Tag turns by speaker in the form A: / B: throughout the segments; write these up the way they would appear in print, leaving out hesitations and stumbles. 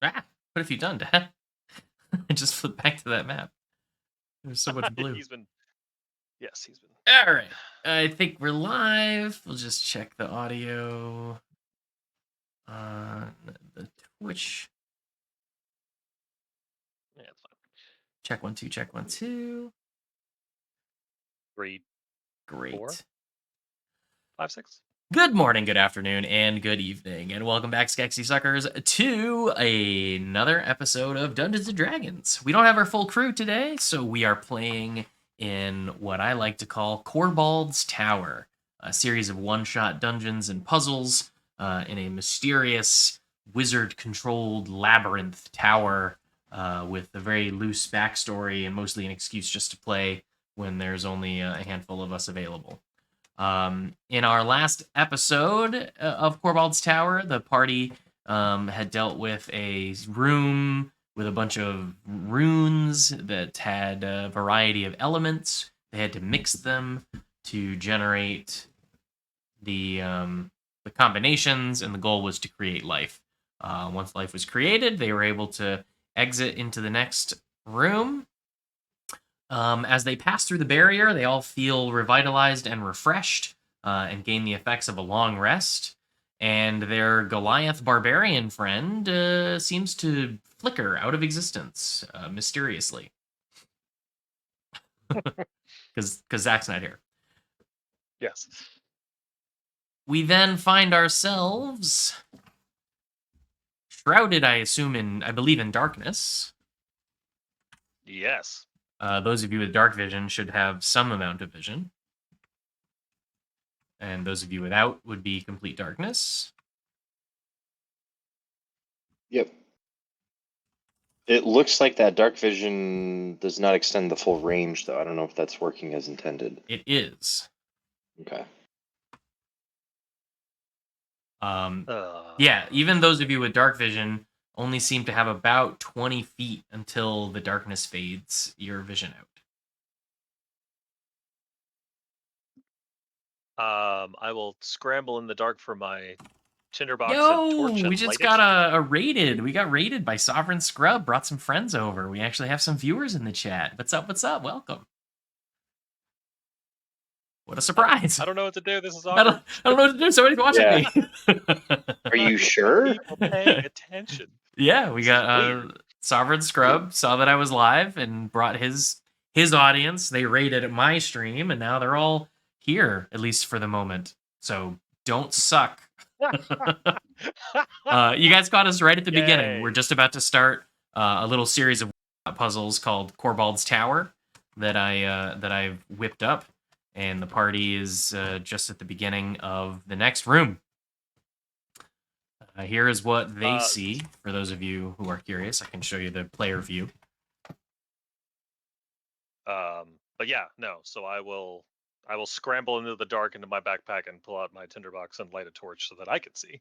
A: Ah, what have you done, Dad? I just flipped back to that map. There's so much blue.
B: He's been. Yes, he's been.
A: All right. I think we're live. We'll just check the audio on the Twitch.
B: Yeah, it's fine.
A: Check 1 2, check 1 2.
B: 3,
A: Great.
B: 4, 5, 6.
A: Good morning, good afternoon, and good evening, and welcome back, Skexy Suckers, to another episode of Dungeons and Dragons. We don't have our full crew today, so we are playing in what I like to call Korbald's Tower, a series of one-shot dungeons and puzzles in a mysterious, wizard-controlled labyrinth tower with a very loose backstory and mostly an excuse just to play when there's only a handful of us available. In our last episode of Korbald's Tower, the party had dealt with a room with a bunch of runes that had a variety of elements. They had to mix them to generate the combinations, and the goal was to create life. Once life was created, they were able to exit into the next room. As they pass through the barrier, they all feel revitalized and refreshed and gain the effects of a long rest. And their Goliath barbarian friend seems to flicker out of existence mysteriously. Because Zach's not here.
B: Yes.
A: We then find ourselves shrouded, I believe, in darkness.
B: Yes.
A: Those of you with dark vision should have some amount of vision. And those of you without would be complete darkness.
C: Yep. It looks like that dark vision does not extend the full range, though. I don't know if that's working as intended.
A: It is.
C: Okay.
A: Yeah, even those of you with dark vision only seem to have about 20 feet until the darkness fades your vision out.
B: I will scramble in the dark for my tinderbox and torch
A: Yo,
B: and
A: we just
B: light
A: got
B: it.
A: a raided. We got raided by Sovereign Scrub. Brought some friends over. We actually have some viewers in the chat. What's up? What's up? Welcome. What a surprise!
B: I don't know what to do. This is
A: I
B: awkward.
A: don't know what to do. Somebody's watching me.
C: Are you sure?
B: People paying attention.
A: Yeah, we
B: This is
A: got
B: weird.
A: Sovereign Scrub saw that I was live and brought his audience. They raided my stream, and now they're all here, at least for the moment. So don't suck. You guys caught us right at the beginning. We're just about to start a little series of puzzles called Korbald's Tower that I've whipped up, and the party is just at the beginning of the next room. Here is what they see. For those of you who are curious, I can show you the player view.
B: But yeah, no. So I will scramble into the dark into my backpack and pull out my tinderbox and light a torch so that I can see.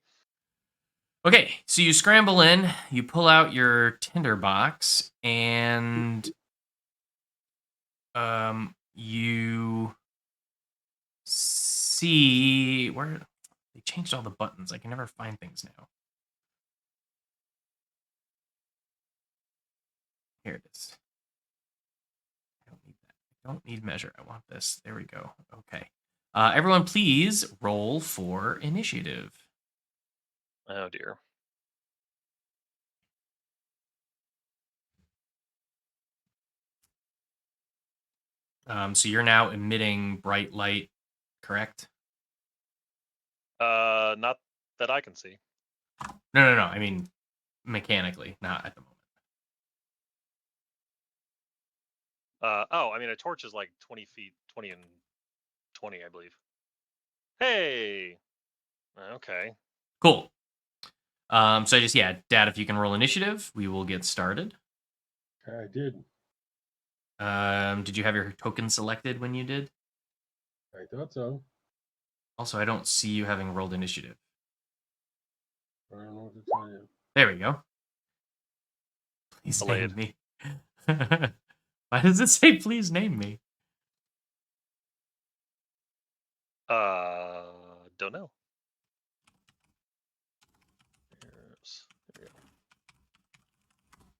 A: Okay, so you scramble in, you pull out your tinderbox, and you see where they changed all the buttons. I can never find things now. Here it is. I don't need that. I don't need measure. I want this. There we go. Okay. Everyone, please roll for initiative.
B: Oh dear.
A: So you're now emitting bright light, correct?
B: Not that I can see.
A: No. I mean, mechanically, not at the moment.
B: Oh, I mean, a torch is like 20 feet, 20 and 20, I believe. Hey. Okay.
A: Cool. So Dad, if you can roll initiative, we will get started.
D: I did.
A: Did you have your token selected when you did?
D: I thought so.
A: Also, I don't see you having rolled initiative.
D: I don't know what to tell you.
A: There we go. Please
B: Delayed.
A: name me. Why does it say please name me?
B: Don't know.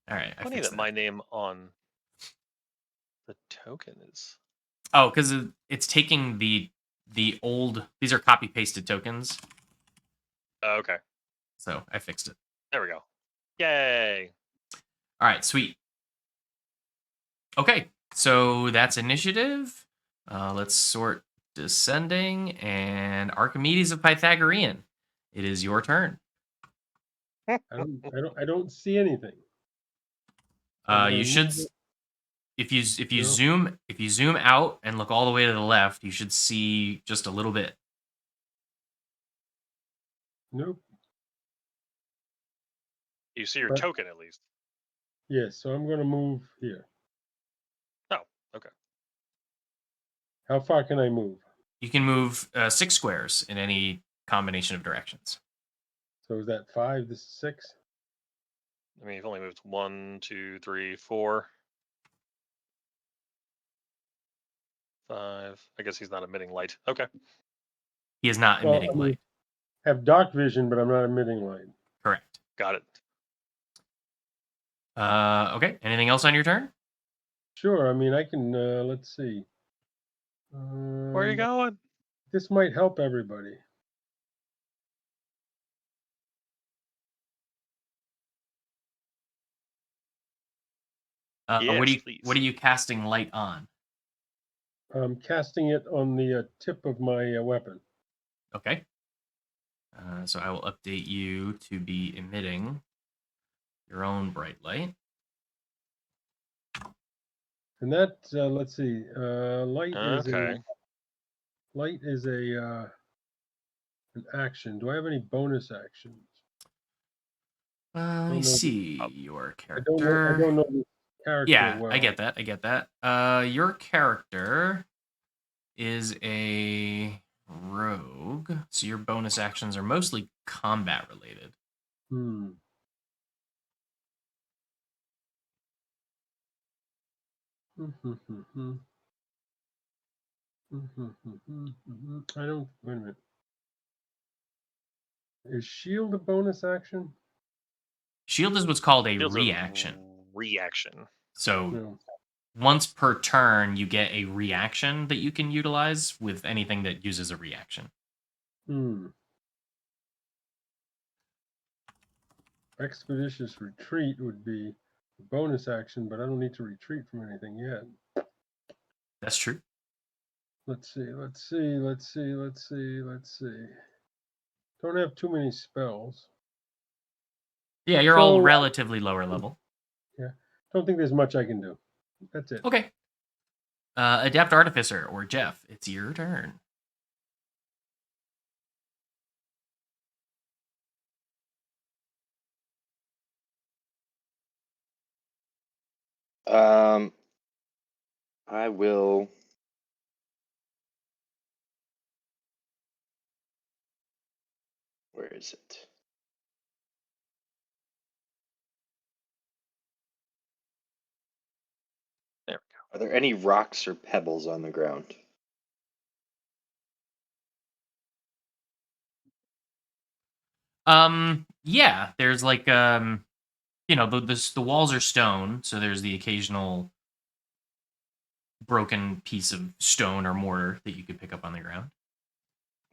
A: All right, I
B: Funny
A: fixed
B: that
A: that.
B: my name on the token is.
A: Oh, because it's taking the old. These are copy pasted tokens,
B: Oh, okay.
A: so I fixed it.
B: There we go. Yay!
A: All right, sweet. Okay, so that's initiative. Let's sort descending and Archimedes of Pythagorean. It is your turn.
D: I don't see anything. I'm
A: You
D: gonna
A: should
D: move it.
A: if you
D: No.
A: zoom out and look all the way to the left, you should see just a little bit.
D: Nope.
B: You see your
D: But
B: token at least.
D: yes, so I'm gonna move here.
B: Oh, okay.
D: How far can I move?
A: You can move 6 squares in any combination of directions.
D: So is that 5? This is 6?
B: I mean, you've only moved 1, 2, 3, 4, 5. I guess he's not emitting light. Okay.
A: He is not
D: Well,
A: emitting light.
D: have dark vision, but I'm not emitting light.
A: Correct.
B: Got it.
A: Okay. Anything else on your turn?
D: Sure. I mean, I can. Let's see.
B: Where are you going?
D: This might help everybody.
B: Yes, please.
A: What are you casting light on?
D: I'm casting it on the tip of my weapon.
A: Okay. So I will update you to be emitting your own bright light.
D: And that, let's see. Light
B: Okay.
D: is a an action. Do I have any bonus actions?
A: Let me
D: know.
A: see
B: Oh.
A: your
D: I
A: character.
D: don't know the character
A: Yeah,
D: well.
A: I get that. I get that. Your character is a rogue, so your bonus actions are mostly combat related.
D: Hmm. I don't. Wait a minute. Is shield a bonus action?
A: Shield is what's called a
B: Field's a
A: reaction.
B: reaction.
A: So
D: No.
A: once per turn, you get a reaction that you can utilize with anything that uses a reaction.
D: Hmm. Expeditious retreat would be a bonus action, but I don't need to retreat from anything yet.
A: That's true.
D: Let's see. Don't have too many spells.
A: Yeah, you're all
D: So,
A: relatively lower level.
D: yeah. Don't think there's much I can do. That's it.
A: Okay. Adept Artificer or Jeff, it's your turn.
C: I will. Where is it?
B: There we go.
C: Are there any rocks or pebbles on the ground?
A: Yeah, there's like the walls are stone, so there's the occasional broken piece of stone or mortar that you could pick up on the ground.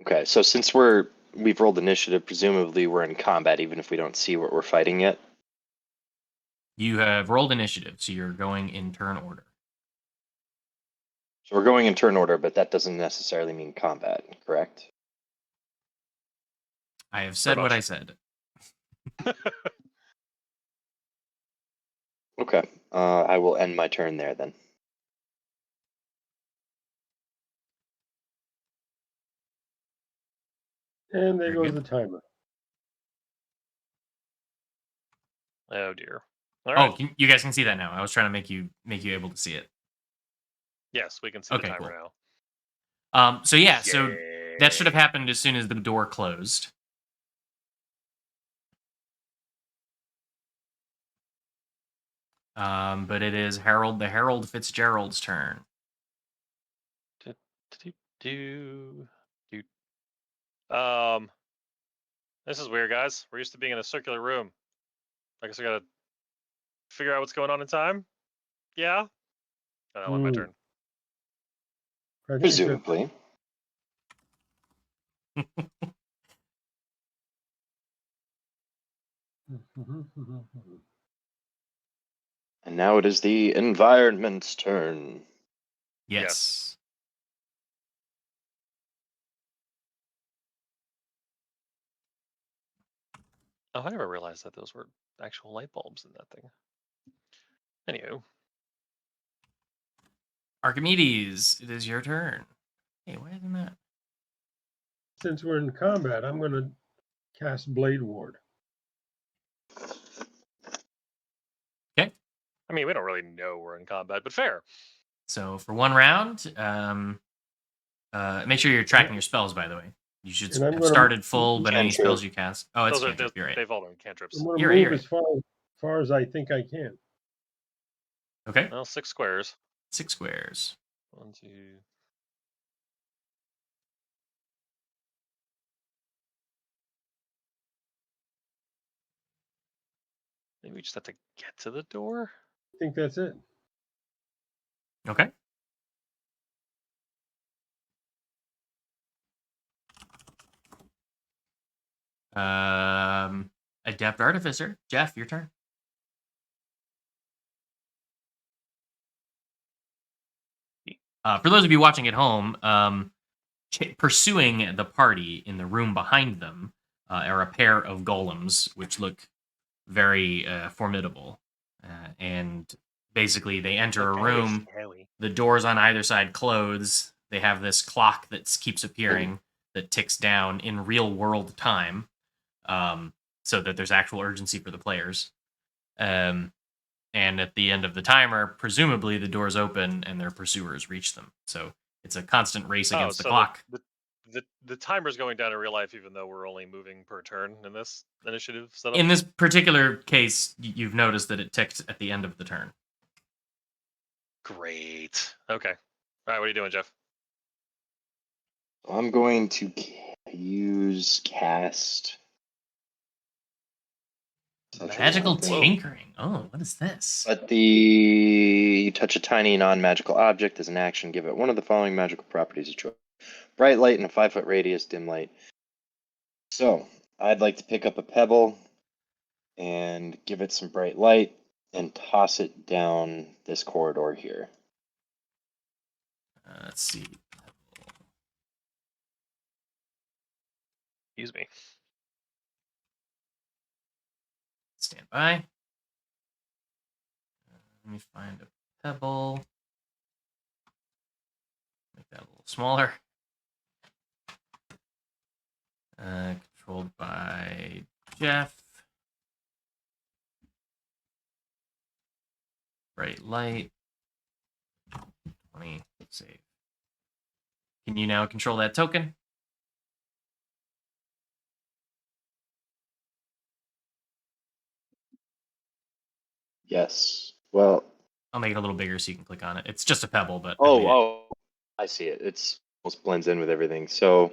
C: Okay, so since we've rolled initiative, presumably we're in combat, even if we don't see what we're fighting yet.
A: You have rolled initiative, so you're going in turn order.
C: So we're going in turn order, but that doesn't necessarily mean combat, correct?
A: I have said what
B: much.
A: I said.
C: Okay, I will end my turn there then.
D: And there
A: Very
D: goes
A: good.
D: the timer.
B: Oh dear. All right.
A: Oh, you guys can see that now. I was trying to make you able to see it.
B: Yes, we can see
A: Okay,
B: the timer
A: cool.
B: now.
A: So yeah, so that should have happened as soon as the door closed. But it is the Herald Fitzgerald's turn.
B: Do. Um, this is weird, guys. We're used to being in a circular room. I guess I gotta figure out what's going on in time? Yeah. And I'll end my
D: Hmm.
B: turn.
D: I think
C: Presumably. And now it is the environment's turn.
A: Yes.
B: Oh, I never realized that those were actual light bulbs in that thing. Anywho.
A: Archimedes, it is your turn. Hey, why isn't that?
D: Since we're in combat, I'm going to cast Blade Ward.
A: Okay.
B: I mean, we don't really know we're in combat, but fair.
A: So for one round, make sure you're tracking your spells, by the way. You should
D: And I'm
A: have
D: gonna-
A: started full, but any
C: Cantrip.
A: spells you cast. Oh, it's
B: Those are
A: cantrip. You're right.
B: they've all been cantrips.
D: I'm going to
A: You're
D: move
A: right.
D: as far as I think I can.
A: Okay.
B: Well, 6 squares.
A: 6 squares.
B: 1, 2. Maybe we just have to get to the door.
D: I think that's it.
A: Okay. Adept Artificer. Jeff, your turn. For those of you watching at home, pursuing the party in the room behind them are a pair of golems, which look very formidable. And basically, they enter a room. The doors on either side close. They have this clock that keeps appearing that ticks down in real world time, so that there's actual urgency for the players. And at the end of the timer, presumably the doors open and their pursuers reach them. So it's a constant race against the clock.
B: The timer's going down in real life, even though we're only moving per turn in this initiative setup.
A: In this particular case, you've noticed that it ticked at the end of the turn.
B: Great. Okay. All right. What are you doing, Jeff?
C: I'm going to use cast
A: Magical
C: something.
A: tinkering. Oh, what is this?
C: But you touch a tiny non-magical object as an action. Give it one of the following magical properties of choice: bright light in a 5-foot radius, dim light. So I'd like to pick up a pebble and give it some bright light and toss it down this corridor here.
A: Let's see.
B: Excuse me.
A: Stand by. Let me find a pebble. Make that a little smaller. Controlled by Jeff. Bright light. 20. Save. Can you now control that token?
C: Yes. Well.
A: I'll make it a little bigger so you can click on it. It's just a pebble, but
C: I see it. It's almost blends in with everything. So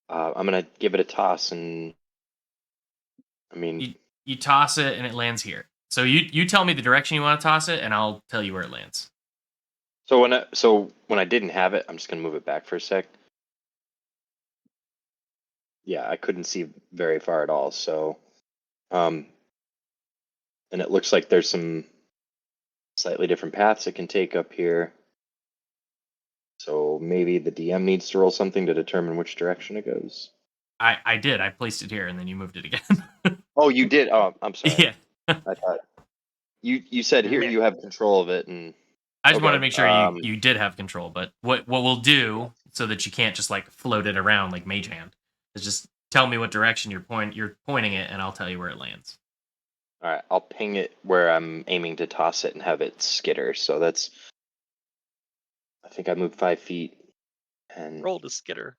C: I'm gonna give it a toss, and I mean,
A: you toss it and it lands here. So you tell me the direction you want to toss it, and I'll tell you where it lands.
C: So when I didn't have it, I'm just gonna move it back for a sec. Yeah, I couldn't see very far at all. So, and it looks like there's some slightly different paths it can take up here. So maybe the DM needs to roll something to determine which direction it goes.
A: I did. I placed it here, and then you moved it again.
C: Oh, you did. Oh, I'm sorry.
A: Yeah.
C: I thought you said here you have control of it, and
A: I just
C: okay,
A: wanted to make sure you did have control. But what we'll do so that you can't just like float it around like Mage Hand is just tell me what direction you're pointing it, and I'll tell you where it lands.
C: All right, I'll ping it where I'm aiming to toss it and have it skitter. So that's, I think I moved 5 feet and
B: Roll to skitter.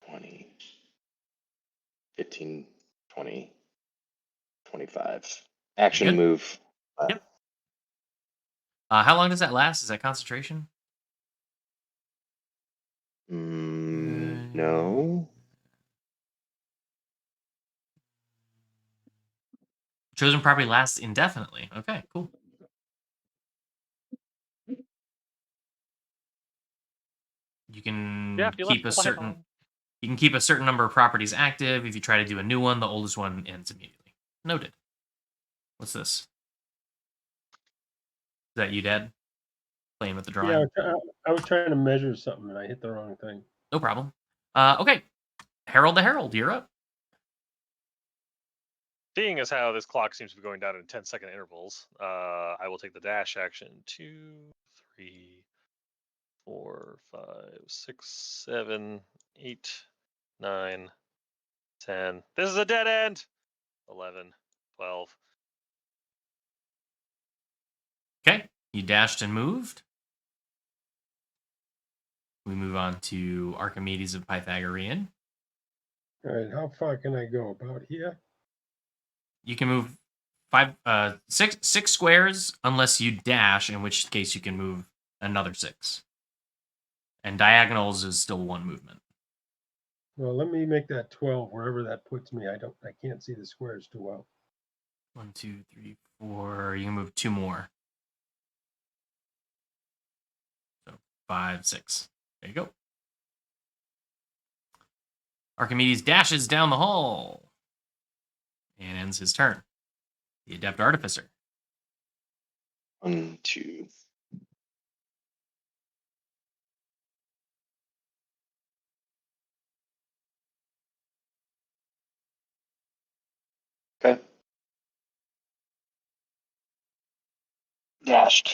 C: 20, 15, 20, 25. Action
A: Good.
C: move.
A: Yep. How long does that last? Is that concentration?
C: No.
A: Chosen property lasts indefinitely. Okay, cool. You can
B: Yeah, if you
A: keep
B: left
A: a
B: the light
A: certain
B: on.
A: you can keep a certain number of properties active. If you try to do a new one, the oldest one ends immediately. Noted. What's this? Is that you, Dad? Playing with the drawing?
D: Yeah, I was trying to measure something and I hit the wrong thing.
A: No problem. Okay. Harold the Herald, you're up.
B: Seeing as how this clock seems to be going down in 10-second intervals, I will take the dash action. 2, 3, 4, 5, 6, 7, 8, 9, 10. This is a dead end. 11, 12.
A: Okay. You dashed and moved. We move on to Archimedes of Pythagorean.
D: All right, how far can I go? About here?
A: You can move six squares unless you dash, in which case you can move another 6. And diagonals is still one movement.
D: Well, let me make that 12 wherever that puts me. I can't see the squares too well.
A: 1, 2, 3, 4. You can move 2 more. So 5, 6. There you go. Archimedes dashes down the hall and ends his turn. The Adept Artificer.
C: 1, 2. Okay. Dashed.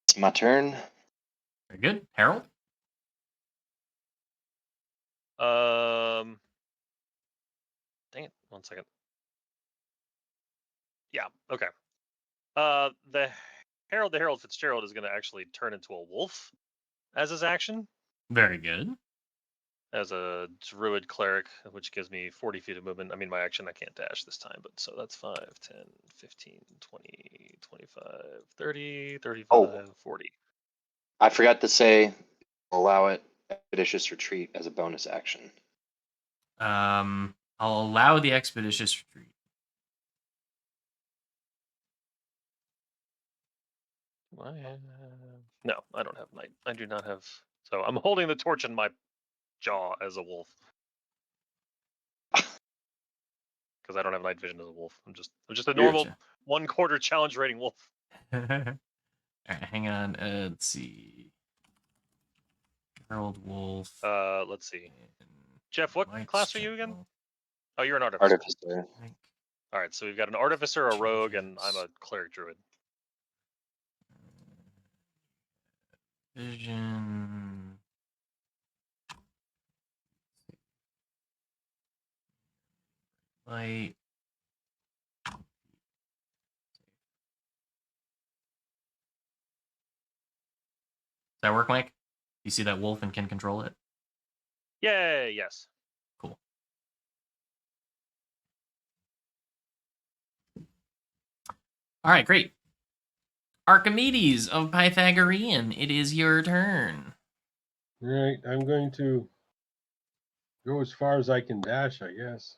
C: It's my turn.
A: Very good. Harold?
B: Dang it. 1 second. Yeah, okay. The Herald Fitzgerald is going to actually turn into a wolf as his action,
A: Very good.
B: as a druid cleric, which gives me 40 feet of movement. I mean, my action, I can't dash this time, but so that's 5, 10, 15, 20, 25, 30, 35, 40.
C: I forgot to say, allow it expeditious retreat as a bonus action.
A: I'll allow the Expeditious Retreat.
B: No, I don't have night. I do not have. So I'm holding the torch in my jaw as a wolf. Because I don't have night vision as a wolf. I'm just a normal
A: Gotcha.
B: 1/4 challenge rating wolf.
A: All right, hang on. Let's see. Harold Wolf.
B: Let's see. Jeff, what
A: Mike's
B: class are you again?
A: general.
B: Oh, you're an artificer.
C: Artificer.
B: All right, so we've got an artificer, a rogue, and I'm a cleric druid.
A: Vision. Light. Does that work, Mike? You see that wolf and can control it?
B: Yay! Yes.
A: Cool. All right, great. Archimedes of Pythagorean, it is your turn.
D: All right, I'm going to go as far as I can dash, I guess.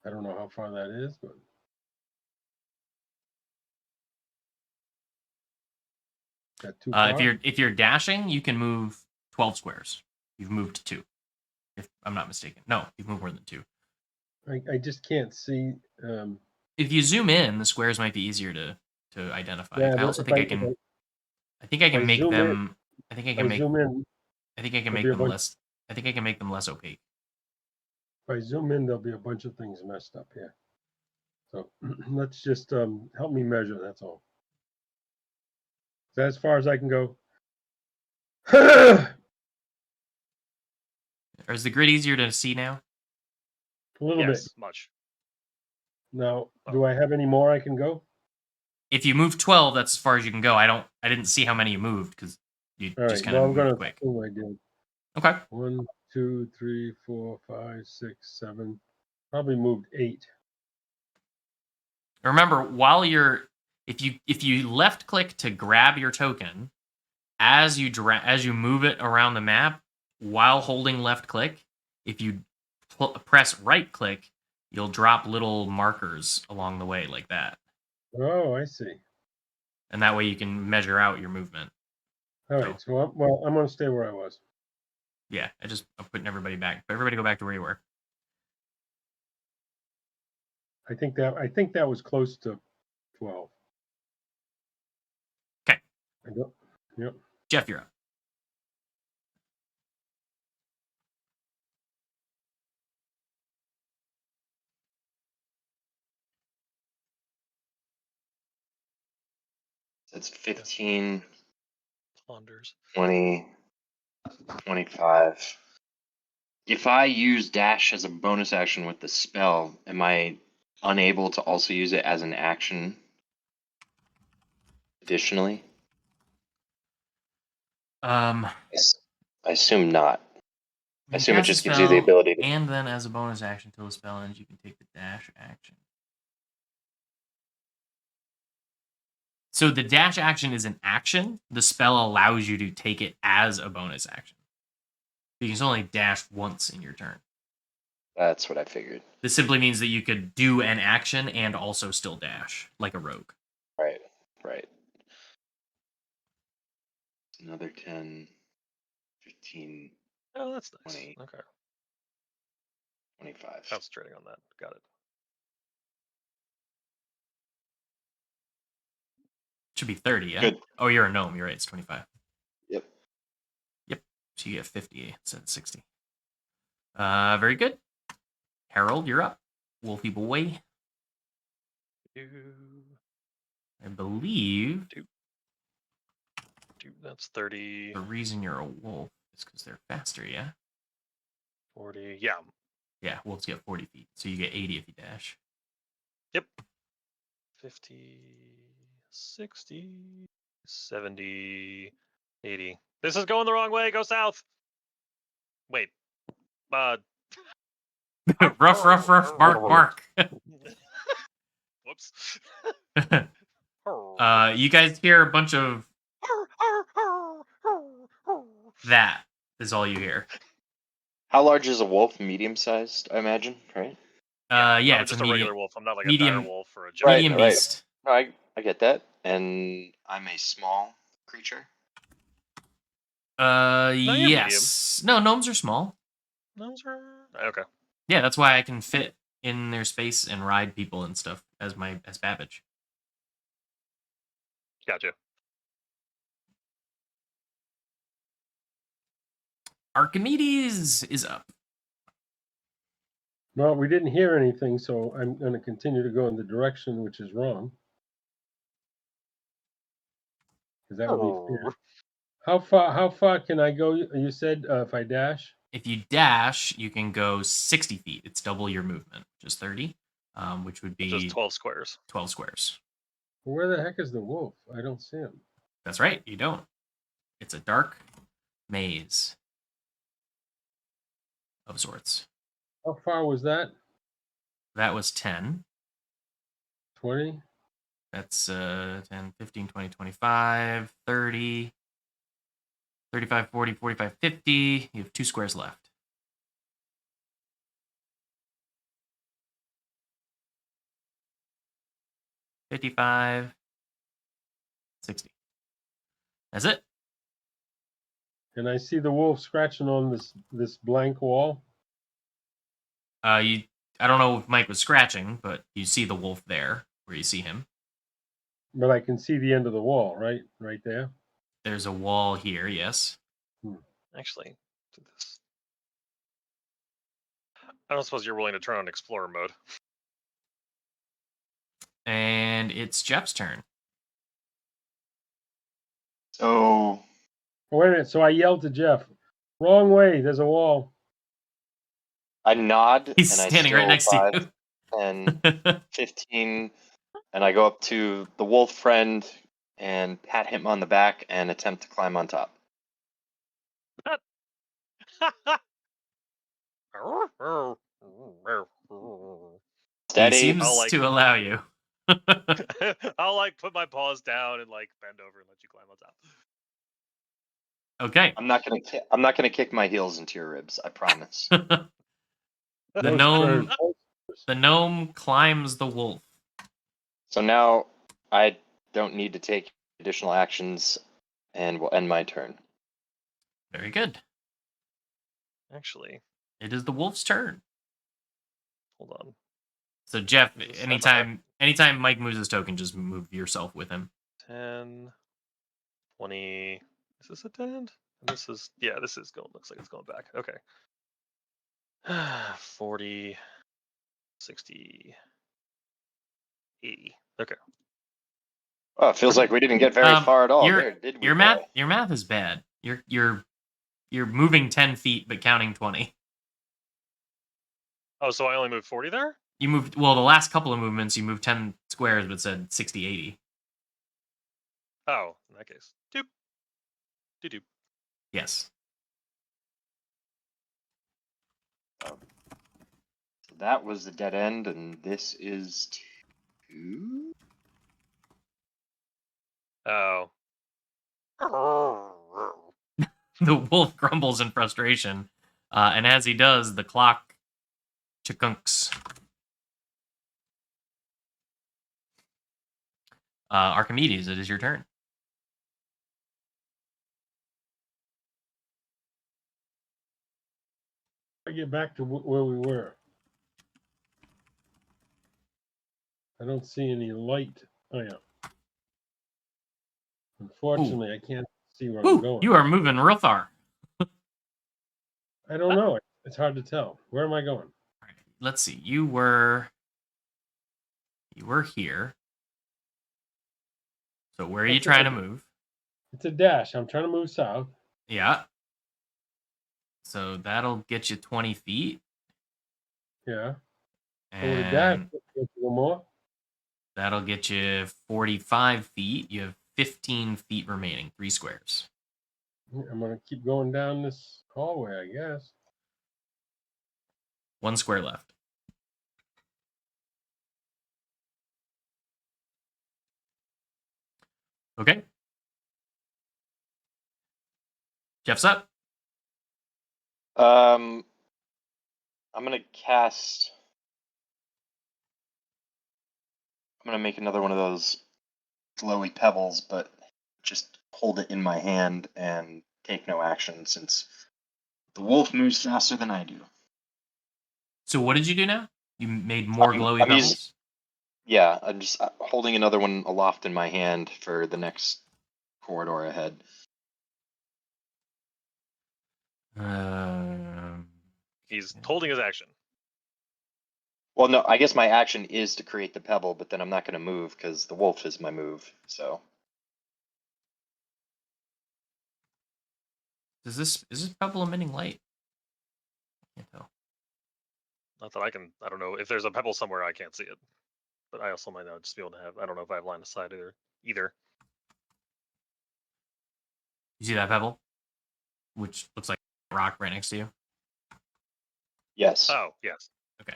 D: I don't know how far that is, but that too far?
A: If you're dashing, you can move 12 squares. You've moved 2, if I'm not mistaken. No, you've moved more than 2.
D: I just can't see.
A: If you zoom in, the squares might be easier to identify.
D: Yeah,
A: I
D: but
A: also
D: if
A: think
D: I-
A: I can.
D: if
A: I think I can
D: I
A: make
D: zoom in-
A: them. I think I
D: if
A: can
D: I
A: make.
D: zoom in,
A: I think I can
D: there'll
A: make
D: be a
A: them
D: bunch-
A: less. I think I can make them less opaque.
D: if I zoom in, there'll be a bunch of things messed up here. So let's just help me measure. That's all. Is that as far as I can go? A
A: Or is the grid easier to see now?
D: little bit.
B: Yes, much.
D: Now, do I have any more I can go?
A: If you move 12, that's as far as you can go. I didn't see how many you moved because you
D: All
A: just
D: right.
A: kind
D: Well,
A: of
D: I'm
A: moved
D: gonna.
A: quick.
D: Oh, I did.
A: Okay.
D: 1, 2, 3, 4, 5, 6, 7. Probably moved 8.
A: Remember, if you left click to grab your token, as you move it around the map while holding left click, if you press right click, you'll drop little markers along the way like that.
D: Oh, I see.
A: And that way you can measure out your movement.
D: All right. So, I'm going to stay where I was.
A: Yeah, I'm putting everybody back. Everybody go back to where you were.
D: I think that was close to 12.
A: Okay.
D: Yep.
A: Jeff, you're up.
C: It's 15,
B: Ponders.
C: 20, 25. If I use dash as a bonus action with the spell, am I unable to also use it as an action additionally?
A: Um,
C: I assume not. I
A: you
C: assume it
A: cast a
C: just gives you the
A: spell,
C: ability to.
A: and then as a bonus action till the spell ends, you can take the dash action. So the dash action is an action. The spell allows you to take it as a bonus action. You can only dash once in your turn.
C: That's what I figured.
A: This simply means that you could do an action and also still dash, like a rogue.
C: Right. Another 10, 15,
B: Oh, that's nice.
C: 20.
B: Okay.
C: 25.
B: Concentrating on that. Got it.
A: Should be 30, yeah?
C: Good.
A: Oh, you're a gnome. You're right. It's 25.
C: Yep.
A: So you get 50 instead of 60. Very good. Harold, you're up. Wolfie boy. I believe
B: Dude, that's 30,
A: the reason you're a wolf is because they're faster, yeah?
B: 40. Yeah.
A: Yeah, wolves get 40 feet. So you get 80 if you dash.
B: Yep. 50, 60, 70, 80. This is going the wrong way. Go south. Wait.
A: Ruff, bark, bark.
B: Whoops.
A: You guys hear a bunch of that is all you hear.
C: How large is a wolf? Medium sized, I imagine, right?
A: Yeah,
B: I'm
A: it's
B: just
A: a
B: a
A: medium,
B: regular wolf. I'm not like
A: medium-
B: a dire wolf or a giant.
A: medium
C: right.
A: beast.
C: No, I get that. And I'm a small creature.
B: you're
A: Yes. No, gnomes are small.
B: Those are okay.
A: Yeah, that's why I can fit in their space and ride people and stuff as Babbage.
B: Gotcha.
A: Archimedes is up.
D: Well, we didn't hear anything, so I'm going to continue to go in the direction which is wrong. Because that would be fair. How far can I go? You said if I dash?
A: If you dash, you can go 60 feet. It's double your movement, just 30, which would be
B: Just 12 squares.
A: 12 squares.
D: Where the heck is the wolf? I don't see him.
A: That's right, you don't. It's a dark maze of sorts.
D: How far was that?
A: That was 10.
D: 20?
A: That's 10, 15, 20, 25, 30, 35, 40, 45, 50. You have 2 squares left. $55, 60. That's it.
D: And I see the wolf scratching on this blank wall.
A: I don't know if Mike was scratching, but you see the wolf there where you see him.
D: But I can see the end of the wall, right? Right there.
A: There's a wall here, yes.
B: Actually, do this. I don't suppose you're willing to turn on Explorer mode.
A: And it's Jeff's turn.
C: So
D: Oh, wait a minute. So I yelled to Jeff, wrong way. There's a wall.
C: I nod
A: He's
C: and I
A: standing right
C: still
A: next to
C: 5 and 15, and I go up to the wolf friend and pat him on the back and attempt to climb on top.
A: He
C: Steady.
A: seems
B: I'll,
A: to allow you.
B: I'll put my paws down and bend over and let you climb on top.
A: Okay.
C: I'm not gonna kick my heels into your ribs. I promise.
A: The
D: Most
A: gnome,
D: turns.
A: the gnome climbs the wolf.
C: So now I don't need to take additional actions and will end my turn.
A: Very good.
B: Actually,
A: It is the wolf's turn.
B: hold on.
A: So Jeff,
B: Is this
A: anytime Mike moves his token, just move yourself with him.
B: 10, 20. Is this a dead end? And this is, yeah, this is going, looks like it's going back. Okay. 40, 60, 80. Okay.
C: Oh, it feels like we didn't get very far at all
A: your,
C: there, did we?
A: Your
C: boy?
A: math is bad. You're moving 10 feet but counting 20.
B: Oh, so I only moved 40 there?
A: You moved, well, the last couple of movements you moved 10 squares but said 60, 80.
B: Oh, in that case. Doop. Doop.
A: Yes.
C: So that was the dead end, and this is 2.
B: Oh.
A: The wolf grumbles in frustration, and as he does, the clock chikunks. Archimedes, it is your turn.
D: I get back to where we were. I don't see any light. Oh yeah. Unfortunately, I can't see where I'm
A: Ooh,
D: going.
A: you are moving real far.
D: I don't know. It's hard to tell. Where am I going?
A: All right, let's see. You were here. So where are you
D: Okay.
A: trying to move?
D: It's a dash. I'm trying to move south.
A: Yeah. So that'll get you 20 feet.
D: Yeah. So with a dash,
A: And
D: a little more.
A: that'll get you 45 feet. You have 15 feet remaining, 3 squares.
D: I'm gonna keep going down this hallway, I guess.
A: 1 square left. Okay. Jeff's up.
C: I'm gonna cast. I'm gonna make another one of those glowy pebbles, but just hold it in my hand and take no action since the wolf moves faster than I do.
A: So what did you do now? You made more glowy
C: I'm
A: pebbles?
C: Yeah, I'm just holding another one aloft in my hand for the next corridor ahead.
B: He's holding his action.
C: Well, no, I guess my action is to create the pebble, but then I'm not going to move because the wolf is my move. So
A: is this pebble emitting light? I can't tell.
B: Not that I don't know. If there's a pebble somewhere, I can't see it. But I also might not just be able to have, I don't know if I have line of sight either.
A: You see that pebble? Which looks like a rock right next to you.
C: yes,
B: Oh, yes.
A: Okay.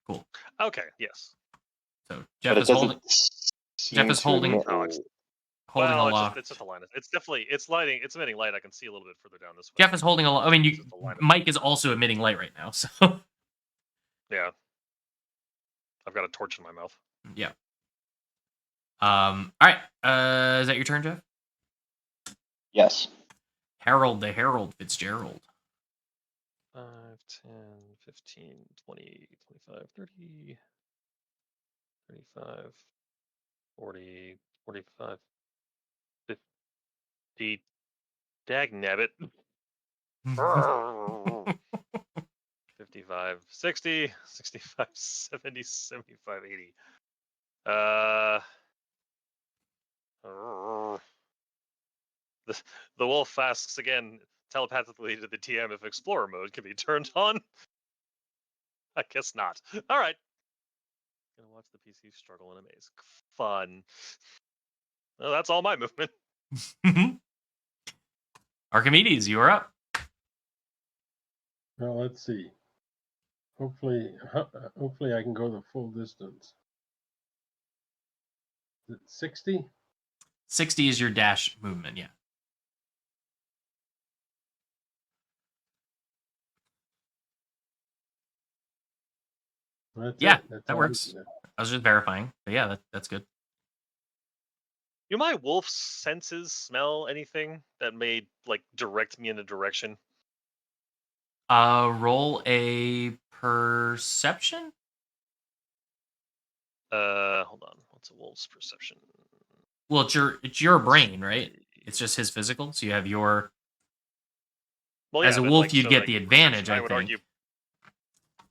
A: Cool.
B: Okay, yes.
A: So
C: but it doesn't.
A: Jeff is holding
B: Well,
A: aloft.
B: it's just a line. It's definitely lighting. It's emitting light. I can see a little bit further down this way.
A: Jeff is holding aloft. I mean,
B: It's just a line of-
A: Mike is also emitting light right now. So
B: Yeah. I've got a torch in my mouth.
A: yeah. All right. Is that your turn, Jeff?
C: Yes.
A: Harold the Herald Fitzgerald.
B: 5, 10, 15, 20, 25, 30, 35, 40, 45, 50. Dagnabbit. 55, 60, 65, 70, 75, 80. The wolf asks again telepathically to the TM if Explorer mode can be turned on. I guess not. All right. Gonna watch the PC struggle in a maze. Fun. Well, that's all my movement.
A: Archimedes, you are up.
D: Well, let's see. Hopefully I can go the full distance. Is it 60?
A: 60 is your dash movement, yeah.
D: That's
A: Yeah,
D: it. That's
A: that
D: all I
A: works.
D: can do.
A: I was just verifying. But yeah, that's good.
B: Do my wolf's senses smell anything that may like direct me in a direction?
A: Roll a perception.
B: Hold on. What's a wolf's perception?
A: Well, it's your brain, right? It's just his physical. So you have your.
B: Well,
A: As
B: yeah,
A: a
B: but
A: wolf,
B: like,
A: you'd
B: so
A: get
B: like
A: the
B: perception,
A: advantage,
B: I
A: I
B: would
A: think.
B: argue.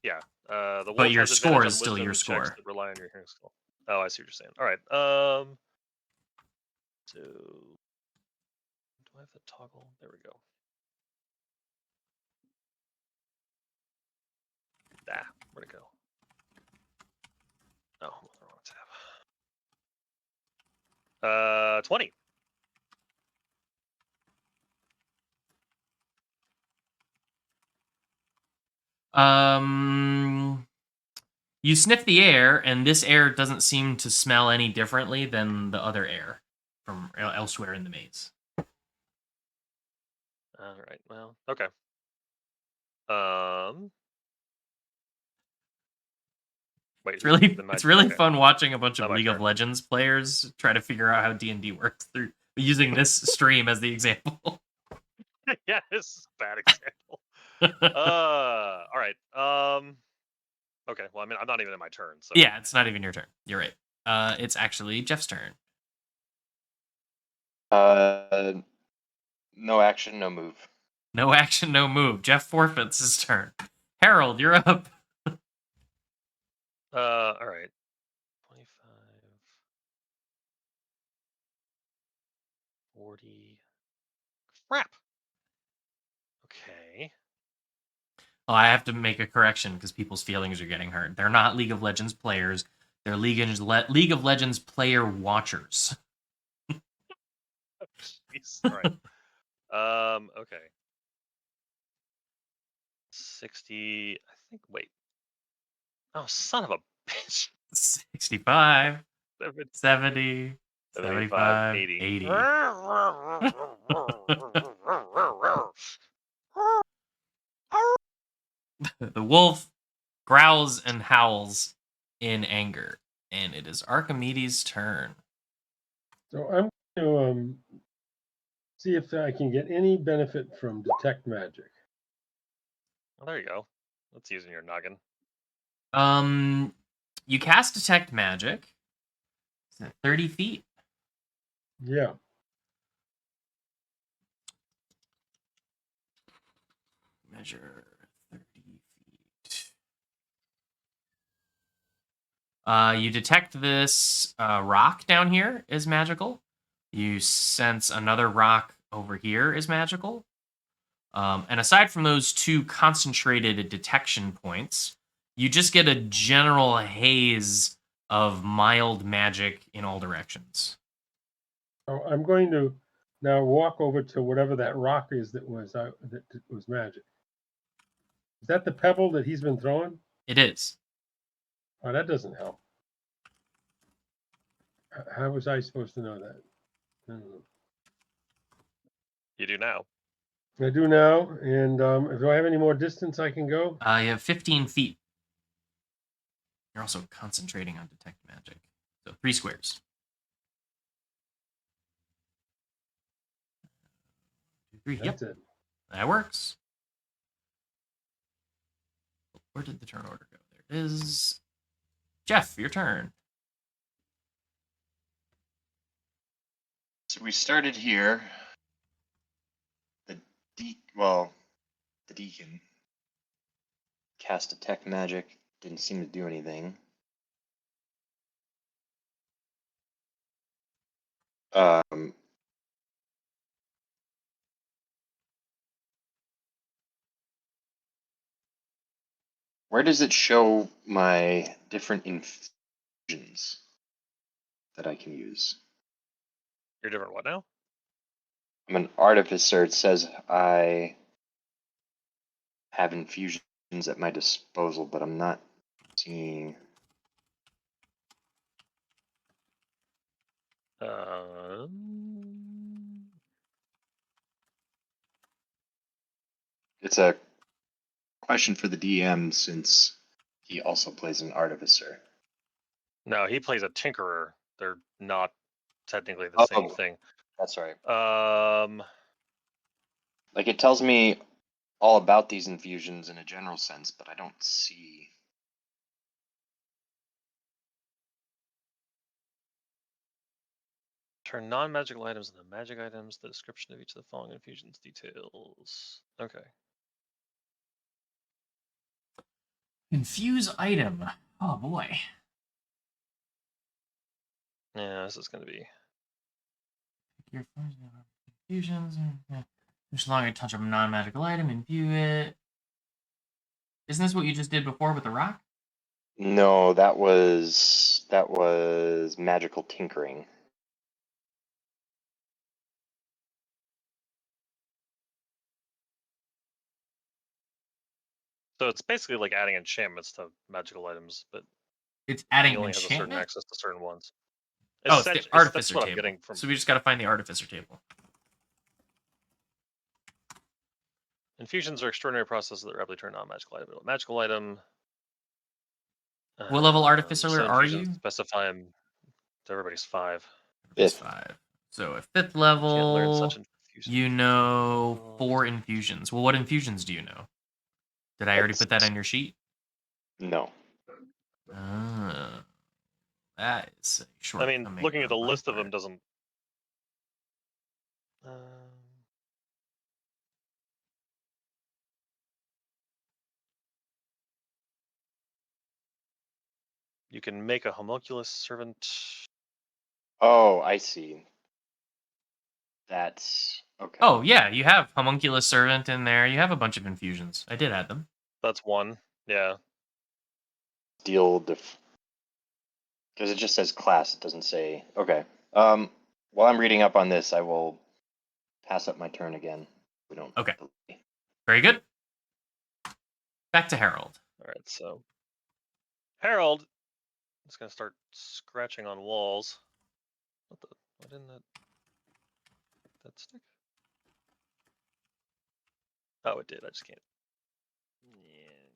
B: Yeah. The
A: But
B: wolf
A: your
B: has
A: score
B: advantage
A: is
B: on
A: still your
B: wisdom
A: score.
B: checks that rely on your hearing skill. Oh, I see what you're saying. All right. So do I have the toggle? There we go. Ah, where'd it go? Oh, the wrong tab. 20.
A: You sniff the air, and this air doesn't seem to smell any differently than the other air from elsewhere in the maze.
B: All right. Well, okay. Wait.
A: It's really
B: then
A: it's really
B: okay.
A: fun watching a bunch of
B: Not my
A: League of
B: turn.
A: Legends players try to figure out how D&D works through using this stream as the example.
B: Yeah, this is a bad example. All right. Okay. Well, I mean, I'm not even in my turn, so
A: Yeah, it's not even your turn. You're right. It's actually Jeff's turn.
C: No action, no move.
A: No action, no move. Jeff forfeits his turn. Harold, you're up.
B: all right. 25, 40. Crap. Okay.
A: Oh, I have to make a correction because people's feelings are getting hurt. They're not League of Legends players. They're League of Legends player watchers.
B: Jeez. All right. Okay. 60. I think. Wait. Oh, son of a bitch.
A: 65,
B: 70,
A: 70,
B: 75,
A: 75,
B: 80.
A: 80. The wolf growls and howls in anger, and it is Archimedes' turn.
D: So I'm going to see if I can get any benefit from detect magic.
B: Oh, there you go. That's using your noggin.
A: You cast Detect Magic. Is that 30 feet?
D: Yeah.
A: Measure 30 feet. You detect this rock down here is magical. You sense another rock over here is magical. And aside from those two concentrated detection points, you just get a general haze of mild magic in all directions.
D: So I'm going to now walk over to whatever that rock is that was magic. Is that the pebble that he's been throwing?
A: It is.
D: Oh, that doesn't help. How was I supposed to know that? I don't know.
B: You do now.
D: I do now, and do I have any more distance I can go?
A: You have 15 feet. You're also concentrating on detect magic. So 3 squares. 2, 3. Yep,
D: That's it.
A: that works. Where did the turn order go? There it is. Jeff, your turn.
C: So we started here. The deacon cast detect magic. Didn't seem to do anything. Where does it show my different infusions that I can use?
B: You're different. What now?
C: I'm an artificer. It says I have infusions at my disposal, but I'm not seeing. It's a question for the DM since He also plays an artificer.
B: No, he plays a tinkerer. They're not technically the same
C: Oh.
B: thing.
C: That's right.
B: Like
C: it tells me all about these infusions in a general sense, but I don't see.
B: turn non-magical items into magic items. The description of each of the following infusions details. Okay.
A: Infuse item. Oh boy.
B: Yeah, this is going to be.
A: Your infusions. Just long as touch a non-magical item, imbue it. Isn't this what you just did before with the rock?
C: No, that was magical tinkering.
B: So it's basically like adding enchantments to magical items, but
A: It's adding
B: he only has a certain
A: enchantment?
B: access to certain ones.
A: Oh, it's the artificer
B: that's what
A: table.
B: I'm getting from.
A: So we just got to find the artificer table.
B: Infusions are extraordinary processes that rapidly turn non-magical item into a magical item.
A: What level artificer
B: some
A: are
B: infusions
A: you?
B: specify them. Everybody's 5.
A: It's
C: Fifth.
A: 5. So at 5th
B: Can't learn
A: level,
B: such infusions.
A: you know 4 infusions. Well, what infusions do you know? Did I already put that on your sheet?
C: No.
A: That is a short.
B: I mean, looking at the list of them doesn't. You can make a homunculus servant.
C: Oh, I see. That's okay.
A: Oh yeah, you have homunculus servant in there. You have a bunch of infusions. I did add them.
B: That's one. Yeah.
C: Deal because it just says class. It doesn't say. Okay. While I'm reading up on this, I will pass up my turn again. We don't.
A: Okay. Very good. Back to Harold.
B: All right. So Harold is going to start scratching on walls. What the? Why didn't that stick? Oh, it did. I just can't. Yeah.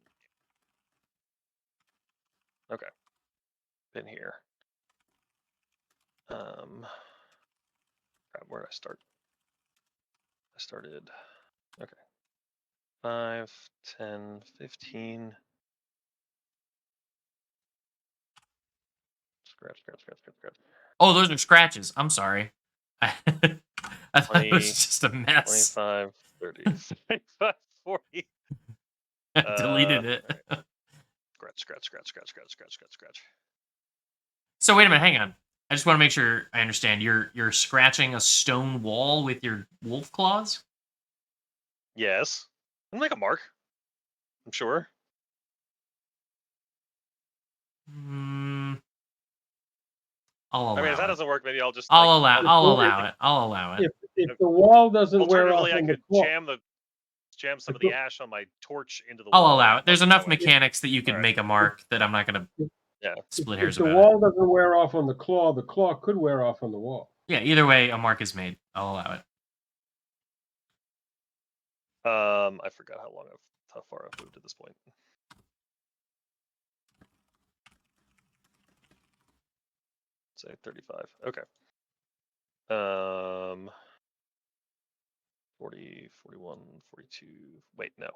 B: Okay. Been here. Crap, where did I start? I started. Okay. 5, 10, 15. Scratch.
A: Oh, those are scratches. I'm sorry. I thought
B: 20,
A: it was just a mess.
B: 25, 30, 35, 40.
A: I deleted it.
B: Right. Scratch.
A: So wait a minute, hang on. I just want to make sure I understand. You're scratching a stone wall with your wolf claws?
B: Yes. I'll make a mark. I'm sure.
A: I'll allow
B: I mean, if that
A: it.
B: doesn't work, maybe I'll just.
A: I'll allow it.
D: If the wall doesn't wear off
B: Alternatively, I
D: on the
B: could
D: floor,
B: jam some of the ash on my torch into the
A: I'll
B: wall.
A: allow it. There's enough
B: that way.
A: mechanics that you could
B: Alright.
A: make a mark that I'm not going to
B: Yeah.
A: split
D: if
A: hairs
D: the
A: about.
D: wall doesn't wear off on the claw could wear off on the wall.
A: Yeah, either way, a mark is made. I'll allow it.
B: I forgot how far I've moved at this point. Say 35. Okay. 40, 41, 42. Wait, no.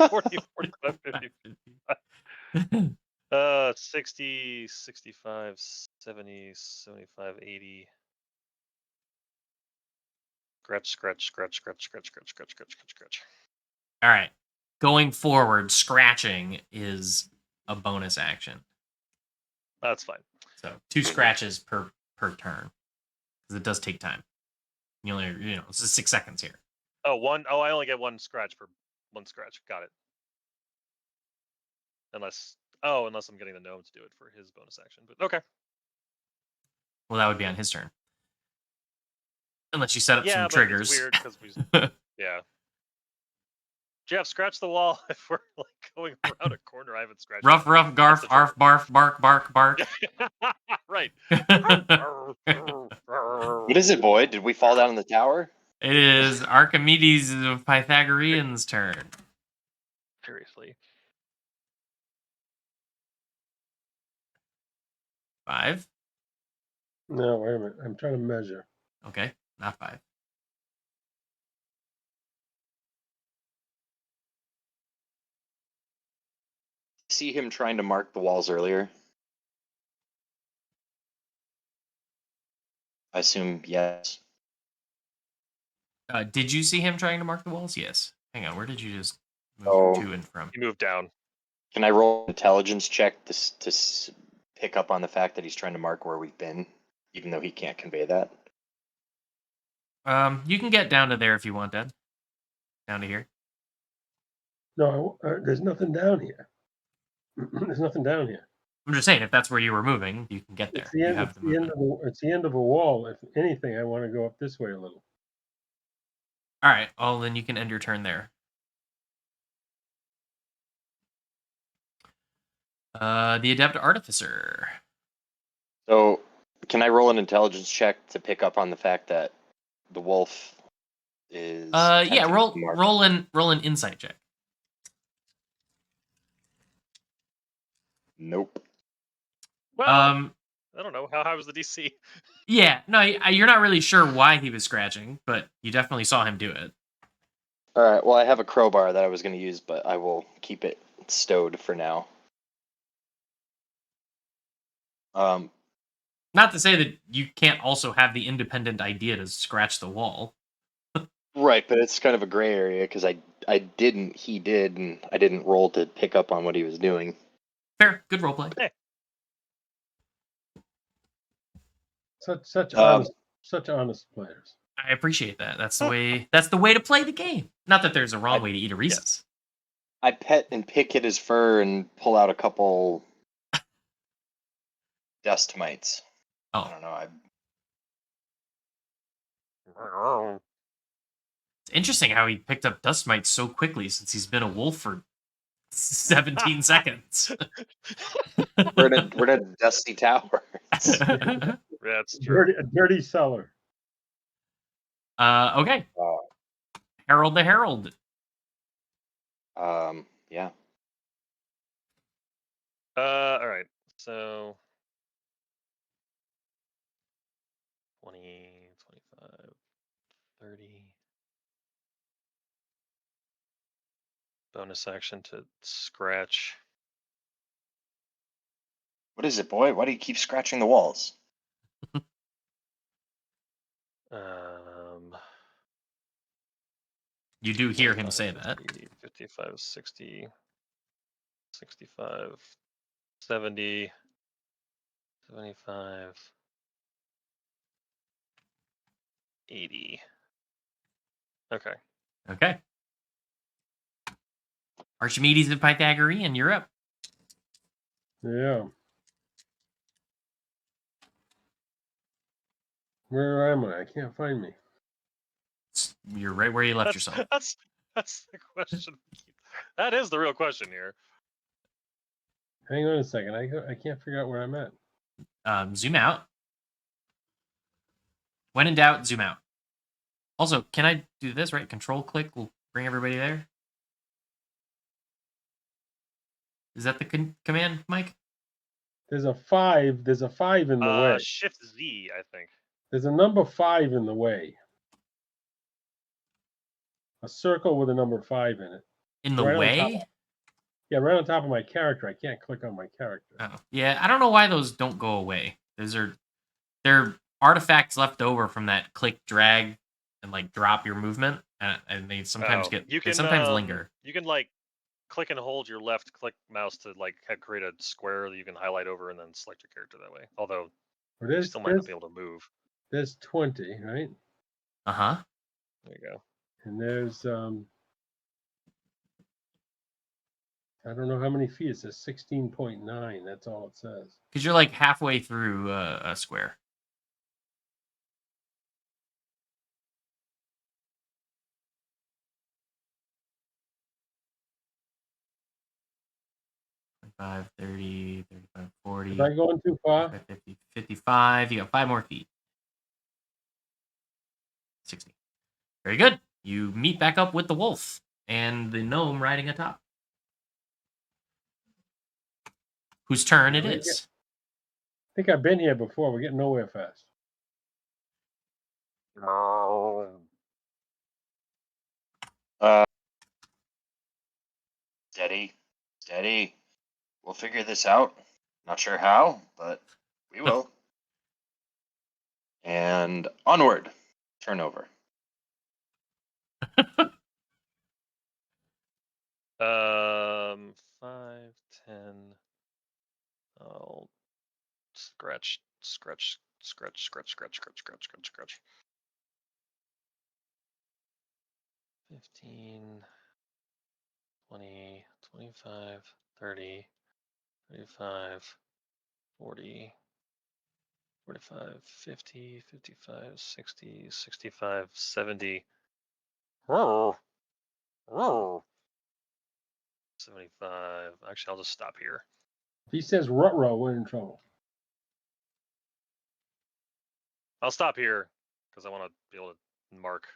B: 40, 45, 50. 60, 65, 70, 75, 80. Scratch.
A: All right. Going forward, scratching is a bonus action.
B: That's fine.
A: So 2 scratches per turn, because it does take time. You only, it's 6 seconds here.
B: Oh, one. Oh, I only get 1 scratch per 1 scratch. Got it. Unless I'm getting the gnome to do it for his bonus action. But okay.
A: Well, that would be on his turn. Unless you set up some
B: but
A: triggers.
B: It's weird because yeah. Jeff, scratch the wall if we're like going around a corner. I haven't scratched.
A: Ruff, garf, arf, barf, bark.
B: Right.
C: What is it, boy? Did we fall down in the tower?
A: It is Archimedes of Pythagorean's turn.
B: Seriously.
A: 5.
D: No, wait a minute. I'm trying to measure.
A: Okay, not 5.
C: See him trying to mark the walls earlier? I assume yes.
A: Did you see him trying to mark the walls? Yes. Hang on, where did you just move
C: Oh.
A: to and from?
B: He moved down.
C: Can I roll an intelligence check to pick up on the fact that he's trying to mark where we've been, even though he can't convey that?
A: You can get down to there if you want, Dad. Down to here.
D: No, there's nothing down here. There's nothing down here.
A: I'm just saying, if that's where you were moving, you can get there.
D: It's the
A: You
D: end.
A: have
D: It's
A: the
D: the end
A: movement.
D: of it's the end of a wall. If anything, I want to go up this way a little.
A: All right. Well, then you can end your turn there. The Adept Artificer.
C: So, can I roll an intelligence check to pick up on the fact that the wolf is?
A: Yeah.
C: attempting to mark?
A: Roll an insight check.
C: Nope.
B: Well, I don't know. How high was the DC?
A: Yeah. No, you're not really sure why he was scratching, but you definitely saw him do it.
C: All right. Well, I have a crowbar that I was going to use, but I will keep it stowed for now.
A: Not to say that you can't also have the independent idea to scratch the wall.
C: Right, but it's kind of a gray area because I didn't, he did, and I didn't roll to pick up on what he was doing.
A: Fair. Good roleplay.
D: Such
C: Um,
D: honest players.
A: I appreciate that. That's the way. That's the way to play the game. Not that there's a wrong way to eat a Reese's.
C: I pet and pick at his fur and pull out a couple dust mites. I
A: Oh,
C: don't know.
A: it's interesting how he picked up dust mites so quickly since he's been a wolf for 17 seconds.
C: We're in a dusty tower.
B: That's true.
D: A dirty cellar.
A: Okay. Harold the Herald.
C: Yeah.
B: All right. So 20, 25, 30. Bonus action to scratch.
C: What is it, boy? Why do you keep scratching the walls?
A: You do hear him say
B: 50,
A: that.
B: 55, 60, 65, 70, 75, 80. Okay.
A: Okay. Archimedes of Pythagorean, you're up.
D: Yeah. Where am I? I can't find me.
A: You're right where you left yourself.
B: That's the question. That is the real question here.
D: Hang on a second. I can't figure out where I'm at.
A: Zoom out. When in doubt, zoom out. Also, can I do this, right? Control click will bring everybody there. Is that the command, Mike?
D: There's a 5. There's a 5 in the way.
B: Shift Z, I think.
D: There's a number 5 in the way. A circle with a number 5 in it.
A: In the
D: Right on
A: way?
D: Yeah, right on top of my character. I can't click on my character.
A: Oh, yeah. I don't know why those don't go away. They're artifacts left over from that click, drag, and like drop your movement, and they sometimes sometimes linger.
B: You can like click and hold your left click mouse to like create a square that you can highlight over and then select your character that way. Although you still might not be able to move.
D: There's 20, right?
A: Uh-huh.
B: There you go.
D: And there's I don't know how many feet. It says 16.9. That's all it says.
A: Because you're like halfway through a square. 25, 30, 35, 40.
D: Am I going too far?
A: 50, 55. You got 5 more feet. 60. Very good. You meet back up with the wolf and the gnome riding atop. Whose turn it is.
D: think I've been here before. We're getting nowhere fast.
C: Uh, steady, steady. We'll figure this out. Not sure how, but we will. And onward. Turnover.
B: 5, 10. I'll scratch. 15, 20, 25, 30, 35, 40, 45, 50, 55, 60, 65, 70. 75. Actually, I'll just stop here.
D: If he says rut-row, we're in trouble.
B: I'll stop here because I want to be able to mark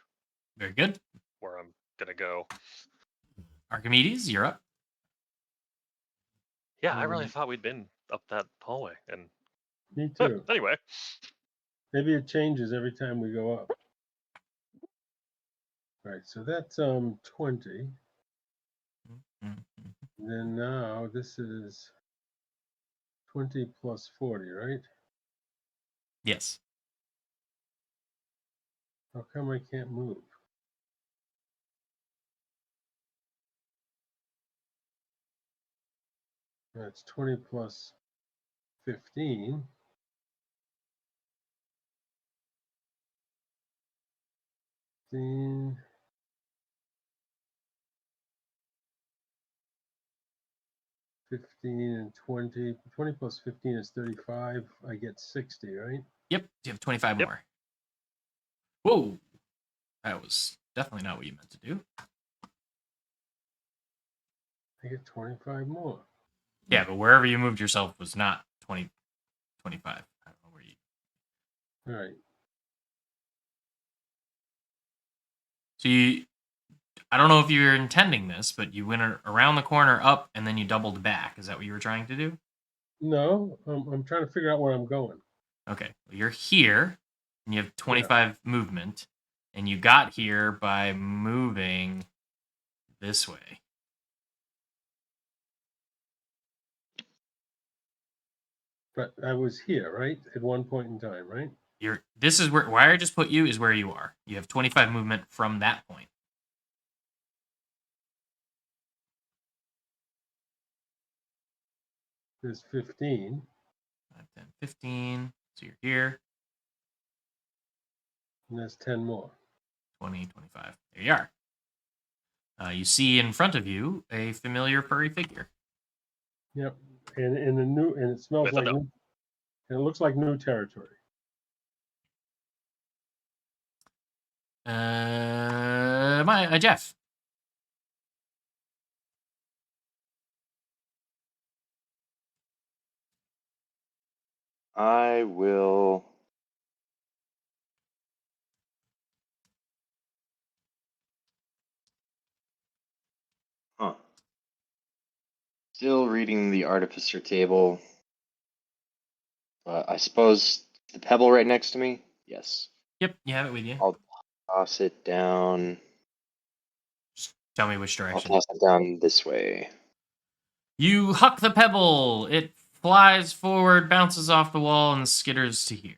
A: Very good.
B: where I'm going to go.
A: Archimedes, you're up.
B: Yeah, I really thought we'd been up that hallway. And
D: Me too.
B: anyway.
D: Maybe it changes every time we go up. Right, so that's 20. Then now this is 20 plus 40, right?
A: Yes.
D: How come I can't move? That's 20 plus 15. 15. 15 and 20. 20 plus 15 is 35. I get 60, right?
A: Yep. You have 25
B: Yep.
A: more. Whoa. That was definitely not what you meant to do.
D: I get 25 more.
A: Yeah, but wherever you moved yourself was not 20, 25. I don't know where you.
D: All right.
A: So I don't know if you were intending this, but you went around the corner up and then you doubled back. Is that what you were trying to do?
D: No, I'm trying to figure out where I'm going.
A: Okay. Well, you're here and you have 25 movement, and you got here by moving this way.
D: But I was here, right? At one point in time, right?
A: This is where I just put you is where you are. You have 25 movement from that point.
D: There's 15.
A: 5, 10, 15. So you're here.
D: And there's 10 more.
A: 20, 25. There you are. You see in front of you a familiar furry figure.
D: Yep. And it smells
B: With a
D: like
B: no.
D: new, and it looks like new territory.
A: Jeff.
C: I will. Huh. Still reading the artificer table. I suppose the pebble right next to me? Yes.
A: Yep, you have it with you.
C: I'll toss it down.
A: Just tell me which
C: I'll
A: direction.
C: toss it down this way.
A: You huck the pebble. It flies forward, bounces off the wall, and skitters to here.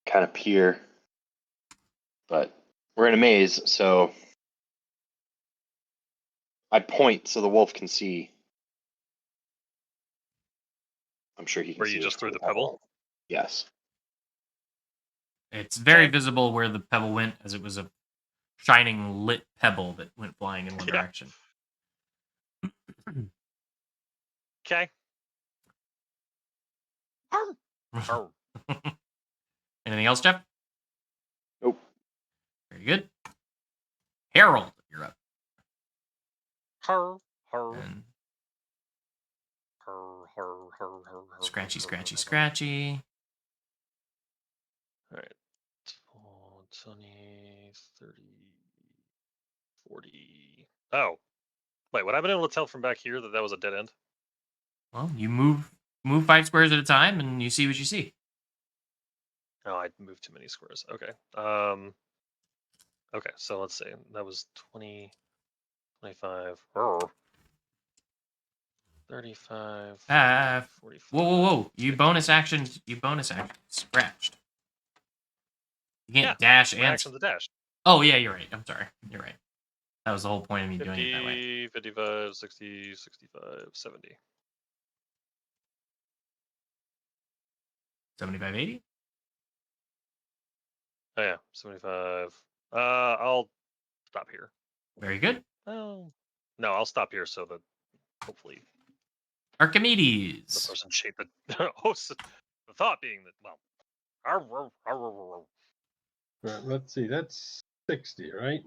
C: Kind of peer. But we're in a maze, so I point so the wolf can see. I'm sure he can
B: Where
C: see
B: you just
C: through
B: threw the pebble?
C: Yes.
A: It's very
B: Okay.
A: visible where the pebble went, as it was a shining lit pebble that went flying in one
B: Yeah.
A: direction.
B: Okay.
A: Anything else, Jeff?
C: Nope.
A: Very good. Harold, you're up.
B: Her.
A: And scratchy, scratchy, scratchy.
B: All right. 20, 30, 40. Oh, Wait, would I have been able to tell from back here that was a dead end?
A: Well, you move 5 squares at a time, and you see what you see.
B: Oh, I moved too many squares. Okay. Okay, so let's see. That was 20, 25, 35,
A: Ah,
B: 45.
A: whoa! You
B: 50.
A: bonus action. Scratched. You can't
B: Yeah,
A: dash
B: my
A: and.
B: action's a dash.
A: Oh yeah, you're right. I'm sorry. You're right. That was the whole point of me doing it that way.
B: 50, 55, 60, 65, 70.
A: 75, 80.
B: Oh yeah, 75. I'll stop here.
A: Very good.
B: Oh, no, I'll stop here so that hopefully the
A: Archimedes.
B: person shaped the. Oh, the thought being that well.
D: Right, let's see. That's 60, right?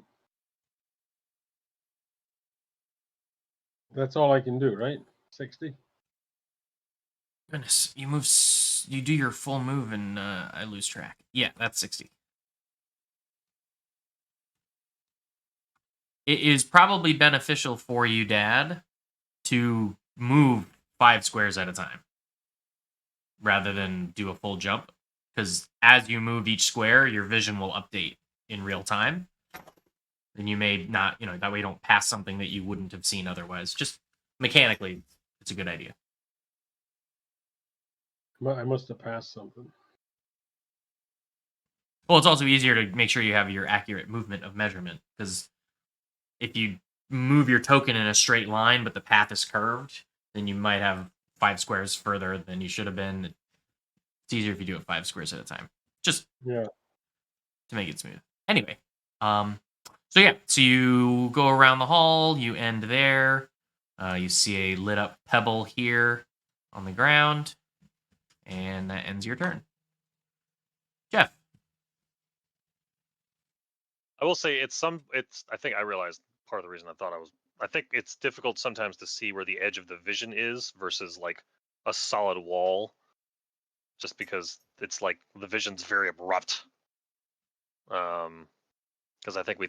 D: That's all I can do, right? 60.
A: Goodness, you move. You do your full move, and I lose track. Yeah, that's 60. It is probably beneficial for you, Dad, to move 5 squares at a time rather than do a full jump. Because as you move each square, your vision will update in real time. And you may not, that way you don't pass something that you wouldn't have seen otherwise. Just mechanically, it's a good idea.
D: I must have passed something.
A: Well, it's also easier to make sure you have your accurate movement of measurement. Because if you move your token in a straight line, but the path is curved, then you might have 5 squares further than you should have been. It's easier if you do it 5 squares at a time. Just
D: Yeah.
A: to make it smooth. Anyway, so you go around the hall, you end there. You see a lit up pebble here on the ground, and that ends your turn. Jeff.
B: I will say it's. I think I realized part of the reason I think it's difficult sometimes to see where the edge of the vision is versus like a solid wall, just because it's like the vision's very abrupt. Because I think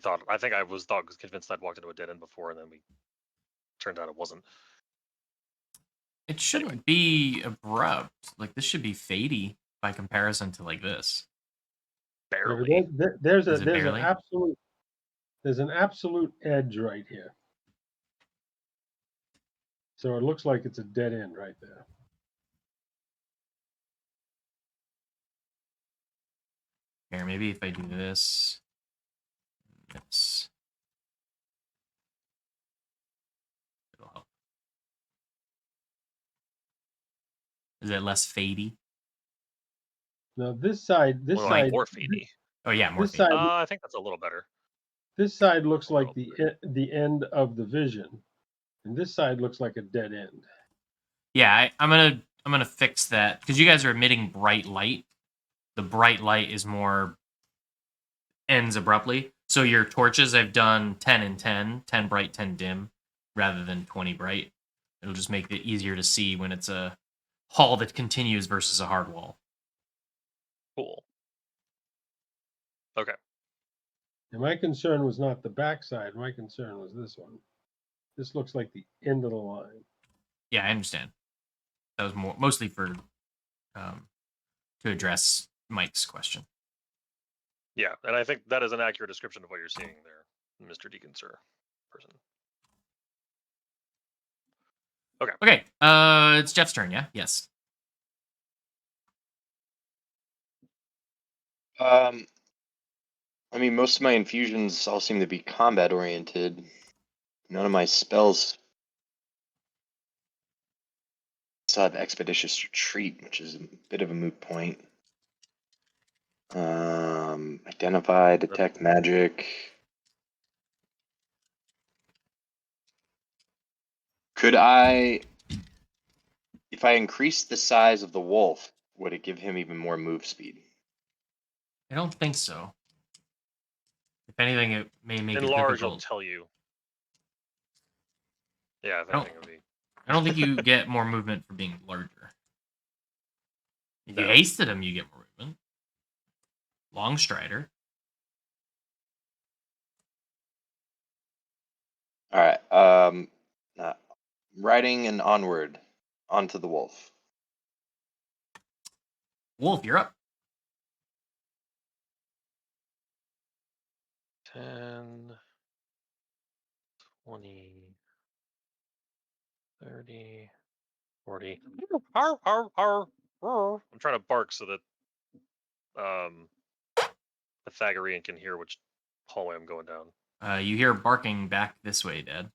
B: I was convinced I'd walked into a dead end before, and then we turned out it wasn't.
A: It shouldn't be abrupt. Like, this should be fadey by comparison to like this.
B: Barely.
D: There's
A: Is it barely?
D: an absolute edge right here. So it looks like it's a dead end right there.
A: Here, maybe if I do this. It'll help. Is it less fadey?
D: Now this side,
B: More fadey.
A: Oh yeah, more
D: this
A: fadey.
D: side,
B: I think that's a little better.
D: this side looks
B: A
D: like
B: little
D: the end of the vision, and this side looks like a dead end.
A: Yeah, I'm gonna fix that because you guys are emitting bright light. The bright light is more ends abruptly. So your torches, I've done 10 and 10, 10 bright, 10 dim, rather than 20 bright. It'll just make it easier to see when it's a hall that continues versus a hard wall.
B: Cool. Okay.
D: And my concern was not the backside. My concern was this one. This looks like the end of the line.
A: Yeah, I understand. That was mostly for to address Mike's question.
B: Yeah, and I think that is an accurate description of what you're seeing there, Mr. Deacon, sir. Person. Okay.
A: Okay. It's Jeff's turn, yeah? Yes.
C: I mean, most of my infusions all seem to be combat oriented. None of my spells still have Expeditious Retreat, which is a bit of a moot point. Identify, detect magic. Could I, if I increase the size of the wolf, would it give him even more move speed?
A: I don't think so. If anything, it may make it
B: Enlarge will
A: difficult.
B: tell you. Yeah, if
A: I don't-
B: anything, it'll be.
A: I don't think you get more movement for being larger. If you hasted him, you get more movement. Long Strider.
C: All right. riding and onward onto the wolf.
A: Wolf, you're up.
B: 10, 20, 30, 40. Arr, arr, arr, arr. I'm trying to bark so that Pythagorean can hear which hallway I'm going down.
A: You hear barking back this way, Dad.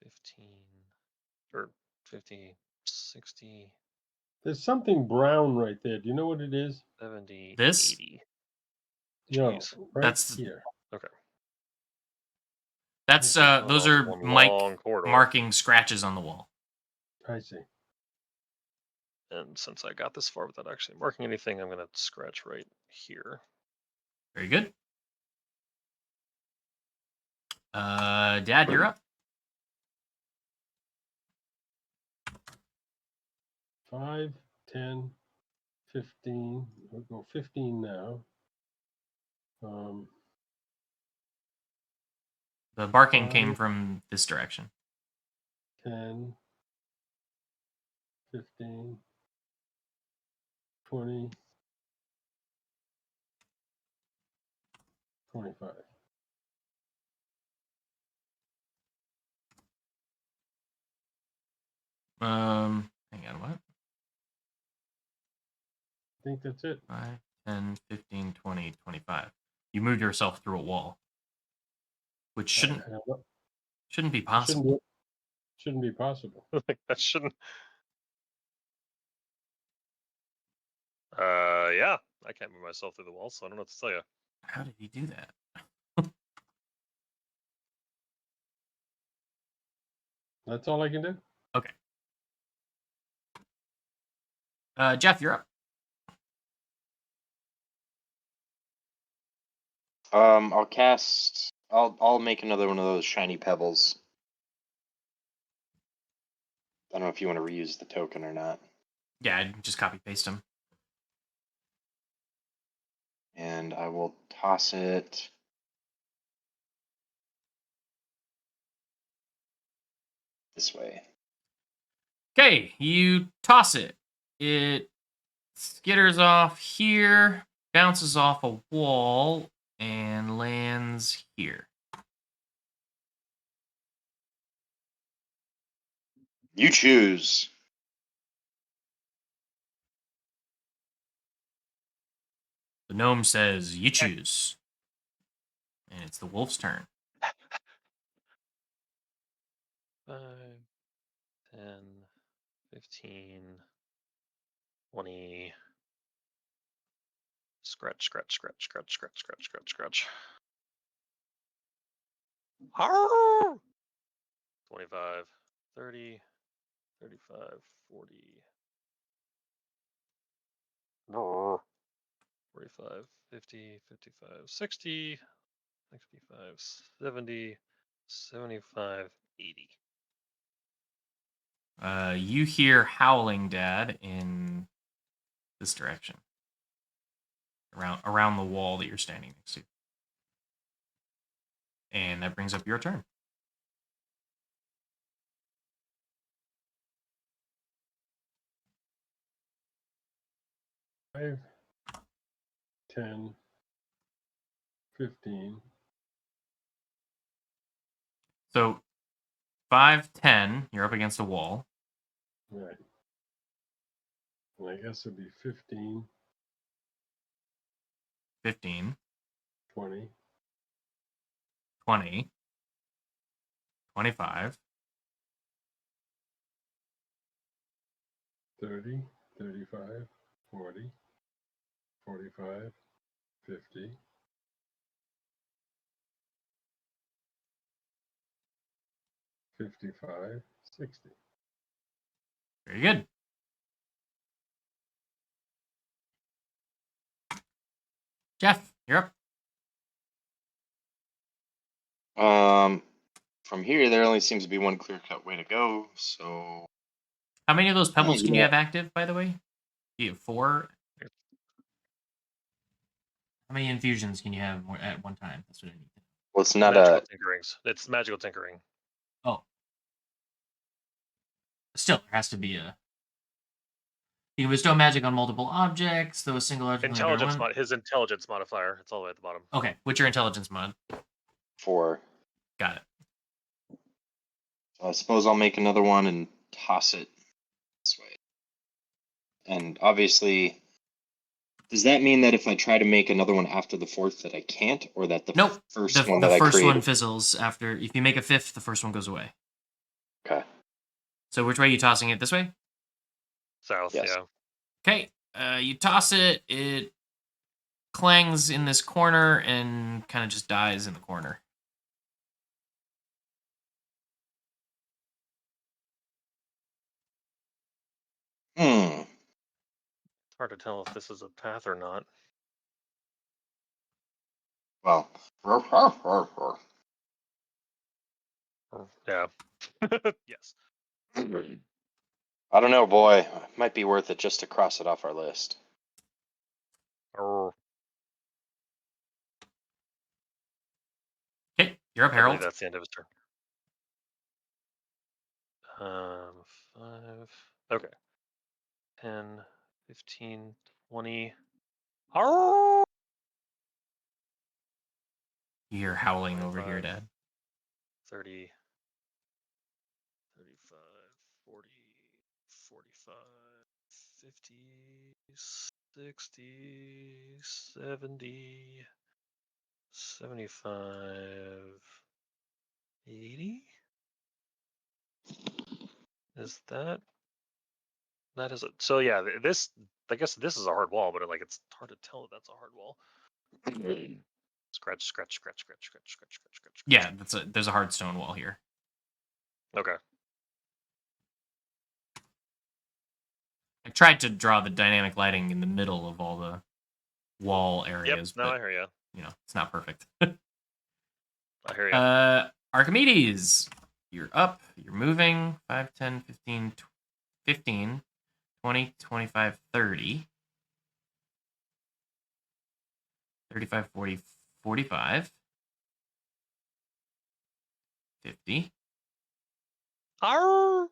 B: 15 or 50, 60,
D: There's something brown right there. Do you know what it is?
B: 70,
A: This?
B: 80.
D: No,
B: Jeez.
D: right
A: That's-
D: here.
B: Okay.
A: That's those
B: Oh,
A: are
B: one
A: Mike
B: long corridor.
A: marking scratches on the wall.
D: I see.
B: And since I got this far without actually marking anything, I'm going to scratch right here.
A: Very good. Dad, you're up.
D: 5, 10, 15. We'll go 15 now.
A: The barking
D: Five.
A: came from this direction.
D: 10, 15, 20, 25.
A: Hang on, what?
D: I think that's it.
A: 5, 10, 15, 20, 25. You moved yourself through a wall, which shouldn't be possible.
D: Shouldn't be possible.
B: Like that shouldn't. Yeah, I can't move myself through the wall, so I don't know what to tell you.
A: How did he do that?
D: That's all I can do.
A: Okay. Jeff, you're up.
C: I'll cast. I'll make another one of those shiny pebbles. I don't know if you want to reuse the token or not.
A: Yeah, I just copy paste him.
C: And I will toss it. This way.
A: Okay, you toss it. It skitters off here, bounces off a wall, and lands here.
C: You choose.
A: The gnome says, "You choose," and it's the wolf's turn.
B: 5, 10, 15, 20. Scratch, scratch, scratch, scratch, scratch, scratch, scratch, scratch. Arr! 25, 30, 35, 40. 45, 50, 55, 60, 65, 70, 75, 80.
A: You hear howling, Dad, in this direction, around the wall that you're standing next to, and that brings up your turn.
D: Five, 10, 15.
A: So 5, 10, you're up against a wall.
D: Right. And I guess it'd be 15,
A: 15,
D: 20,
A: 20, 25,
D: 30, 35, 40, 45, 50, 55, 60.
A: Very good. Jeff, you're up.
C: From here, there only seems to be one clear-cut way to go. So
A: How many of those pebbles
C: you
A: can you
C: know-
A: have active, by the way? You have 4. How many infusions can you have at one time? That's what I need to know.
C: well, it's not
B: Magical
C: a.
B: tinkerings. It's magical tinkering.
A: Oh, Still, there has to be a. You can bestow magic on multiple objects, though a single object.
B: His intelligence modifier. It's all the way at the bottom.
A: Okay, what's your intelligence mod?
C: 4.
A: Got it.
C: So I suppose I'll make another one and toss it this way. And obviously, does that mean that if I try to make another one after the 4th that I can't, or that the
A: Nope.
C: first
A: The
C: one that I
A: first
C: created?
A: one fizzles after. If you make a 5th, the first one goes away.
C: Okay.
A: So which way are you tossing it? This way?
B: South,
C: Yes.
B: yeah.
A: Okay. You toss it. It clangs in this corner and kind of just dies in the corner.
B: It's hard to tell if this is a path or not.
C: Well.
B: Yeah. Yes.
C: I don't know, boy. Might be worth it just to cross it off our list.
A: Okay, you're up,
B: I believe
A: Harold.
B: that's the end of his turn. 5. Okay. 10, 15, 20.
A: You hear howling over here,
B: 25.
A: Dad.
B: 30, 35, 40, 45, 50, 60, 70, 75, 80? Is that? That is it. So yeah, this, I guess this is a hard wall, but it's hard to tell that that's a hard wall. Scratch, scratch, scratch, scratch, scratch, scratch, scratch, scratch.
A: Yeah, there's a hard stone wall here.
B: Okay.
A: I tried to draw the dynamic lighting in the middle of all the wall areas,
B: Yep. No,
A: but
B: I hear you.
A: It's not perfect.
B: I hear you.
A: Archimedes, you're up. You're moving. 5, 10, 15, 15, 20, 25, 30, 35, 40, 45, 50,
B: Arr!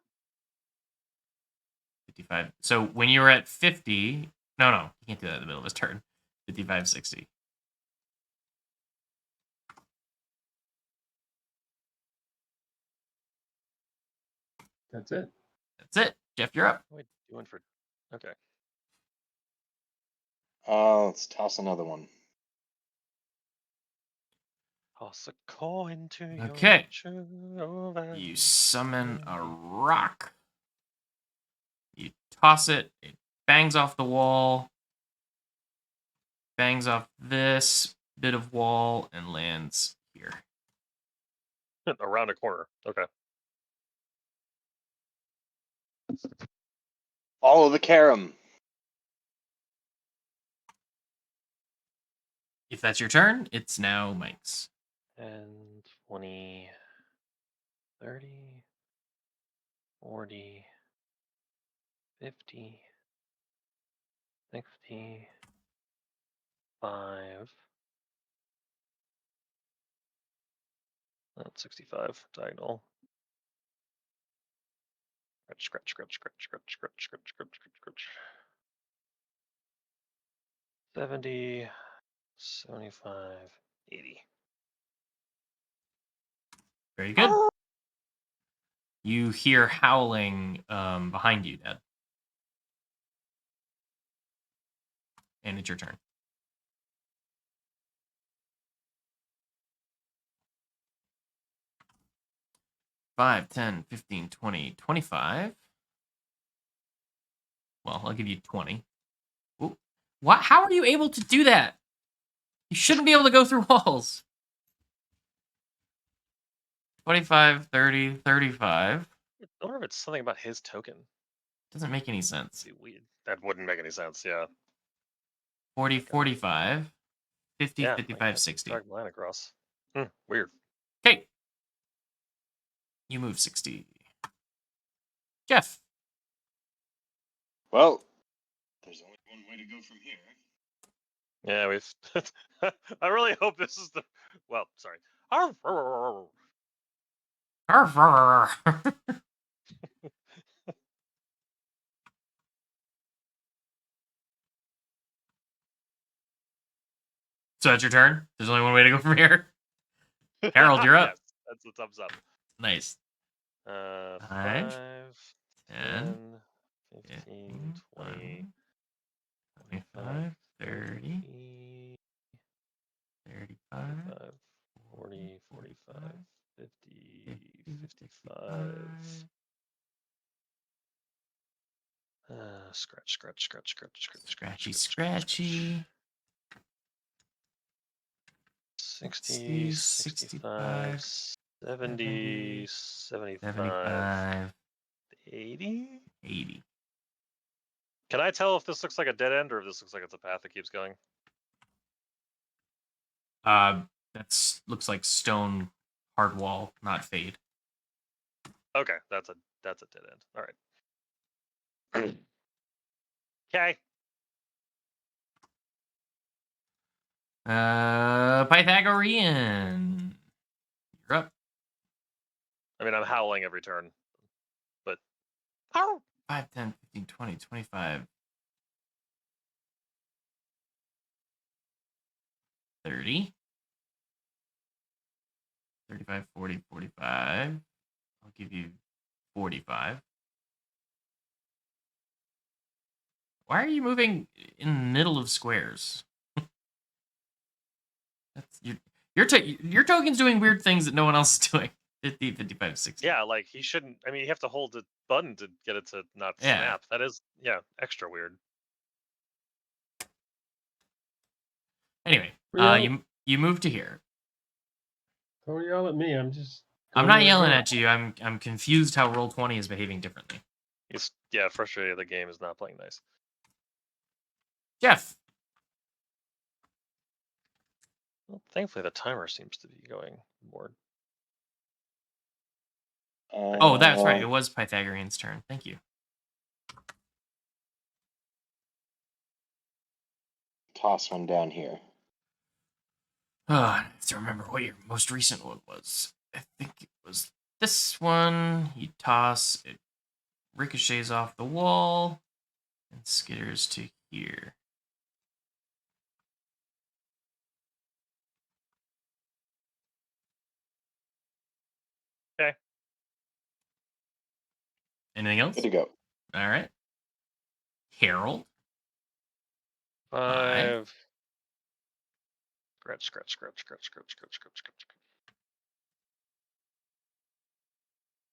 A: 55. So when you were at 50, no, you can't do that in the middle of his turn. 55, 60.
D: That's it.
A: That's it. Jeff, you're up.
B: What are we doing for? Okay.
C: Let's toss another one.
B: Toss a coin to
A: Okay.
B: your
A: You summon a rock. You toss it. It bangs off the wall. Bangs off this bit of wall and lands here.
B: Around a corner. Okay.
C: Follow the carom.
A: If that's your turn, it's now Mike's.
B: 10, 20, 30, 40, 50, 60, 5. That's 65 diagonal. Scratch, scratch, scratch, scratch, scratch, scratch, scratch, scratch, scratch. 70, 75, 80.
A: Very good. You hear howling behind you, Dad. And it's your turn. Five, 10, 15, 20, 25. Well, I'll give you 20. Ooh. What? How are you able to do that? You shouldn't be able to go through walls. 25, 30, 35.
B: I wonder if it's something about his token.
A: Doesn't make any sense.
B: That wouldn't make any sense, yeah.
A: 40, 45. 50,
B: Yeah,
A: 55, 60.
B: Drag line across. Weird.
A: Okay. You move 60. Jeff.
C: Well, there's only one way to go from here.
B: Yeah, we've. I really hope this is the. Well, sorry.
A: So that's your turn? There's only one way to go from here? Harold, you're up.
B: Yes, that's the thumbs up.
A: Nice.
B: 5,
A: 10,
B: 10, 15,
A: 15,
B: 20,
A: 25, 30,
B: 35,
A: 35,
B: 40, 45, 50, 55.
A: 55.
B: Scratch.
A: Scratchy, scratchy.
B: 60, 65, 70, 75,
A: 75,
B: 80.
A: 80.
B: Can I tell if this looks like a dead end or if this looks like it's a path that keeps going?
A: That looks like stone hard wall, not fade.
B: Okay, that's a dead end. All right. Okay.
A: Pythagorean. You're up.
B: I mean, I'm howling every turn, but
A: 5, 10, 15, 20, 25, 30, 35, 40, 45. I'll give you 45. Why are you moving in the middle of squares? That's your token's doing weird things that no one else is doing. 50, 55, 60.
B: yeah, like he shouldn't. I mean, you have to hold the button to get it to not
A: Yeah.
B: snap. That is, extra weird.
A: Anyway, you move to here.
D: Don't yell at me. I'm just.
A: I'm
D: going
A: not
D: where to
A: yelling
D: go.
A: at you. I'm confused how Roll20 is behaving differently.
B: He's frustrated. The game is not playing nice.
A: Jeff.
B: Well, thankfully, the timer seems to be going more.
A: Oh, that's right. It was Pythagorean's turn. Thank you.
C: Toss one down here.
A: I have to remember what your most recent one was. I think it was this one. You toss, it ricochets off the wall, and skitters to here.
B: Okay.
A: Anything else?
C: Good to go.
A: All right. Harold.
B: 5. Scratch.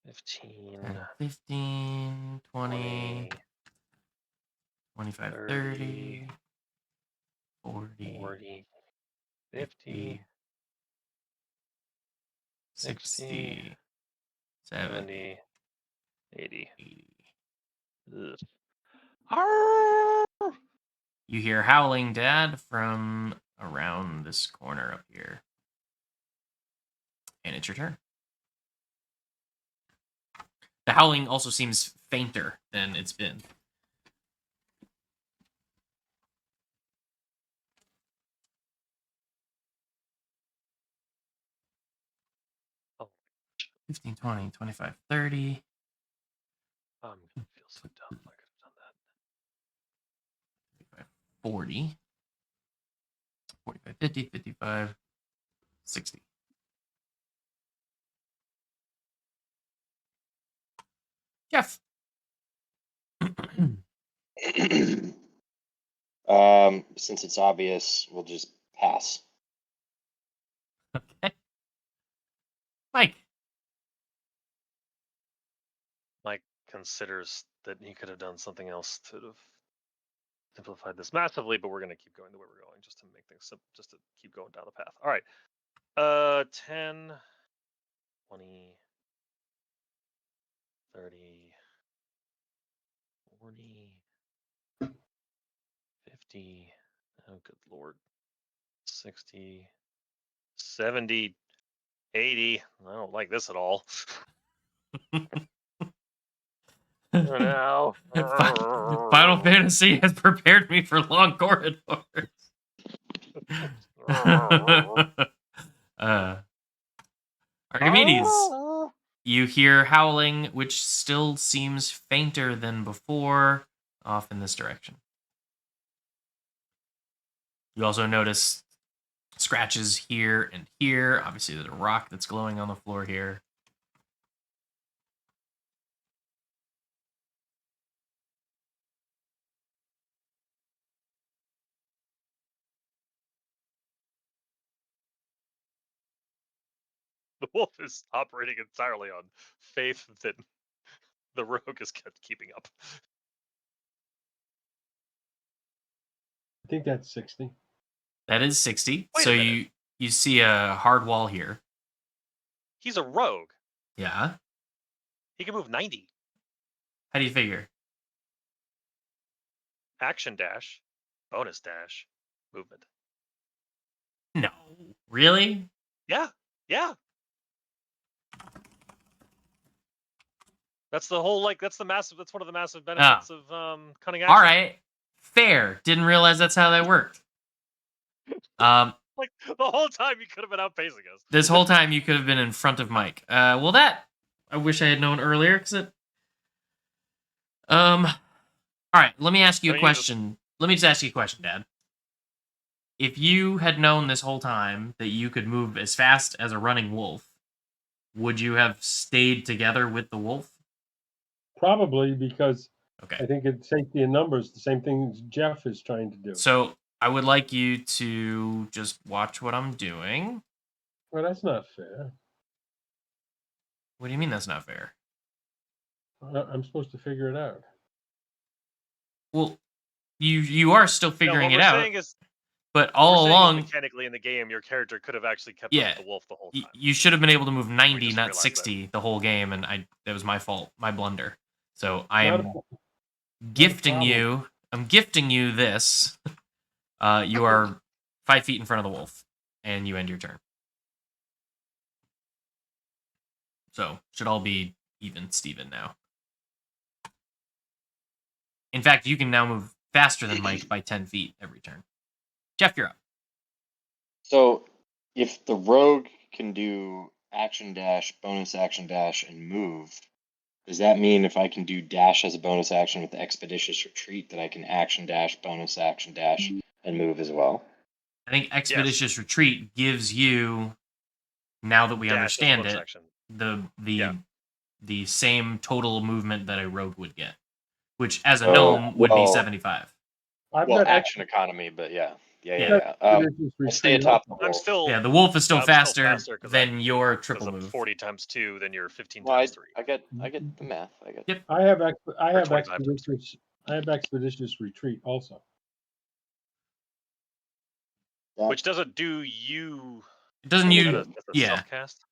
B: 15.
A: 15, 20, 25, 30, 40,
B: 50,
A: 60, 70,
B: 80.
A: 80.
B: Ugh.
A: You hear howling, Dad, from around this corner up here. And it's your turn. The howling also seems fainter than it's been.
B: Oh.
A: 15, 20, 25, 30.
B: I'm going to feel so dumb. I could have done that.
A: 40. 45, 50, 55, 60. Jeff.
C: Since it's obvious, we'll just pass.
A: Okay. Mike.
B: Mike considers that he could have done something else to have simplified this massively, but we're going to keep going the way we're going just to make things simple, just to keep going down the path. All right. 10, 20, 30, 40, 50. Oh, good Lord. 60, 70, 80. I don't like this at all. No.
A: Final Fantasy has prepared me for long corridors. Archimedes, you hear howling, which still seems fainter than before, off in this direction. You also notice scratches here and here. Obviously, there's a rock that's glowing on the floor here.
B: The wolf is operating entirely on faith that the rogue is kept keeping up.
D: I think that's 60.
A: That is 60.
B: Wait
A: So
B: a minute.
A: you see a hard wall here.
B: He's a rogue.
A: Yeah.
B: He can move 90.
A: How do you figure?
B: Action dash, bonus dash, movement.
A: No. Really?
B: Yeah. That's the whole that's one of the massive benefits of cunning action.
A: All right. Fair. Didn't realize that's how that worked.
B: Like the whole time you could have been outpacing us.
A: This whole time you could have been in front of Mike. Well, that I wish I had known earlier, because it. All right. Let me ask you a question. Let me just ask you a question, Dad. If you had known this whole time that you could move as fast as a running wolf, would you have stayed together with the wolf?
D: Probably, because
A: Okay.
D: I think it's safety in numbers, the same thing Jeff is trying to do.
A: So I would like you to just watch what I'm doing.
D: Well, that's not fair.
A: What do you mean that's not fair?
D: I'm supposed to figure it out.
A: Well, you are still figuring it out.
B: Saying is,
A: but all along,
B: mechanically in the game, your character could have actually kept up with the wolf the whole time.
A: You should have been able to move 90,
B: just
A: not
B: realized
A: 60, the whole game, and that was my fault, my blunder. So I am gifting you. I'm gifting you this. You are 5 feet in front of the wolf, and you end your turn. So should all be even Steven now. In fact, you can now move faster than Mike by 10 feet every turn. Jeff, you're up.
C: So if the rogue can do action dash, bonus action dash, and move, does that mean if I can do dash as a bonus action with the expeditious retreat that I can action dash, bonus action dash, and move as well?
A: I think expeditious retreat gives you, now that we understand it, the same total movement that a rogue would get, which as a gnome would be 75.
C: Action economy, but yeah. I stay atop the wolf.
A: The wolf is still faster than your triple move.
B: 40 times 2, then you're 15 times 3.
C: I get the math.
A: Yep.
D: I have expeditious retreat also.
B: Which doesn't do you.
A: It doesn't
B: self-cast?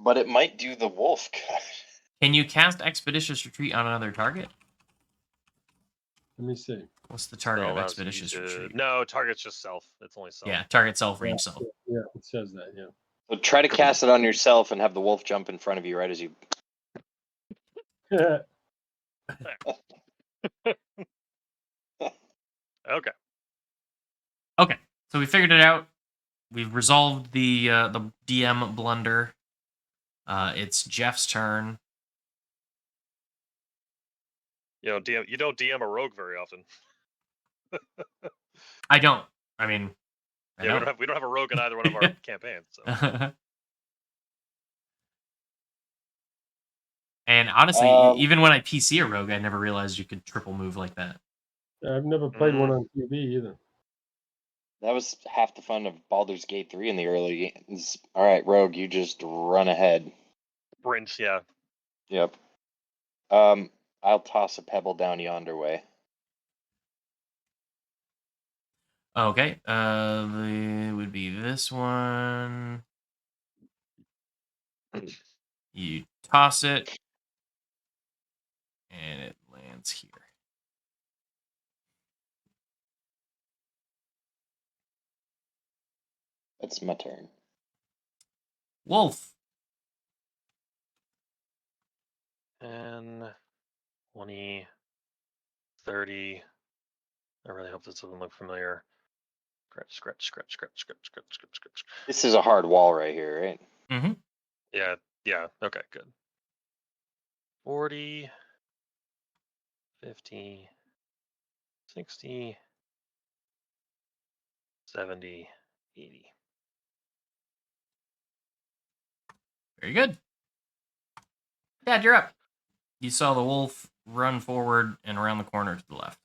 C: But it might do the wolf.
A: Can you cast expeditious retreat on another target?
D: Let me see.
A: What's the target of expeditious retreat?
B: No, target's just self. It's only self.
A: Yeah, target self, range self.
D: Yeah, it says that, yeah.
C: So try to cast it on yourself and have the wolf jump in front of you right as you...
B: Okay.
A: Okay, so we figured it out. We've resolved the DM blunder. It's Jeff's turn.
B: You don't DM a rogue very often.
A: I don't. I mean,
B: we don't have a rogue in either one of our campaigns. So.
A: And honestly, even when I PC a rogue, I never realized you could triple move like that.
D: I've never played one on TV either.
C: That was half the fun of Baldur's Gate 3 in the early games. All right, rogue, you just run ahead.
B: Sprint, yeah.
C: Yep. I'll toss a pebble down yonder way.
A: Okay. It would be this one. You toss it, and it lands here.
C: That's my turn.
A: Wolf.
B: 10, 20, 30. I really hope this doesn't look familiar. Scratch.
C: This is a hard wall right here, right?
A: Mm-hmm.
B: Yeah. Okay, good. 40, 50, 60, 70, 80.
A: Very good. Dad, you're up. You saw the wolf run forward and around the corner to the left.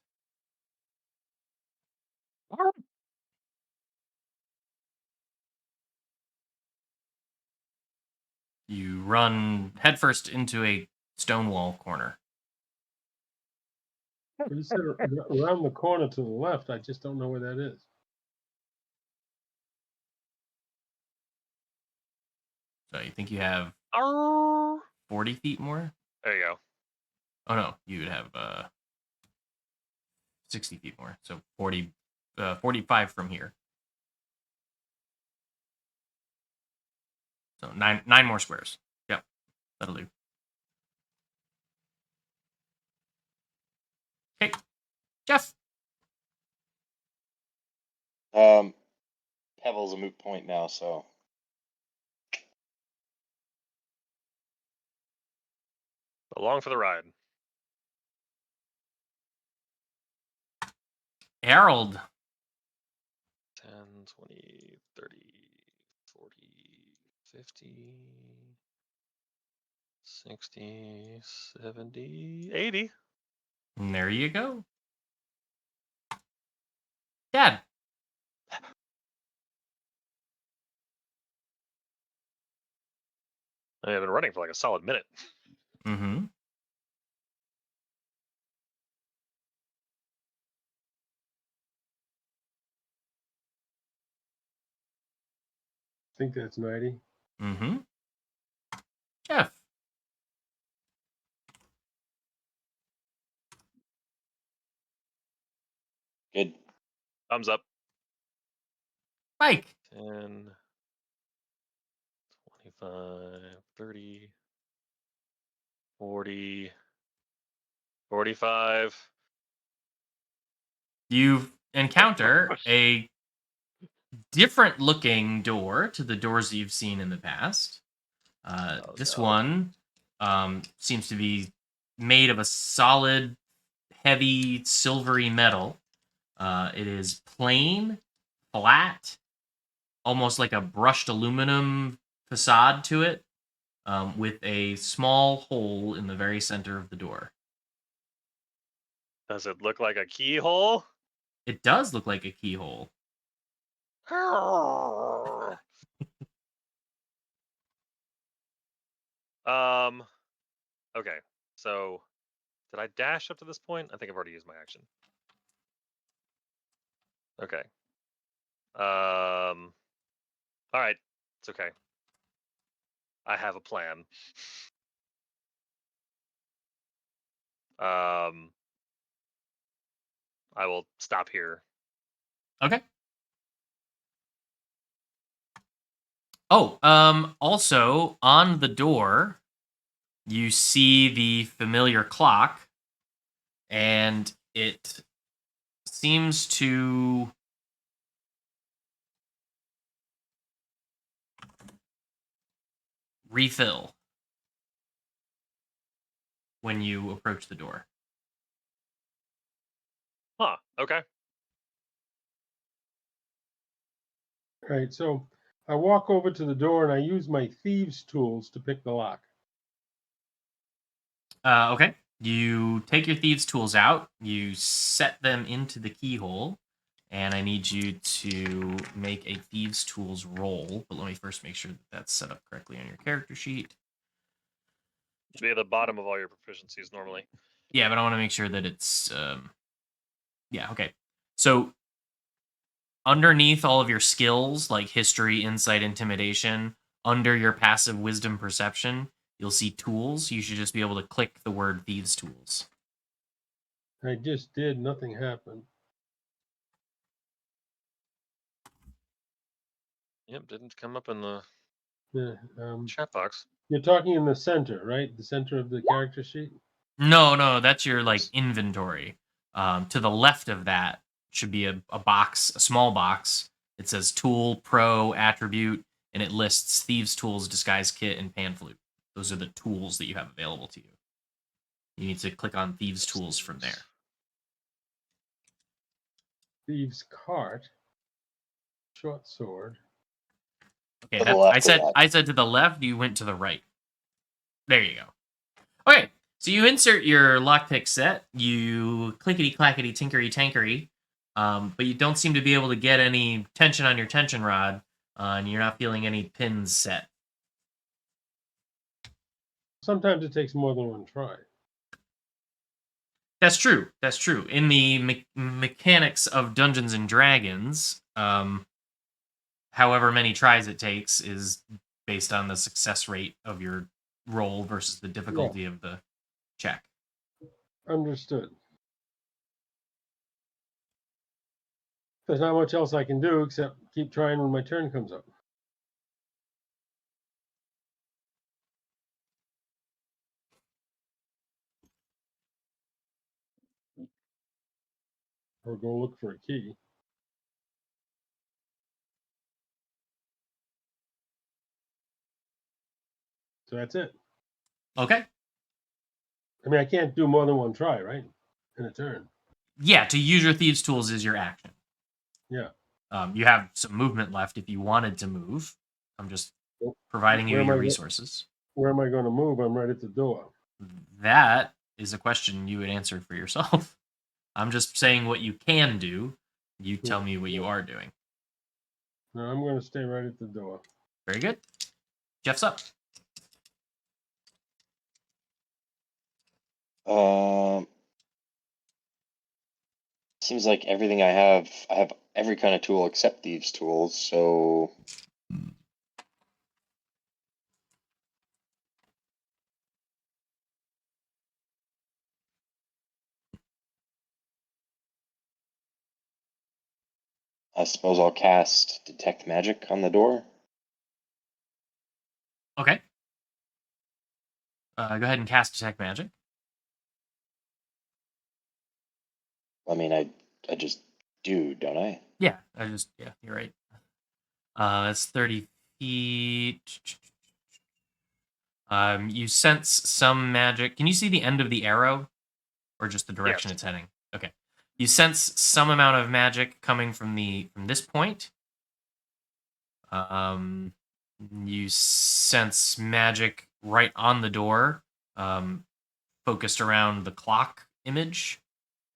A: You run headfirst into a stone wall corner.
D: You said around the corner to the left. I just don't know where that is.
A: So you think you have
B: Arr!
A: 40 feet more?
B: There you go.
A: Oh no, you would have 60 feet more. So 45 from here. So nine more squares. Yep, that'll do. Okay, Jeff.
C: Pebble's a moot point now, so
B: Along for the ride.
A: Harold.
B: 10, 20, 30, 40, 50, 60, 70, 80.
A: And there you go. Dad.
B: I've been running for like a solid minute.
A: Mm-hmm.
D: I think that's 90.
A: Mm-hmm. Jeff.
C: good.
B: Thumbs up.
A: Mike.
B: 10, 25, 30, 40, 45.
A: You encounter a different looking door to the doors that you've seen in the past. This
B: no.
A: one seems to be made of a solid, heavy, silvery metal. It is plain, flat, almost like a brushed aluminum facade to it, with a small hole in the very center of the door.
B: Does it look like a keyhole?
A: It does look like a keyhole.
B: Okay, so did I dash up to this point? I think I've already used my action. Okay. All right, it's okay. I have a plan. I will stop here.
A: Okay. Oh, also on the door, you see the familiar clock, and it seems to refill when you approach the door.
B: Huh, okay.
D: All right, so I walk over to the door and I use my thieves' tools to pick the lock.
A: Okay. You take your thieves' tools out, you set them into the keyhole, and I need you to make a thieves' tools roll. But let me first make sure that that's set up correctly on your character sheet.
B: Should be at the bottom of all your proficiencies normally.
A: Yeah, but I want to make sure that it's yeah, okay. So underneath all of your skills like history, insight, intimidation, under your passive wisdom perception, you'll see tools. You should just be able to click the word thieves tools.
D: I just did, nothing happened.
B: Yep, didn't come up in the
D: Yeah,
B: chat box.
D: you're talking in the center, right? The center of the character sheet?
A: No, that's your like inventory. To the left of that should be a box, a small box. It says tool, pro, attribute, and it lists thieves tools, disguise kit, and pan flute. Those are the tools that you have available to you. You need to click on thieves tools from there.
D: Thieves' cart. short sword.
A: Okay,
C: To the
A: that's,
C: left
A: I
C: of
A: said
C: that.
A: I said to the left. You went to the right. There you go. Okay, so you insert your lockpick set. You clickety clackety tinkery tankery, but you don't seem to be able to get any tension on your tension rod, and you're not feeling any pins set.
D: Sometimes it takes more than one try.
A: That's true. That's true. In the mechanics of Dungeons and Dragons, however many tries it takes is based on the success rate of your roll versus the difficulty of the check.
D: Understood. There's not much else I can do except keep trying when my turn comes up. Or go look for a key. So that's it.
A: Okay.
D: I mean, I can't do more than one try, right? In a turn.
A: Yeah, to use your thieves' tools is your action.
D: Yeah.
A: You have some movement left if you wanted to move. I'm just providing you
D: Where am
A: your
D: I go-
A: resources.
D: Where am I going to move? I'm right at the door.
A: That is a question you would answer for yourself. I'm just saying what you can do. You tell me what you are doing.
D: No, I'm going to stay right at the door.
A: Very good. Jeff's up.
C: Seems like everything I have every kind of tool except thieves' tools, so I suppose I'll cast Detect Magic on the door.
A: Okay. Go ahead and cast Detect Magic.
C: I mean, I just do, don't I?
A: Yeah, you're right. That's 30 feet. You sense some magic. Can you see the end of the arrow? Or just the direction
B: Yes.
A: it's heading? Okay. You sense some amount of magic coming from this point. You sense magic right on the door, focused around the clock image.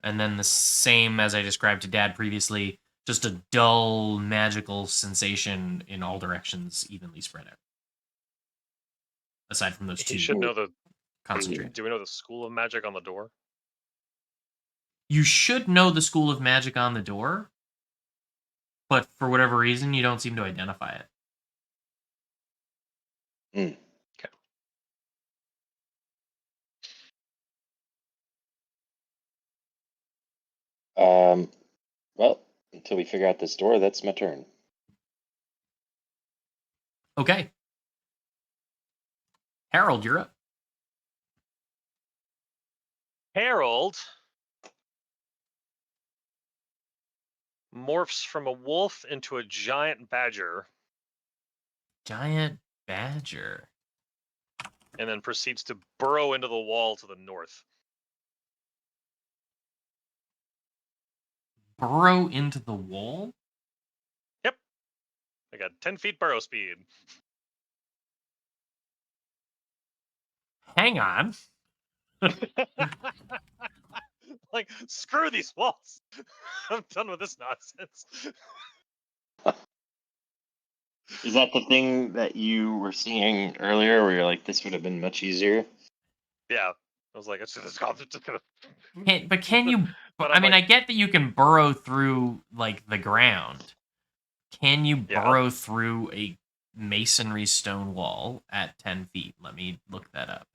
A: And then the same as I described to Dad previously, just a dull magical sensation in all directions, evenly spread out. Aside from those
B: He
A: two
B: should know the.
A: concentrated.
B: Do we know the school of magic on the door?
A: You should know the school of magic on the door, but for whatever reason, you don't seem to identify it.
C: Hmm. Well, until we figure out this door, that's my turn.
A: Okay. Harold, you're up.
B: Harold morphs from a wolf into a giant badger
A: Giant badger.
B: and then proceeds to burrow into the wall to the north.
A: Burrow into the wall?
B: Yep. I got 10 feet burrow speed.
A: Hang on.
B: Like, screw these walls. I'm done with this nonsense.
C: Is that the thing that you were seeing earlier where you're like, this would have been much easier?
B: Yeah. I was like, it's just gonna.
A: But can you...
B: But
A: I mean, I get that you can burrow through, like, the ground. Can you burrow through a masonry stone wall at 10 feet? Let me look that up.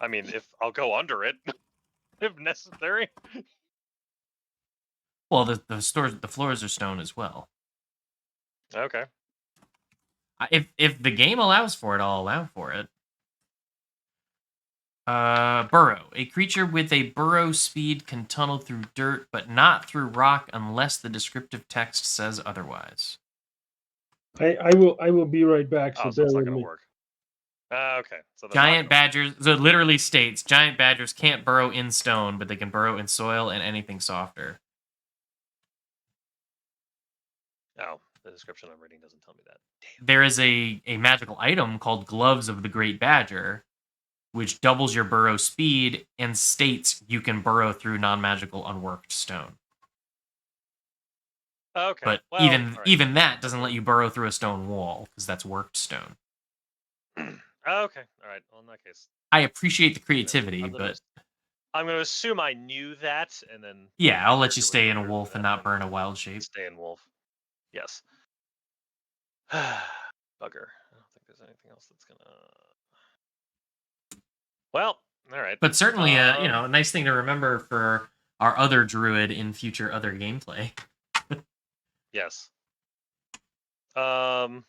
B: I mean, if I'll go under it, if necessary.
A: Well, the floors are stone as well.
B: Okay.
A: If the game allows for it, I'll allow for it. Burrow. A creature with a burrow speed can tunnel through dirt, but not through rock unless the descriptive text says otherwise.
D: I will be right back. So
B: Oh, so
D: bear
B: it's not
D: with
B: going
D: me.
B: to work. Okay. So
A: Giant badgers, so it literally states, giant badgers can't burrow in stone, but they can burrow in soil and anything softer.
B: Oh, The description I'm reading doesn't tell me that.
A: There is a magical item called Gloves of the Great Badger, which doubles your burrow speed and states you can burrow through non-magical unworked stone.
B: Okay.
A: But
B: well,
A: even
B: all right.
A: even that doesn't let you burrow through a stone wall because that's worked stone.
B: Okay. All right. Well, in that case,
A: I appreciate the creativity,
B: I'm
A: but
B: going to assume I knew that, and then
A: yeah, I'll let you
B: character would
A: stay in a
B: remember
A: wolf and
B: that
A: not
B: and
A: burn a wild shape.
B: stay in wolf. Yes. Bugger. I don't think there's anything else that's gonna. Well, all right.
A: But certainly, a nice thing to remember for our other druid in future other gameplay.
B: Yes.
A: I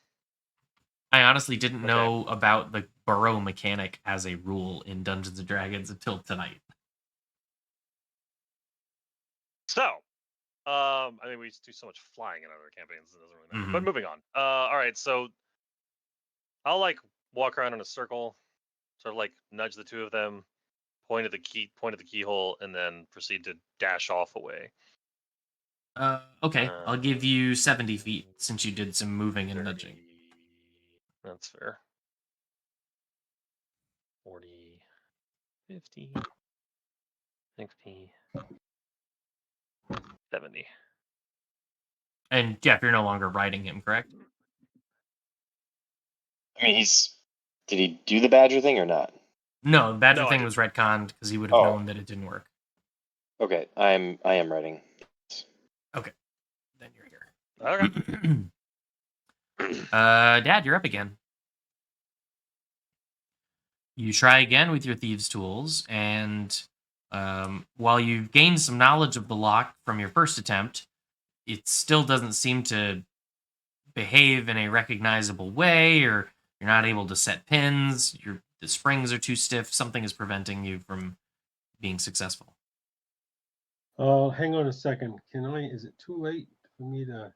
A: honestly didn't
B: Okay.
A: know about the burrow mechanic as a rule in Dungeons and Dragons until tonight.
B: So, I mean, we do so much flying in other campaigns, it doesn't really matter. But
A: Mhm.
B: moving on. All right. So, I'll like walk around in a circle, sort of like nudge the two of them, point at the keyhole, and then proceed to dash off away.
A: Okay, I'll give you 70 feet since you did some moving and
B: 30,
A: nudging.
B: That's fair. 40, 50, 60, 70.
A: And Jeff, you're no longer riding him, correct?
C: I mean, did he do the Badger thing or not?
A: No, the Badger
B: No, I
A: thing
B: didn't.
A: was retconned because he would have
C: Oh.
A: known that it didn't work.
C: Okay, I am writing.
A: Okay, then you're here.
B: Okay.
A: Dad, you're up again. You try again with your thieves' tools, and while you've gained some knowledge of the lock from your first attempt, it still doesn't seem to behave in a recognizable way, or you're not able to set pins. The springs are too stiff. Something is preventing you from being successful.
D: Hang on a second. Is it too late for me to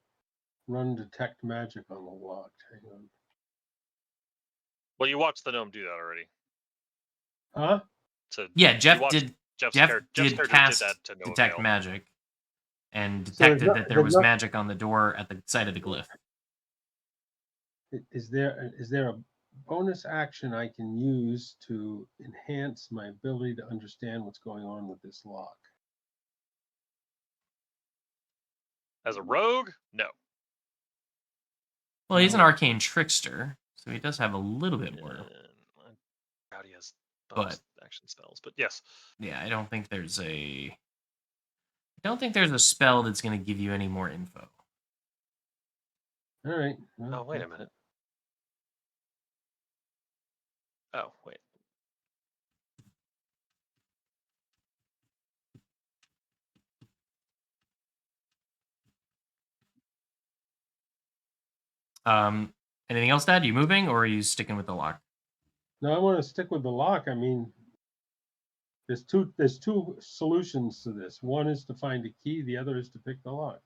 D: run detect magic on the lock? Hang on.
B: Well, you watched the gnome do that already.
D: Huh?
B: So
A: Yeah,
B: you
A: Jeff
B: watched
A: did.
B: Jeff's
A: Jeff
B: character
A: did
B: did
A: cast
B: that to no
A: detect
B: avail.
A: magic, and
D: So there's
A: detected that there was magic on the door at the site of the glyph.
D: Is there a bonus action I can use to enhance my ability to understand what's going on with this lock?
B: As a rogue, no.
A: Well, he's an arcane trickster, so he does have a little bit more.
B: I doubt he has
A: But
B: bonus action spells, but yes.
A: yeah, I don't think there's a spell that's going to give you any more info.
D: All right.
B: Oh, wait a minute. Oh, wait.
A: Anything else, Dad? You moving, or are you sticking with the lock?
D: No, I want to stick with the lock. I mean, there's two solutions to this. One is to find a key. The other is to pick the lock.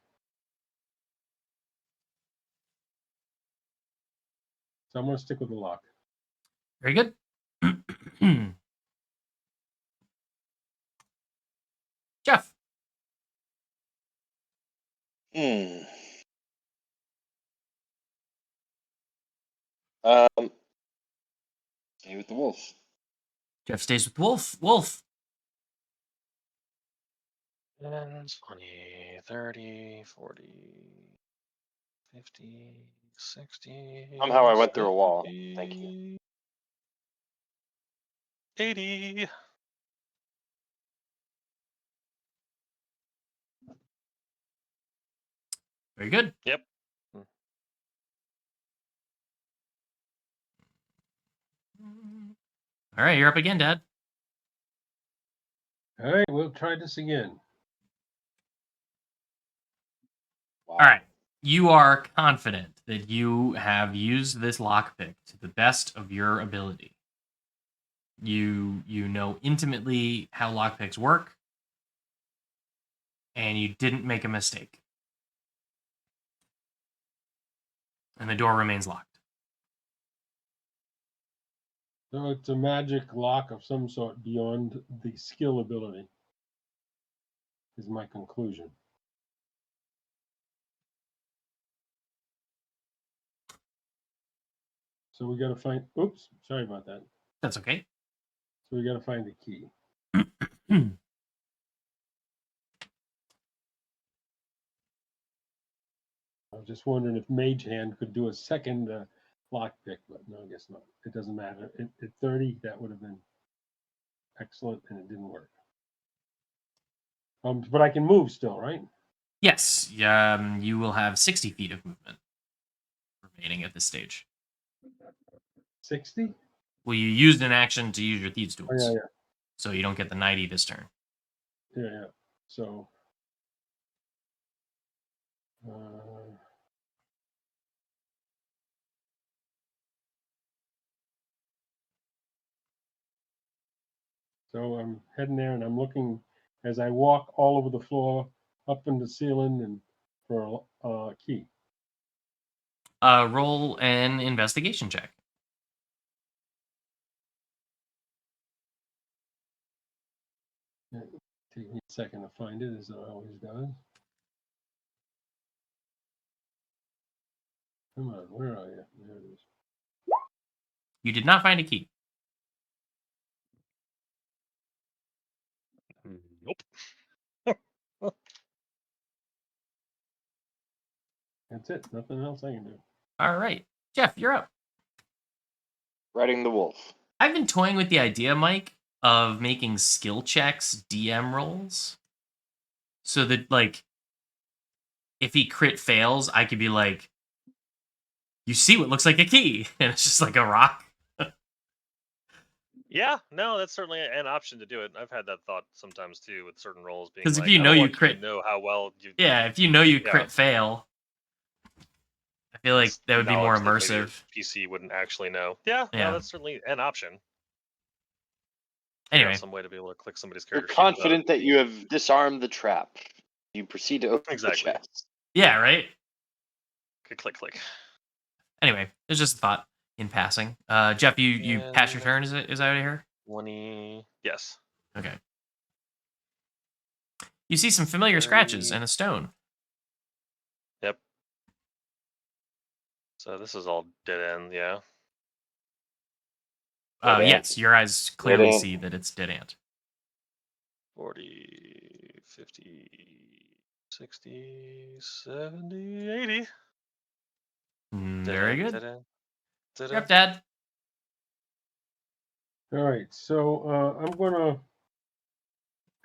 D: So I'm going to stick with the lock.
A: Very good. Jeff.
C: Stay with the wolf.
A: Jeff stays with Wolf. Wolf.
B: 10, 20, 30, 40, 50, 60.
C: Somehow I went through a wall. Thank you.
B: 80.
A: Very good.
B: Yep.
A: All right, you're up again, Dad.
D: All right, we'll try this again.
C: Wow.
A: All right. You are confident that you have used this lockpick to the best of your ability. You know intimately how lockpicks work, and you didn't make a mistake. And the door remains locked.
D: So it's a magic lock of some sort beyond the skill ability, is my conclusion. So we got to find. Oops, sorry about that.
A: That's okay.
D: So we got to find the key. I was just wondering if Mage Hand could do a second lock pick, but no, I guess not. It doesn't matter. At 30, that would have been excellent, and it didn't work. But I can move still, right?
A: Yes, you will have 60 feet of movement remaining at this stage.
D: 60?
A: Well, you used an action to use your Thieves' Tools.
D: Oh, yeah.
A: So you don't get the 90 this turn.
D: Yeah. So, so I'm heading there, and I'm looking as I walk all over the floor, up in the ceiling, and for a key.
A: Roll an investigation check.
D: Take me a second to find it, as it always does. Come on, where are you? There it is.
A: You did not find a key.
B: Nope.
D: That's it. Nothing else I can do.
A: All right. Jeff, you're up.
C: Riding the wolf.
A: I've been toying with the idea, Mike, of making skill checks DM rolls. So that, like, if he crit fails, I could be like, you see what looks like a key. And it's just like a rock.
B: Yeah, no, that's certainly an option to do it. I've had that thought sometimes too with certain roles being
A: 'Cause if
B: like,
A: you
B: I
A: know
B: don't
A: you
B: want you
A: crit-
B: to know how well you.
A: Yeah, if you know you
B: Yeah.
A: crit fail, I feel like that would be more
B: knowledge that maybe
A: immersive.
B: a PC wouldn't actually know. Yeah,
A: Yeah.
B: no, that's certainly an option.
A: Anyway,
B: Some way to be able to click somebody's
C: You're
B: character sheet without it
C: confident that
B: being-
C: you have disarmed the trap. You proceed to open
B: Exactly.
C: the chest.
A: yeah, right?
B: click.
A: Anyway, it's just a thought in passing. Jeff, you pass your turn, is that what I hear?
B: 20. Yes.
A: Okay. You see some familiar scratches and a stone.
B: Yep. So this is all dead end, yeah.
C: Dead ant.
A: Yes, your eyes clearly
C: ant.
A: see that it's dead ant.
B: 40, 50, 60, 70, 80.
A: Very good.
B: Dead end.
A: You're up, Dad.
D: All right, so I'm gonna,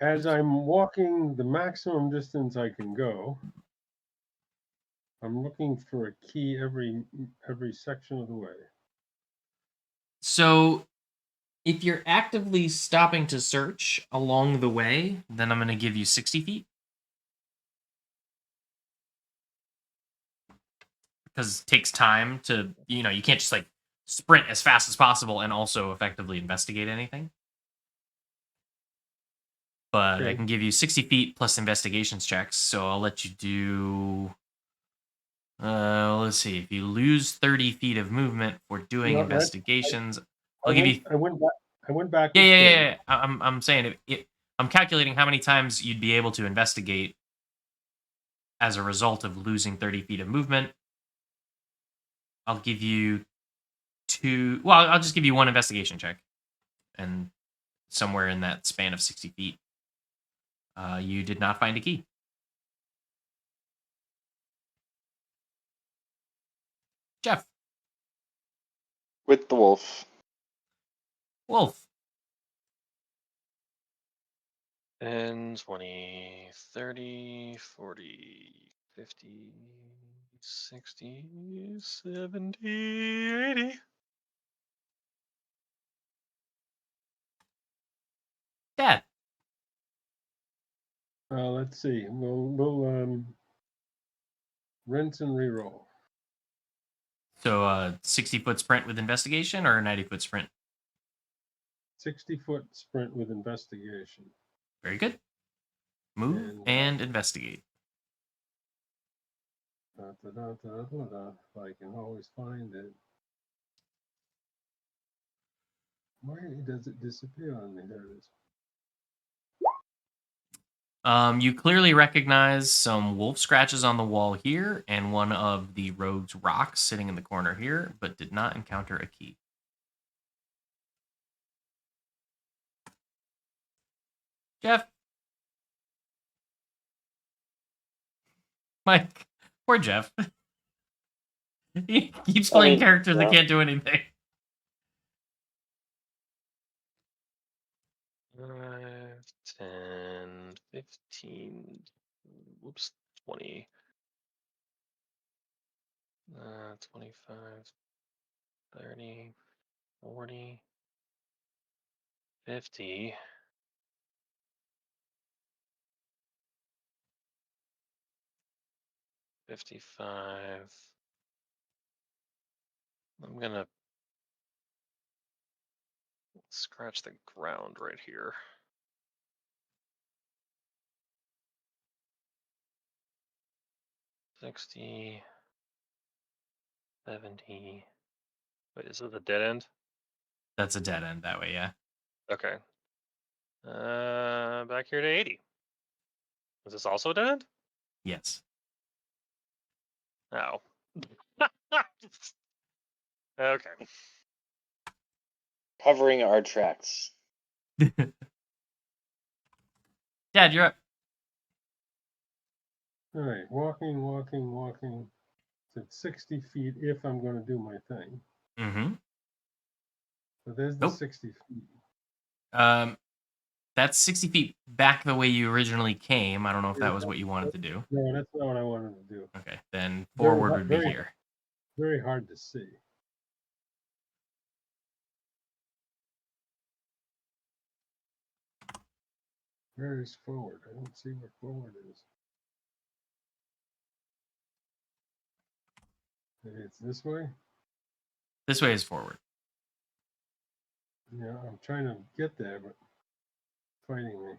D: as I'm walking the maximum distance I can go, I'm looking for a key every section of the way.
A: So, if you're actively stopping to search along the way, then I'm going to give you 60 feet. Because it takes time to, you can't just like sprint as fast as possible and also effectively investigate anything. But I
D: Okay.
A: can give you 60 feet plus investigations checks, so I'll let you do. Let's see. If you lose 30 feet of movement for doing
D: No,
A: investigations,
D: I
A: I'll give you.
D: went back.
A: Yeah. I'm saying I'm calculating how many times you'd be able to investigate as a result of losing 30 feet of movement. I'll give you two. Well, I'll just give you one investigation check, and somewhere in that span of 60 feet, you did not find a key. Jeff.
C: With the wolf.
A: Wolf.
B: 10, 20, 30, 40, 50, 60, 70, 80.
A: Dad.
D: Let's see. We'll rinse and reroll.
A: So 60-foot sprint with investigation or a 90-foot sprint?
D: 60-foot sprint with investigation.
A: Very good. Move and investigate.
D: If I can always find it. Why does it disappear on me? There it is.
A: You clearly recognize some wolf scratches on the wall here and one of the rogue's rocks sitting in the corner here, but did not encounter a key. Jeff? Mike? Poor Jeff. He keeps playing characters that can't do anything.
B: 5, 10, 15, whoops, 20, 25, 30, 40, 50, 55. I'm gonna scratch the ground right here. 60, 70. Wait, is it a dead end?
A: That's a dead end that way, yeah.
B: Okay. Back here to 80. Is this also a dead end?
A: Yes.
B: Oh. Okay.
C: Covering our tracks.
A: Dad, you're up.
D: All right, walking. It's at 60 feet if I'm going to do my thing.
A: Mm-hmm.
D: So there's the
A: Nope.
D: 60 feet.
A: That's 60 feet back the way you originally came. I don't know if that was what you wanted to do.
D: No, that's not what I wanted to do.
A: Okay, then
D: Very
A: forward
D: hard-
A: would be
D: very-
A: here.
D: Very hard to see. Where is forward? I don't see where forward is. Maybe it's this way?
A: This way is forward.
D: Yeah, I'm trying to get there, but fighting me.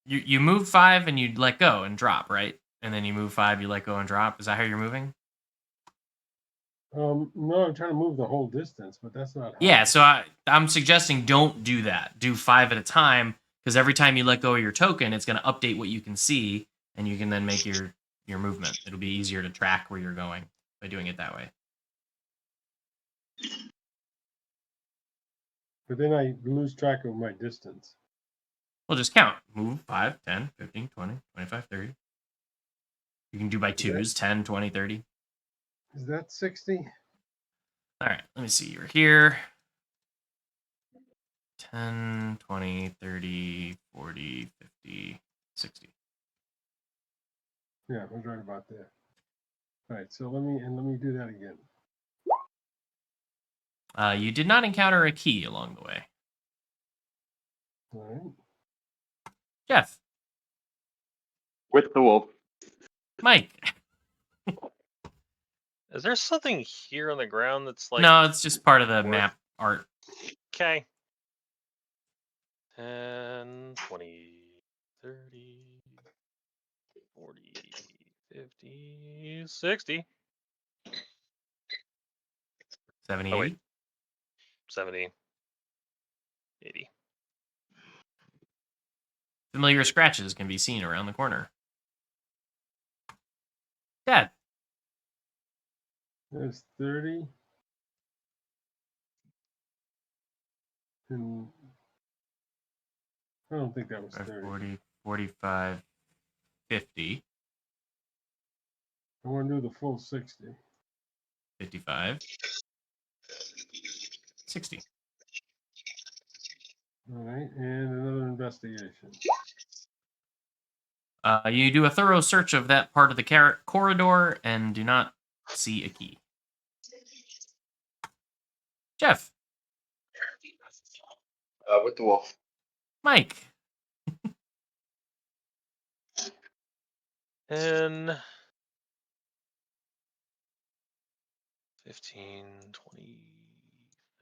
A: You move 5 and you let go and drop, right? And then you move 5, you let go and drop. Is that how you're moving?
D: No, I'm trying to move the whole distance, but that's not.
A: Yeah, so I'm suggesting don't do that. Do 5 at a time, because every time you let go of your token, it's going to update what you can see, and you can then make your movement. It'll be easier to track where you're going by doing it that way.
D: But then I lose track of my distance.
A: Well, just count. Move 5, 10, 15, 20, 25, 30. You can do by twos, 10, 20, 30.
D: Is that 60?
A: All right, let me see. You're here. 10, 20, 30, 40, 50, 60.
D: Yeah, I was right about there. All right, so let me do that again.
A: You did not encounter a key along the way.
D: All right.
A: Jeff,
C: With the wolf.
A: Mike.
B: Is there something here on the ground that's like...
A: No, it's just part of the
B: worth-
A: map art.
B: Okay. 10, 20, 30, 40, 50, 60.
A: 70,
B: Oh,
A: 80.
B: wait. 70, 80.
A: Familiar scratches can be seen around the corner. Dad,
D: There's 30. And I don't think that was 30.
A: 40, 45, 50,
D: I want to do the full 60.
A: 55, 60.
D: All right, and another investigation.
A: You do a thorough search of that part of the corridor and do not see a key. Jeff,
C: With the wolf.
A: Mike,
B: 10, 15, 20,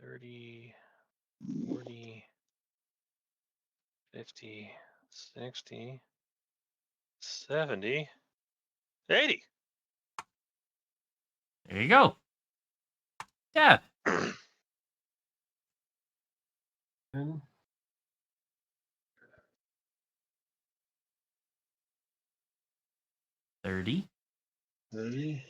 B: 30, 40, 50, 60, 70, 80.
A: there you go. Dad,
D: 10.
A: 30.
D: 30.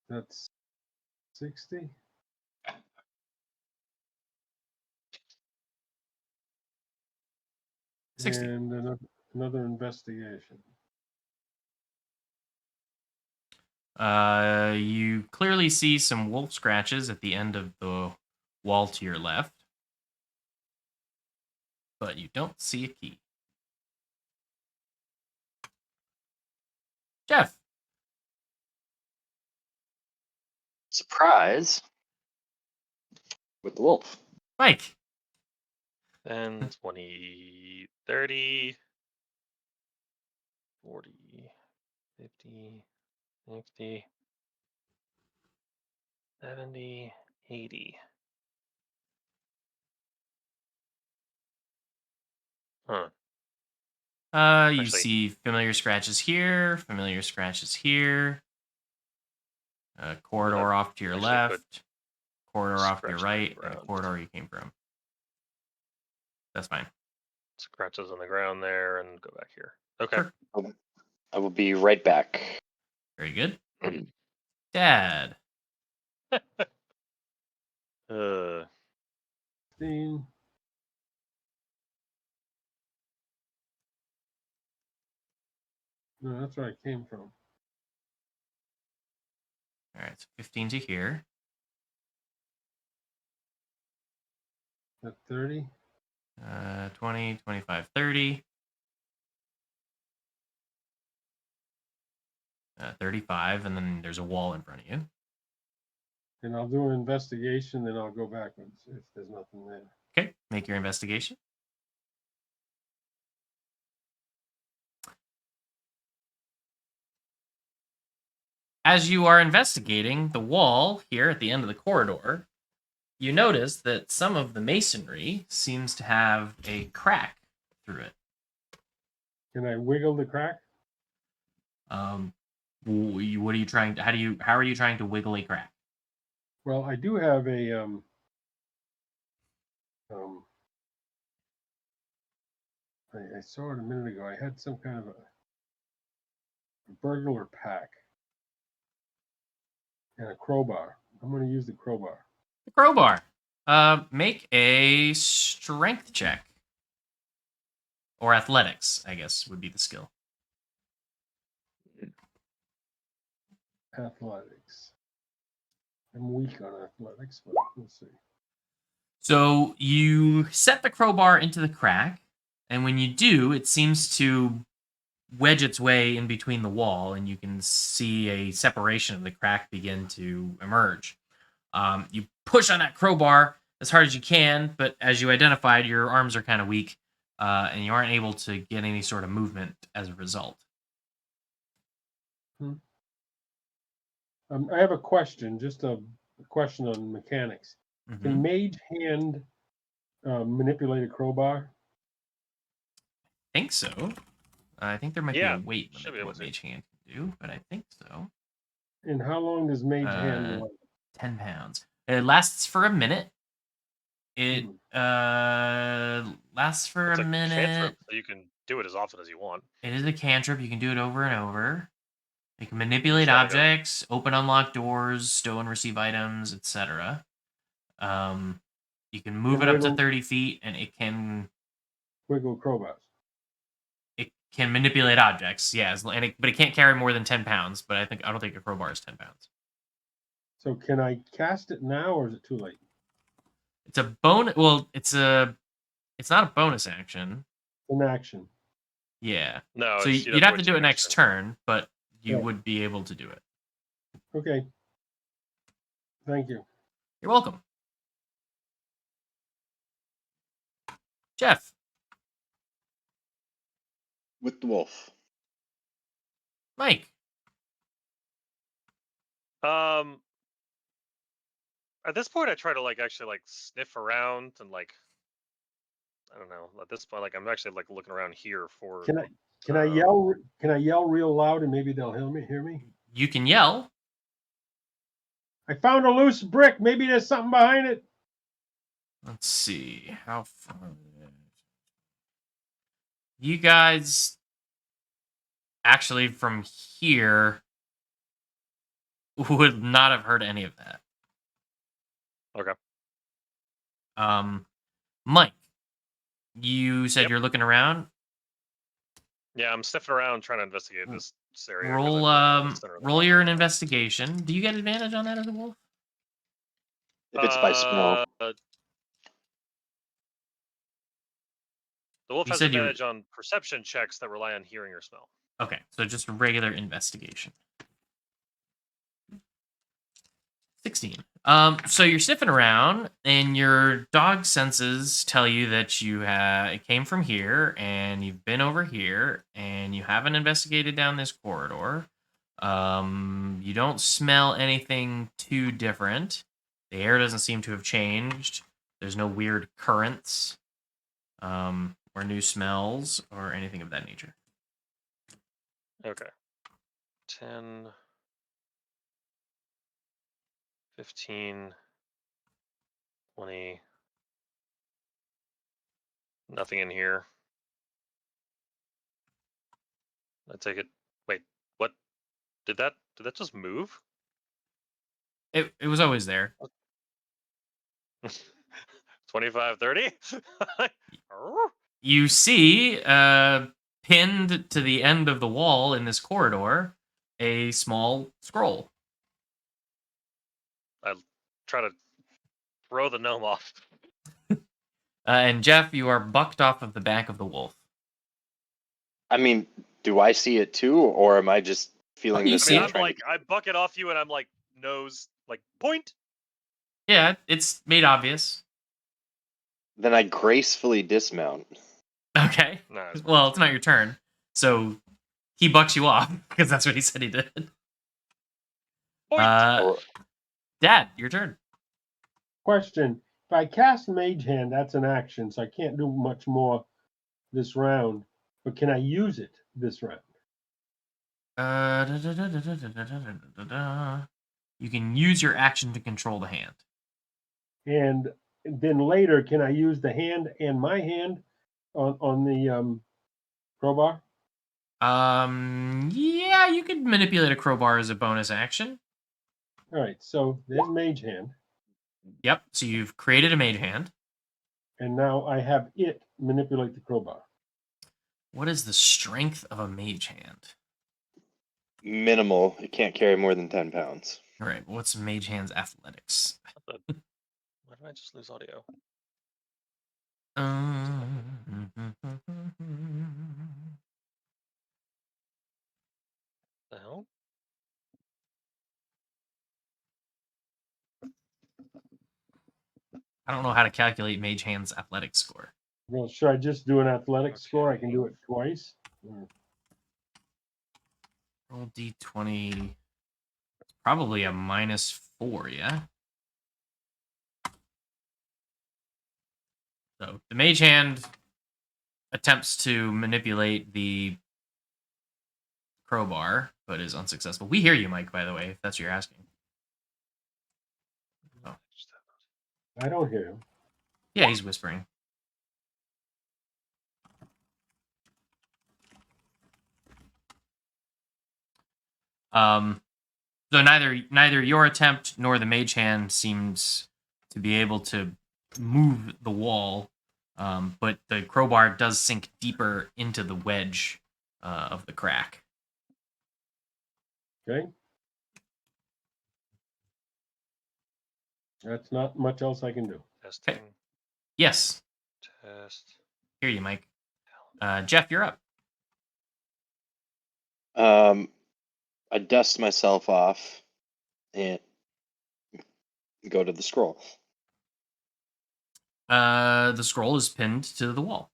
D: That's 60.
A: 60.
D: And another investigation.
A: You clearly see some wolf scratches at the end of the wall to your left, but you don't see a key. Jeff.
C: Surprise with the wolf.
A: Mike.
B: 10, 20, 30, 40, 50, 60, 70, 80. Huh.
A: You
B: Actually-
A: see familiar scratches here, corridor off to your
B: actually put
A: left, corridor off to your
B: scratches on the
A: right, and a
B: ground.
A: corridor you came from. That's fine.
B: Scratches on the ground there and go back here. Okay.
A: Sure.
C: I will be right back.
A: Very good. Dad.
B: 15.
D: 15. No, that's where I came from.
A: All right, so 15 to here.
D: At 30.
A: 20, 25, 30. 35, and then there's a wall in front of you.
D: And I'll do an investigation, then I'll go backwards if there's nothing there.
A: Okay, make your investigation. As you are investigating the wall here at the end of the corridor, you notice that some of the masonry seems to have a crack through it.
D: Can I wiggle the crack?
A: What are you trying to? How are you trying to wiggle a crack?
D: Well, I do have a I saw it a minute ago. I had some kind of a burglar pack and a crowbar. I'm going to use the crowbar.
A: The crowbar. Make a strength check. Or athletics, I guess, would be the skill.
D: Athletics. I'm weak on athletics, but we'll see.
A: So you set the crowbar into the crack, and when you do, it seems to wedge its way in between the wall, and you can see a separation of the crack begin to emerge. You push on that crowbar as hard as you can, but as you identified, your arms are kind of weak, and you aren't able to get any sort of movement as a result.
D: I have a question, just a question on mechanics.
A: Mm-hmm.
D: Can Mage Hand manipulate a crowbar?
A: I think so. I think there might be
B: Yeah,
A: a weight
B: should
A: limit
B: be
A: to
B: able
A: what
B: to.
A: Mage Hand can do, but I think so.
D: And how long does Mage Hand last?
A: 10 pounds. It lasts for a minute. It lasts for
B: It's
A: a
B: a
A: minute.
B: cantrip, so you can do it as often as you want.
A: It is a cantrip. You can do it over and over. You can manipulate
B: Try to go.
A: objects, open unlock doors, stow and receive items, etc. You can move it up to
D: wiggle-
A: 30 feet, and it can
D: Wiggle crowbars.
A: manipulate objects. Yes, but it can't carry more than 10 pounds. But I don't think a crowbar is 10 pounds.
D: So can I cast it now, or is it too late?
A: It's a bonus. Well, it's not a bonus action.
D: An action.
A: Yeah.
B: No,
A: So
B: it's-
A: you'd have to
B: wait
A: do
B: till
A: it next
B: next
A: turn, but you
D: Yeah.
A: would be able to do it.
D: Okay. Thank you.
A: You're welcome. Jeff.
C: With the wolf.
A: Mike.
B: At this point, I try to actually sniff around and I don't know. At this point, I'm actually looking around here for.
D: Can I yell? Can I yell real loud and maybe they'll hear me?
A: You can yell.
D: I found a loose brick. Maybe there's something behind it.
A: Let's see. How far? You guys actually from here would not have heard any of that.
B: Okay.
A: Mike, you said
B: Yep.
A: you're looking around.
B: Yeah, I'm sniffing around trying to investigate this area. 'cause I
A: Roll
B: feel like I'm in the center of the
A: roll
B: map
A: your
B: right
A: an
B: now.
A: investigation. Do you get advantage on that as a wolf?
C: If it's by smell.
B: The wolf
A: You
B: has
A: said you
B: advantage on perception checks that rely on hearing or smell.
A: okay, so just a regular investigation. 16. So you're sniffing around, and your dog senses tell you that you came from here, and you've been over here, and you haven't investigated down this corridor. You don't smell anything too different. The air doesn't seem to have changed. There's no weird currents, or new smells, or anything of that nature.
B: Okay. 10, 15, 20. Nothing in here. I take it. Wait, what? Did that just move?
A: It was always there.
B: 25, 30?
A: You see, pinned to the end of the wall in this corridor, a small scroll.
B: I try to throw the gnome off.
A: And Jeff, you are bucked off of the back of the wolf.
C: I mean, do I see it too, or am I just feeling
A: You
C: this?
A: see
B: I mean,
A: it.
B: I'm
C: trying
B: like, I buck it off you, and I'm like, nose, like, point.
A: Yeah, it's made obvious.
C: Then I gracefully dismount.
A: Okay.
B: Nah, it's
A: Well, it's not your turn. So he bucks you off because that's what he said he did.
B: point.
C: Or
A: Dad, your turn.
D: Question: if I cast Mage Hand, that's an action, so I can't do much more this round. But can I use it this round?
A: You can use your action to control the hand.
D: And then later, can I use the hand and my hand on the crowbar?
A: Yeah, you could manipulate a crowbar as a bonus action.
D: All right, so there's Mage Hand,
A: Yep. So you've created a mage hand.
D: and now I have it manipulate the crowbar.
A: What is the strength of a mage hand?
C: minimal. It can't carry more than 10 pounds.
A: All right. What's mage hand's athletics?
B: Why did I just lose audio? The hell?
A: I don't know how to calculate mage hand's athletic score.
D: Well, should I just do an athletics score? I can do it twice.
A: Roll d20. Probably a -4, yeah? So the mage hand attempts to manipulate the crowbar, but is unsuccessful. We hear you, Mike, by the way, if that's what you're asking. Oh.
D: I don't hear him.
A: Yeah, he's whispering. So neither your attempt nor the mage hand seems to be able to move the wall, but the crowbar does sink deeper into the wedge of the crack.
D: Okay. That's not much else I can do.
B: Testing.
A: Yes,
B: Test.
A: hear you, Mike. Jeff, you're up.
C: I dust myself off and go to the scroll.
A: The scroll is pinned to the wall.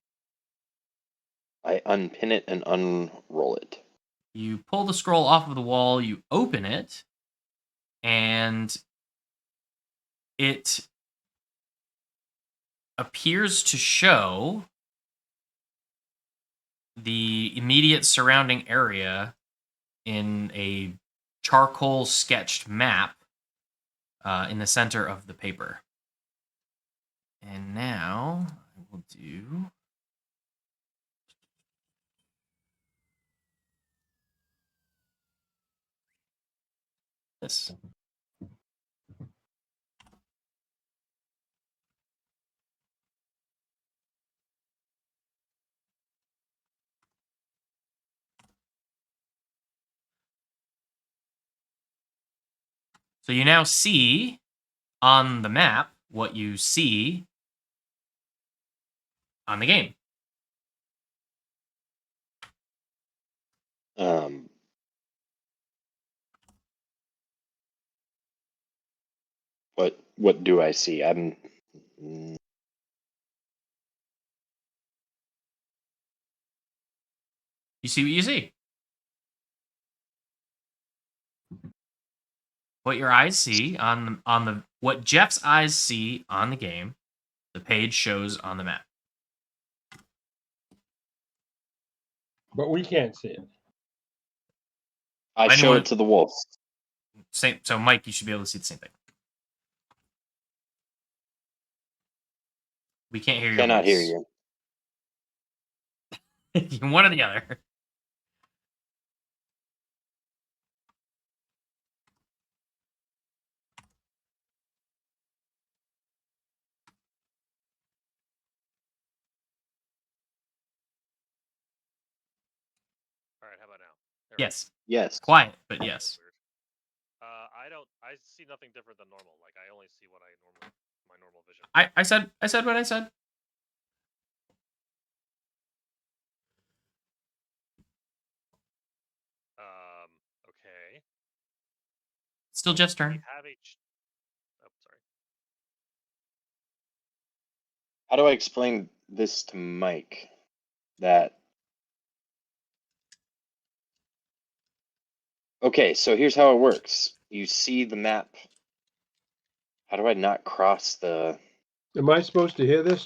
C: I unpin it and unroll it.
A: You pull the scroll off of the wall, you open it, and it appears to show the immediate surrounding area in a charcoal sketched map in the center of the paper. And now I will do this. So you now see on the map what you see on the game.
C: What do I see?
A: You see what you see. What your eyes see on the what Jeff's eyes see on the game, the page shows on the map.
D: But we can't see it.
C: I show
A: Anyone-
C: it to the wolf.
A: Same. So Mike, you should be able to see the same thing. We can't hear your
C: Cannot hear
A: voice.
C: you.
A: One or the other.
B: All right, how about now? There we go.
A: Yes.
C: Yes.
A: Quiet, but yes.
B: Weird. I see nothing different than normal. Like I only see what my normal vision.
A: I said what I said.
B: Okay.
A: Still Jeff's
B: We
A: turn.
B: have a. Oh, sorry.
C: How do I explain this to Mike? That. Okay, so here's how it works. You see the map. How do I not cross the?
D: Am I supposed to hear this?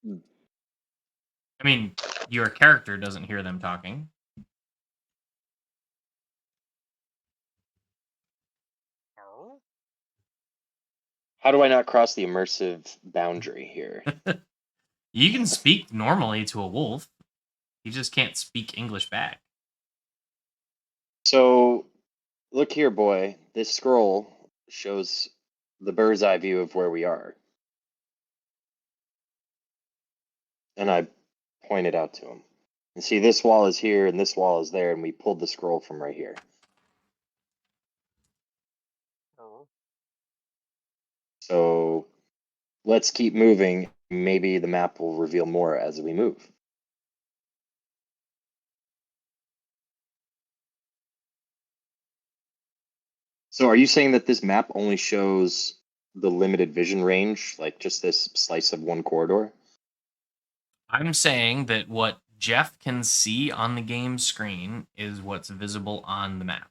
A: I mean, your character doesn't hear them talking.
B: Oh.
C: How do I not cross the immersive boundary here?
A: You can speak normally to a wolf. You just can't speak English back.
C: So, look here, boy. This scroll shows the bird's eye view of where we are. And I pointed out to him. And see, this wall is here and this wall is there, and we pulled the scroll from right here.
B: Oh.
C: So, let's keep moving. Maybe the map will reveal more as we move. So, are you saying that this map only shows the limited vision range, like just this slice of one corridor?
A: I'm saying that what Jeff can see on the game screen is what's visible on the map.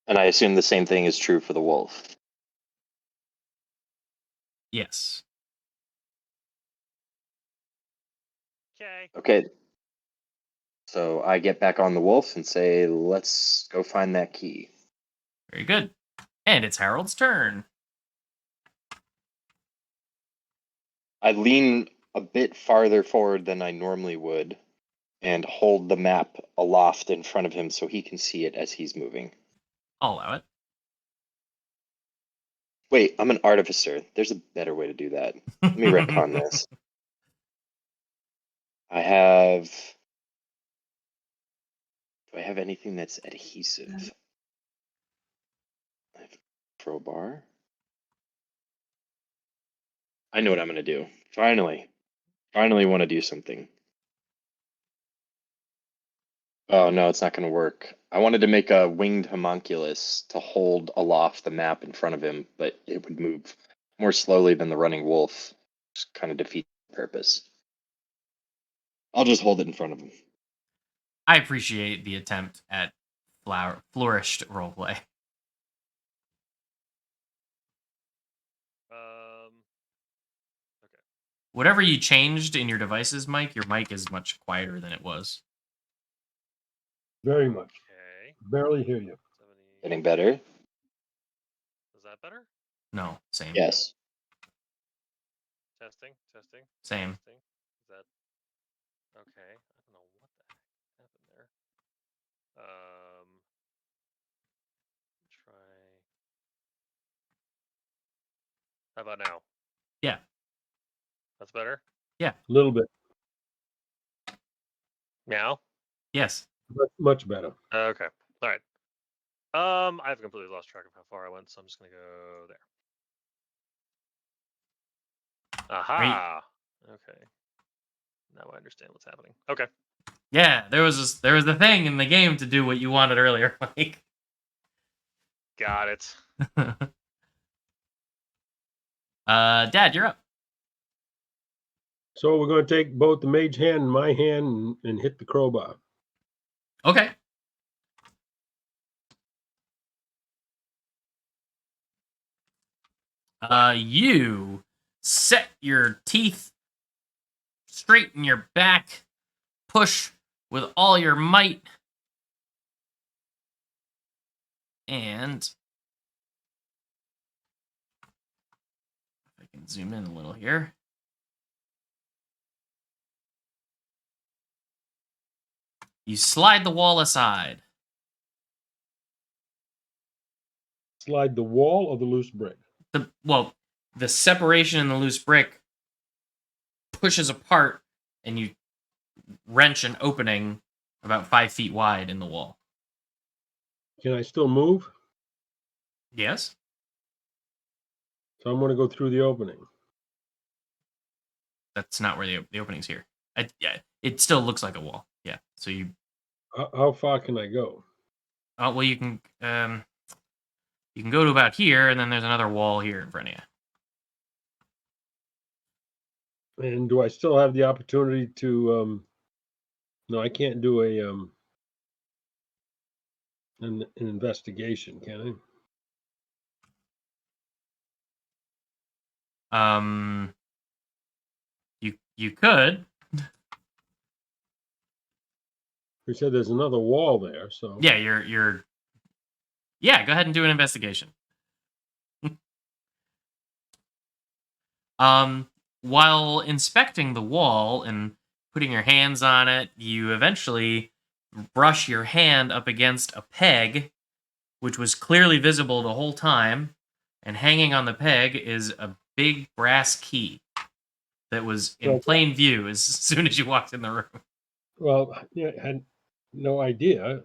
C: And I assume the same thing is true for the wolf.
A: Yes.
B: Okay.
C: Okay. So I get back on the wolf and say, let's go find that key.
A: Very good. And it's Harold's turn.
C: I lean a bit farther forward than I normally would and hold the map aloft in front of him so he can see it as he's moving.
A: I'll allow it.
C: Wait, I'm an artificer. There's a better way to do that. Let me retcon this. I have. Do I have anything that's adhesive? I have crowbar. I know what I'm going to do. Finally want to do something. Oh, no, it's not going to work. I wanted to make a winged homunculus to hold aloft the map in front of him, but it would move more slowly than the running wolf. Just kind of defeat the purpose. I'll just hold it in front of him.
A: I appreciate the attempt at flourished roleplay.
B: Okay.
A: Whatever you changed in your devices, Mike, your mic is much quieter than it was.
D: Very much.
B: Okay.
D: Barely hear you.
B: 70.
C: Getting better?
B: Is that better?
A: No, same.
C: Yes.
B: Testing.
A: Same.
B: Testing. Is that okay? I don't know what the heck happened there. Try. How about now?
A: Yeah.
B: That's better.
D: A little bit.
B: Meow.
A: Yes.
D: Much better.
B: Okay. All right. I've completely lost track of how far I went, so I'm just gonna go there. Aha. Okay. Now I understand what's happening. Okay.
A: Yeah, there was a thing in the game to do what you wanted earlier, Mike.
B: Got it.
A: Dad, you're up.
D: So we're going to take both the mage hand and my hand and hit the crowbar.
A: Okay. You set your teeth straight in your back, push with all your might, and if I can zoom in a little here. You slide the wall aside.
D: Slide the wall or the loose brick?
A: The separation in the loose brick pushes apart, and you wrench an opening about 5 feet wide in the wall.
D: Can I still move?
A: Yes?
D: So I'm going to go through the opening.
A: That's not where the opening's here. Yeah, it still looks like a wall. Yeah. So you
D: How far can I go?
A: well you can go to about here, and then there's another wall here in front of you.
D: And do I still have the opportunity to? No, I can't do an investigation, can I?
A: You could.
D: You said there's another wall there, so
A: Yeah, yeah, go ahead and do an investigation. While inspecting the wall and putting your hands on it, you eventually brush your hand up against a peg, which was clearly visible the whole time, and hanging on the peg is a big brass key that was in plain view as soon as you walked in the room.
D: Well, yeah, I had no idea,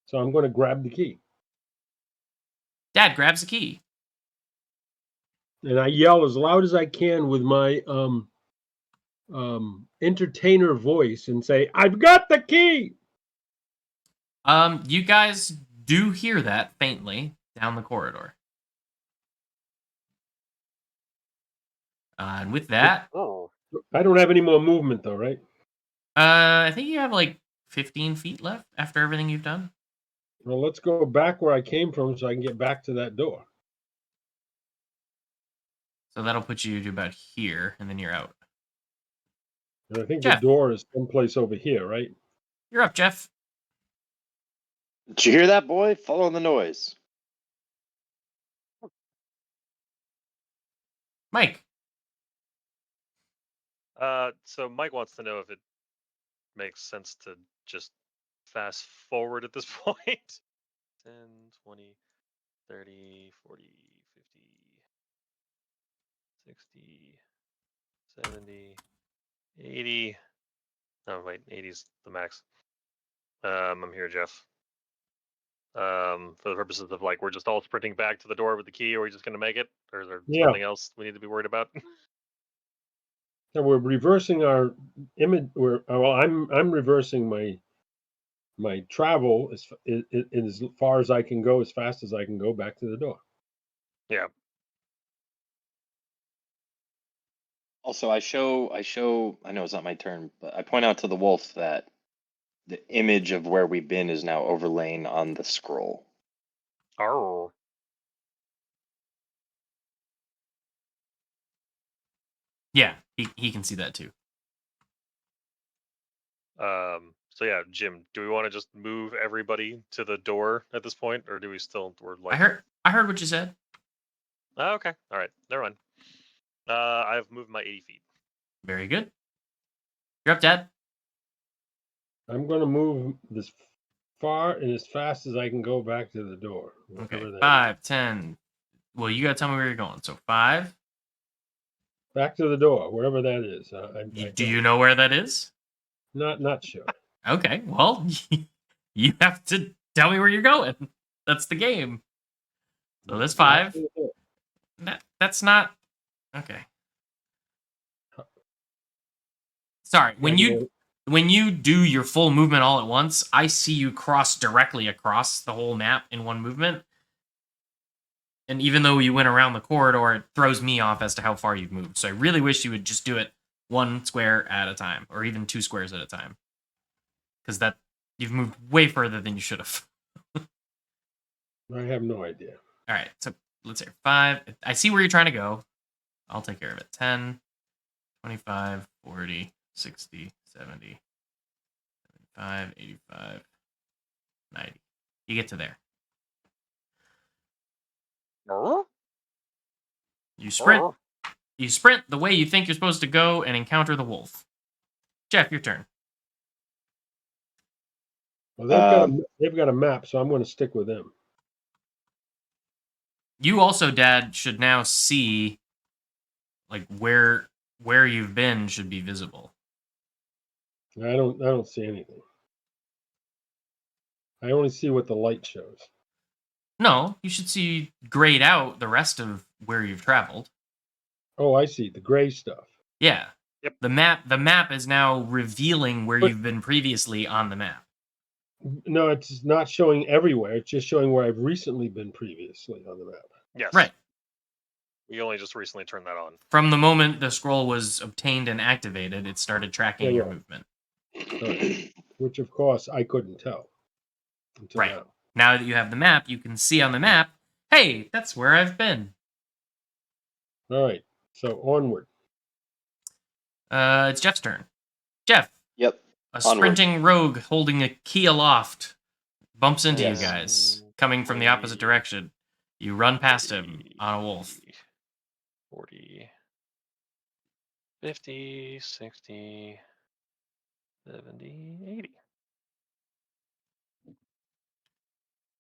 D: so I'm going to grab the key.
A: Dad grabs the key.
D: And I yell as loud as I can with my entertainer voice and say, "I've got the key!"
A: You guys do hear that faintly down the corridor. And with that,
B: Oh.
D: I don't have any more movement though, right?
A: I think you have like 15 feet left after everything you've done.
D: Well, let's go back where I came from so I can get back to that door.
A: So that'll put you to about here, and then you're out.
D: And I think
A: Jeff.
D: the door is someplace over here, right?
A: You're up, Jeff.
C: Did you hear that, boy? Follow the noise.
A: Mike.
B: So Mike wants to know if it makes sense to just fast forward at this point. 10, 20, 30, 40, 50, 60, 70, 80. Oh, wait, 80's the max. I'm here, Jeff. For the purposes of like, we're just all sprinting back to the door with the key, or are we just going to make it? Or is there something else we need to be worried about?
D: So we're reversing our image. I'm reversing my travel as far as I can go, as fast as I can go back to the door.
B: Yeah.
C: Also, I know it's not my turn, but I point out to the wolf that the image of where we've been is now overlain on the scroll.
B: Oh.
A: Yeah, he can see that too.
B: So yeah, Jim, do we want to just move everybody to the door at this point, or do we still? We're like.
A: I heard what you said.
B: Oh, okay. All right. Never mind. I've moved my 80 feet.
A: Very good. You're up, Dad.
D: I'm going to move this far and as fast as I can go back to the door.
A: Okay.
D: Whatever that is.
A: 5, 10. Well, you got to tell me where you're going. So 5.
D: Back to the door, wherever that is.
A: Do you know where that is?
D: Not sure.
A: Okay. Well, you have to tell me where you're going. That's the game. So that's 5. That's not okay. Sorry. When you do your full movement all at once, I see you cross directly across the whole map in one movement. And even though you went around the corridor, it throws me off as to how far you've moved. So I really wish you would just do it 1 square at a time, or even 2 squares at a time. Because that you've moved way further than you should have.
D: I have no idea.
A: All right, so let's say 5. I see where you're trying to go. I'll take care of it. 10, 25, 40, 60, 70, 75, 85, 90. You get to there. You sprint. You sprint the way you think you're supposed to go and encounter the wolf. Jeff, your turn.
D: Well, they've got a map, so I'm going to stick with them.
A: You also, Dad, should now see like where you've been should be visible.
D: I don't see anything. I only see what the light shows.
A: No, you should see grayed out the rest of where you've traveled.
D: Oh, I see the gray stuff.
A: Yeah.
B: Yep.
A: The map is now revealing where you've been previously on the map.
D: No, it's not showing everywhere. It's just showing where I've recently been previously on the map.
B: Yes.
A: Right.
B: We only just recently turned that on.
A: From the moment the scroll was obtained and activated, it started tracking your movement.
D: Which, of course, I couldn't tell until
A: Right.
D: now.
A: Now that you have the map, you can see on the map, hey, that's where I've been.
D: All right, so onward.
A: It's Jeff's turn. Jeff,
C: Yep.
A: a
C: Onward.
A: sprinting rogue holding a key aloft bumps into
C: Yes.
A: you guys, coming from the opposite direction. You run past him on a wolf.
B: 40, 50, 60, 70, 80.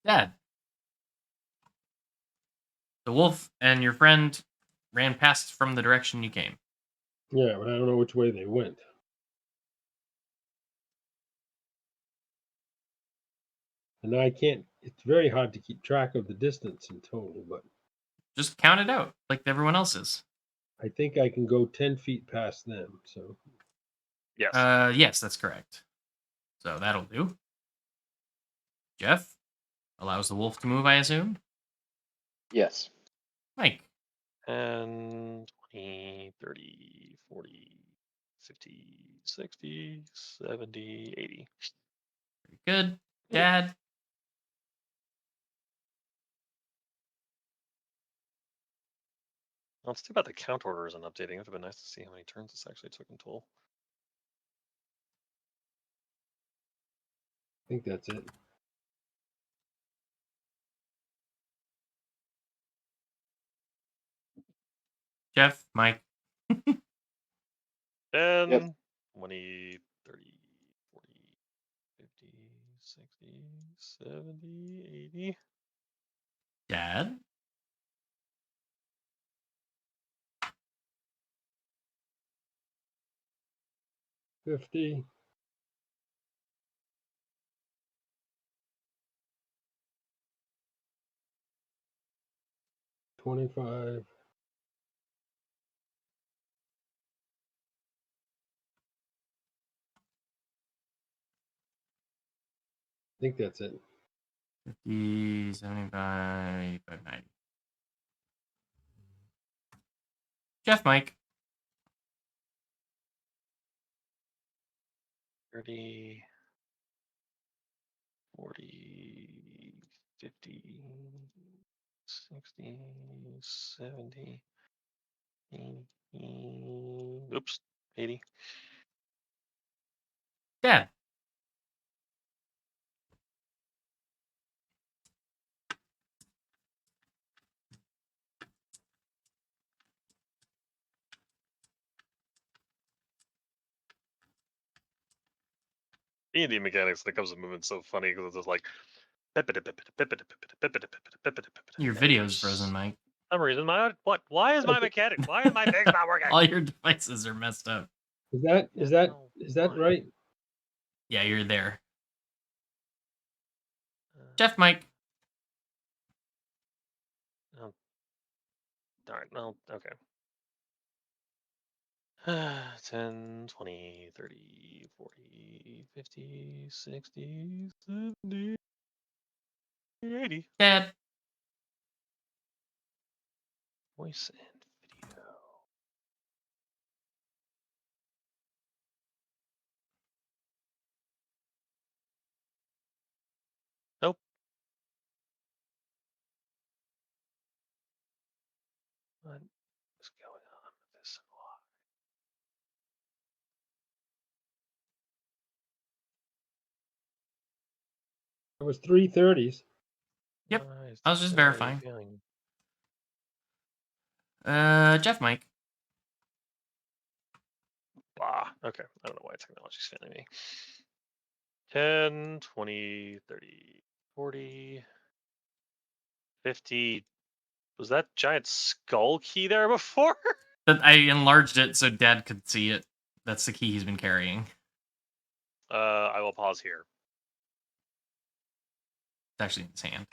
A: Dad, the wolf and your friend ran past from the direction you came.
D: Yeah, but I don't know which way they went. And I can't, it's very hard to keep track of the distance in total, but
A: Just count it out like everyone else's.
D: I think I can go 10 feet past them. So
B: Yes.
A: Yes, that's correct. So that'll do. Jeff allows the wolf to move, I assume.
C: Yes.
A: Mike.
B: 10, 20, 30, 40, 50, 60, 70, 80.
A: Very good. Dad.
B: Well, it's too bad the count order isn't updating. It would have been nice to see how many turns this actually took in total.
D: I think that's it.
A: Jeff. Mike.
B: 10,
C: Yep.
B: 20, 30, 40, 50, 60, 70, 80.
A: Dad.
D: $50. 25. I think that's it.
A: 50, 75, 85, 90. Jeff. Mike.
B: 30, 40, 50, 60, 70, 80. Oops, 80.
A: Dad.
B: D&D mechanics when it comes to movement so funny because it's just like.
A: Your video's frozen, Mike.
B: For some reason, what? Why is my mechanic? Why is my things not working?
A: All your devices are messed up.
D: Is that
B: Oh, fine.
D: right?
A: Yeah, you're there. Jeff, Mike.
B: Oh, darn. Well, okay. 10, 20, 30, 40, 50, 60, 70, 80.
A: Dad.
B: Voice and video. Nope. What is going on with this?
D: It was 3:30s.
A: Yep.
B: Why is
A: I was
B: this
A: just
B: video
A: verifying.
B: failing?
A: Jeff, Mike.
B: Blah. Okay. I don't know why technology's failing me. 10, 20, 30, 40, 50. Was that giant skull key there before?
A: But I enlarged it so Dad could see it. That's the key he's been carrying.
B: I will pause here.
A: It's actually in his hand.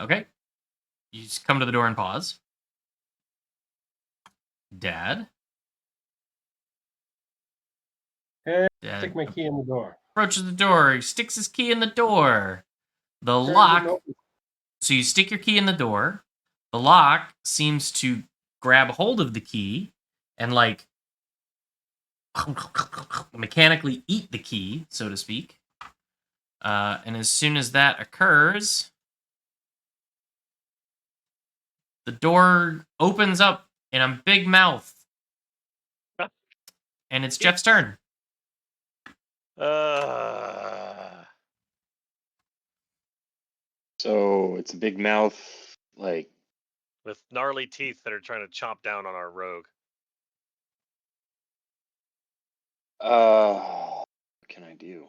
A: Okay. You just come to the door and pause. Dad.
D: And
A: Dad
D: stick my key in the door.
A: approaches the door. He sticks his key in the door. The
D: Turns it
A: lock.
D: open.
A: So you stick your key in the door. The lock seems to grab hold of the key and like mechanically eat the key, so to speak. And as soon as that occurs, the door opens up in a big mouth. And it's Jeff's turn.
C: So it's a big mouth, like
B: With gnarly teeth that are trying to chomp down on our rogue.
C: what can I do?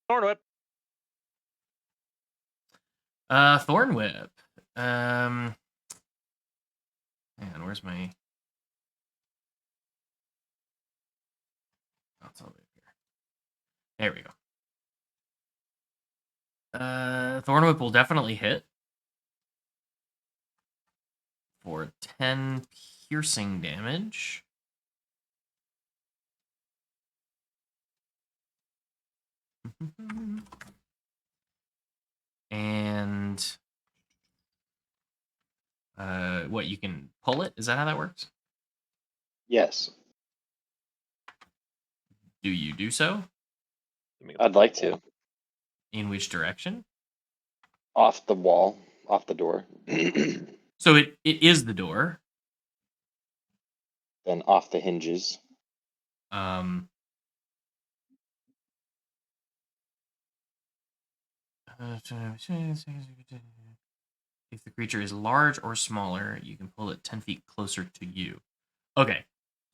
B: Thorn whip.
A: Thorn Whip. Man, where's my? Oh, it's all the way up here. There we go. Thorn Whip will definitely hit for 10 piercing damage. And what, you can pull it? Is that how that works?
C: Yes,
A: Do you do so?
C: I'd like to.
A: In which direction?
C: Off the wall, off the door. Then
A: So it is the door.
C: off the hinges.
A: Um, if the creature is large or smaller, you can pull it 10 feet closer to you. Okay.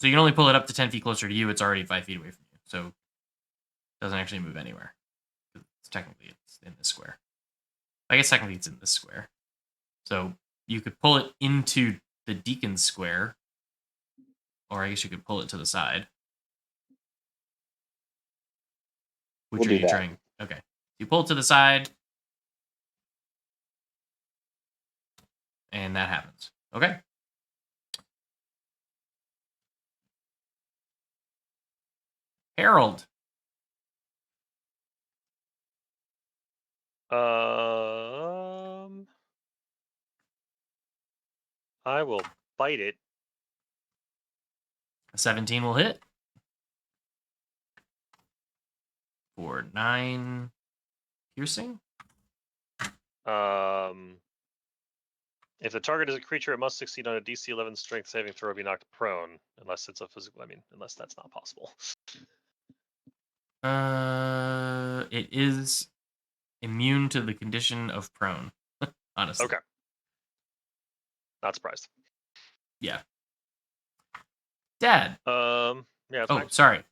A: So you can only pull it up to 10 feet closer to you. It's already 5 feet away from you. So it doesn't actually move anywhere. Technically, it's in this square. I guess technically it's in this square. So you could pull it into the deacon's square. Or I guess you could pull it to the side. Which
C: We'll
A: are
C: do
A: you
C: that.
A: trying? Okay. You pull it to the side. And that happens. Okay. Harold.
B: I will bite it.
A: A 17 will hit. For 9 piercing.
B: If the target is a creature, it must succeed on a DC 11 strength saving throw or be knocked prone, unless it's a physical. Unless that's not possible.
A: It is immune to the condition of prone. Honestly.
B: Okay. Not surprised.
A: Yeah. Dad.
B: Yeah. It's
A: Oh,
B: fine.
A: sorry.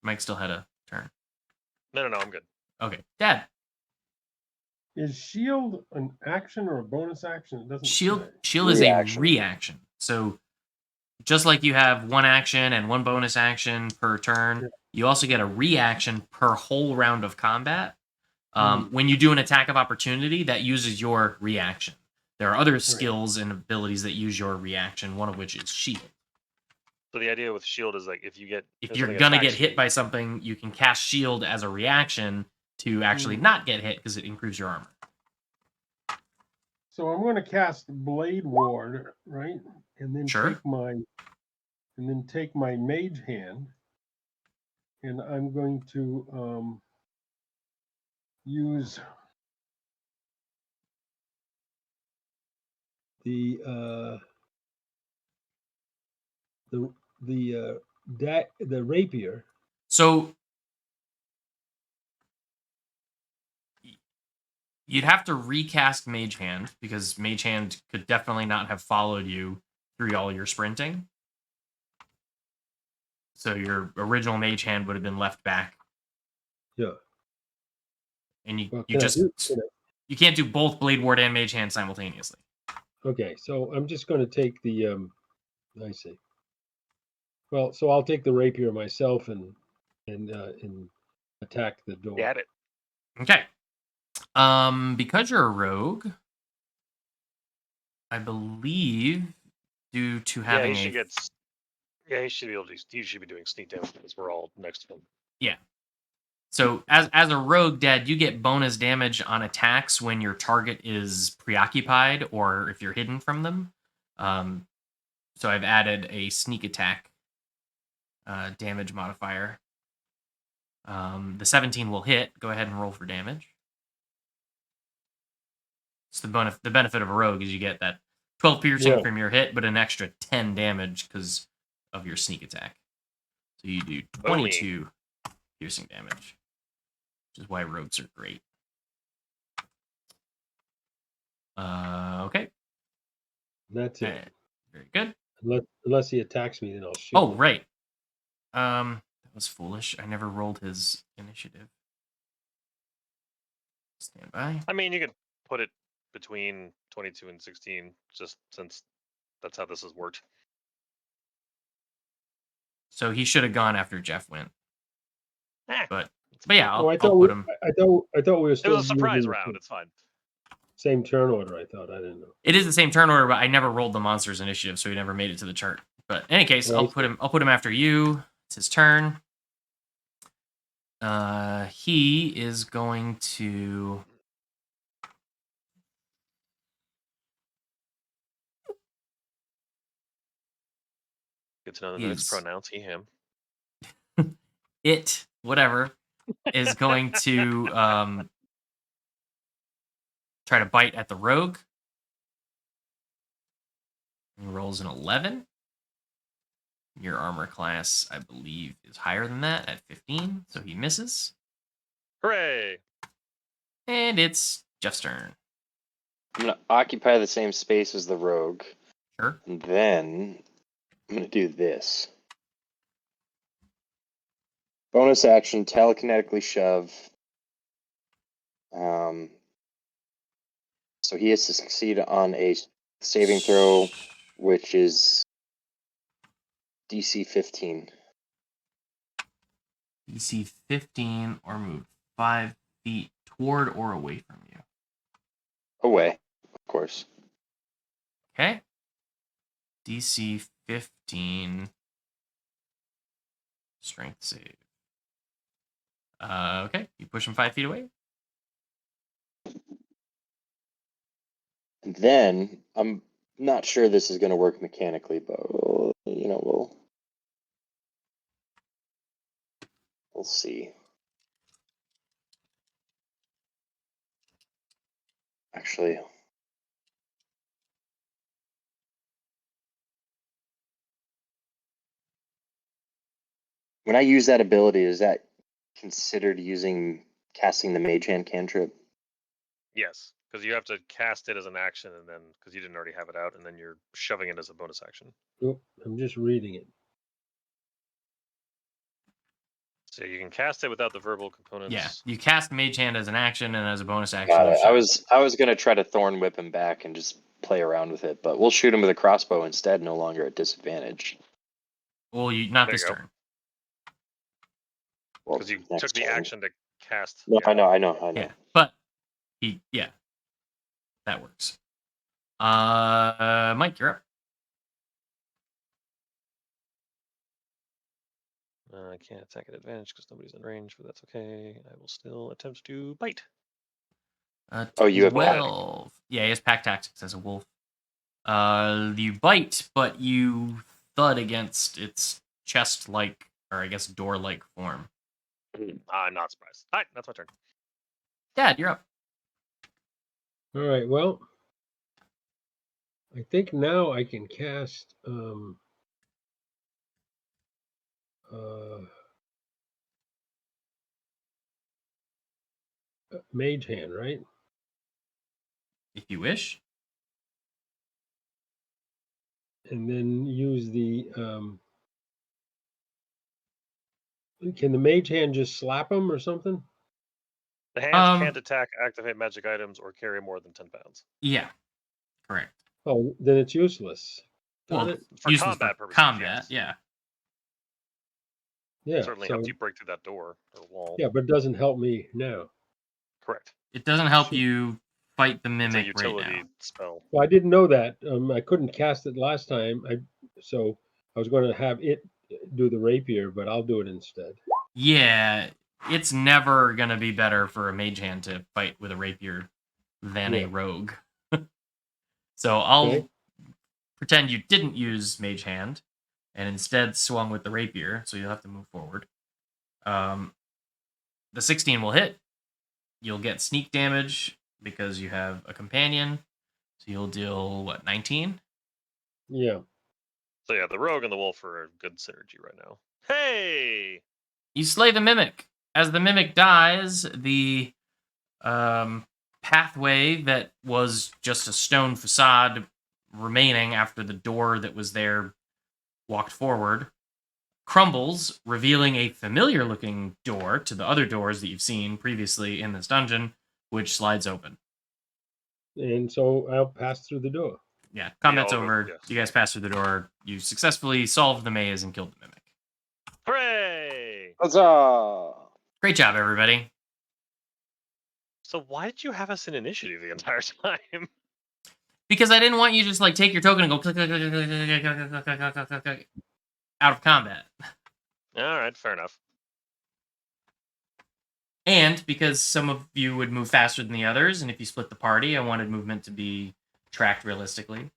A: Mike still had a turn.
B: No, I'm good.
A: Okay. Dad.
D: Is shield an action or a bonus action? It doesn't
A: Shield
D: say.
A: is a
C: Reaction.
A: reaction. So just like you have one action and one bonus action per turn,
D: Yeah.
A: you also get a reaction per whole round of combat.
D: Hmm.
A: When you do an attack of opportunity, that uses your reaction. There are other skills and abilities that use your reaction, one of which is shield.
B: So the idea with shield is like if
A: If
B: something
A: you're gonna get
B: attacks
A: hit
B: you-
A: by something, you can cast shield as a reaction to actually not get hit because it improves your armor.
D: So I'm going to cast Blade Ward, right? And then
A: Sure.
D: take my Mage Hand, and I'm going to use the rapier.
A: So you'd have to recast Mage Hand because Mage Hand could definitely not have followed you through all your sprinting. So your original Mage Hand would have been left back.
D: Yeah.
A: And
D: Well,
A: you can't do both Blade Ward and Mage Hand simultaneously.
D: Okay, so I'm just going to take the I see. Well, so I'll take the rapier myself and attack the door.
B: Get it.
A: Okay. Because you're a rogue, I believe due to having
B: he should be able to. He should be doing sneak damage because we're all next to him.
A: Yeah. So as a rogue, Dad, you get bonus damage on attacks when your target is preoccupied or if you're hidden from them. So I've added a sneak attack damage modifier. The 17 will hit. Go ahead and roll for damage. So the benefit of a rogue is you get that 12 piercing from your hit, but an extra 10 damage because of your sneak attack. So you do 22 piercing damage, which is why rogues are great. Okay.
D: That's it.
A: Very good.
D: Unless he attacks me, then I'll shoot.
A: Oh, right. That was foolish. I never rolled his initiative. Stand by.
B: I mean, you could put it between 22 and 16, just since that's how this has worked.
A: So he should have gone after Jeff went. But yeah,
D: I
A: I'll put him.
D: I thought we were still.
B: It was a surprise
D: using
B: round. It's fine.
D: Same turn order. I didn't know.
A: It is the same turn order, but I never rolled the monster's initiative, so he never made it to the chart. But in any case, I'll put him after you. It's his turn. He is going to.
B: Good to know the next pronouns, he, him.
A: It, whatever, is going to try to bite at the rogue. He rolls an 11. Your armor class, I believe, is higher than that at 15, so he misses.
B: Hooray!
A: And it's Jeff's turn.
C: I'm going to occupy the same space as the rogue.
A: Sure.
C: And then I'm going to do this. Bonus action, telekinetically shove. So he has to succeed on a saving throw, which is DC 15.
A: DC 15 or move 5 feet toward or away from you.
C: Away, of course.
A: Okay. DC 15. Strength save. Okay. You push him 5 feet away.
C: And then I'm not sure this is going to work mechanically, but we'll see. Actually, when I use that ability, is that considered casting the Mage Hand cantrip?
B: Yes. Because you have to cast it as an action, and then because you didn't already have it out, and then you're shoving it as a bonus action.
D: Oh, I'm just reading it.
B: So you can cast it without the verbal components.
A: Yeah, you cast Mage Hand as an action, and as a bonus action,
C: Got
A: you
C: it.
A: shove
C: I was gonna try to thorn whip him back and just play around with it, but we'll shoot him with a crossbow instead, no longer at disadvantage.
A: Well, not
B: There you
A: this
B: go.
A: turn.
C: Well,
B: Because you
C: next
B: took the
C: turn.
B: action to cast.
C: No,
B: yeah.
C: I know.
A: Yeah, but that works. Mike, you're up.
B: I can't attack at advantage because nobody's in range, but that's okay. I will still attempt to bite.
C: Oh, you have
A: 12. Yeah, he has pack tactics as a wolf. You bite, but you thud against its chest-like, or I guess door-like form.
B: I'm not surprised. All right, that's my turn.
A: Dad, you're up.
D: All right. Well, I think now I can cast Mage Hand, right?
A: If you wish.
D: And then use the. Can the Mage Hand just slap him or something?
B: The hands can't attack, activate magic items, or carry more than 10 pounds.
A: Yeah, correct.
D: Oh, then it's useless.
A: Well,
D: It?
B: For
A: useless
B: combat
A: for
B: purposes,
A: combat,
B: yes.
A: yeah.
D: Yeah.
B: Certainly
D: So,
B: helps you break through that door or wall.
D: yeah, but it doesn't help me now.
B: Correct.
A: It doesn't help
D: Shoot.
A: you fight the
B: It's a
A: mimic right
B: utility
A: now.
B: spell.
D: Well, I didn't know that. I couldn't cast it last time. So I was going to have it do the rapier, but I'll do it instead.
A: Yeah, it's never gonna be better for a mage hand to fight with a rapier than a
D: Yeah.
A: rogue. So I'll
D: Okay.
A: pretend you didn't use mage hand and instead swung with the rapier, so you'll have to move forward. The 16 will hit. You'll get sneak damage because you have a companion. So you'll deal, what, 19?
D: Yeah.
B: So yeah, the rogue and the wolf are a good synergy right now. Hey!
A: You slay the mimic. As the mimic dies, the pathway that was just a stone facade remaining after the door that was there walked forward crumbles, revealing a familiar looking door to the other doors that you've seen previously in this dungeon, which slides open.
D: And so I'll pass through the door.
A: Yeah, combat's
B: all go-
A: over.
B: yes.
A: You guys pass through the door. You successfully solved the maze and killed the mimic.
B: Hooray!
C: Huzzah!
A: Great job, everybody.
B: So why did you have us in initiative the entire time?
A: Because I didn't want you to just like take your token and go click, click, click, click, click, click, click, click, click, click, click, click, out of combat.
B: All right, fair enough.
A: And because some of you would move faster than the others, and if you split the party, I wanted movement to be tracked realistically.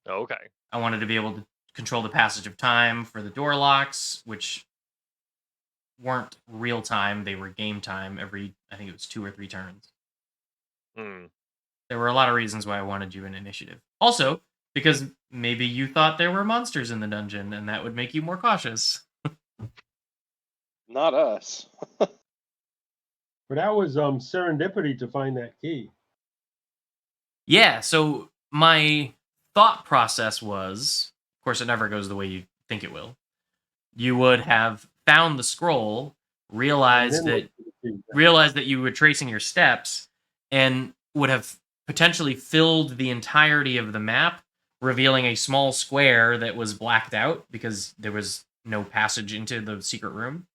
B: Okay.
A: I wanted to be able to control the passage of time for the door locks, which weren't real time. They were game time every, I think it was 2 or 3 turns. There were a lot of reasons why I wanted you in initiative. Also, because maybe you thought there were monsters in the dungeon, and that would make you more cautious.
C: Not us.
D: But that was serendipity to find that key.
A: Yeah, so my thought process was, of course, it never goes the way you think it will. You would have found the scroll, realized that you were tracing your steps, and would have potentially filled the entirety of the map, revealing a small square that was blacked out because there was no passage into the secret room,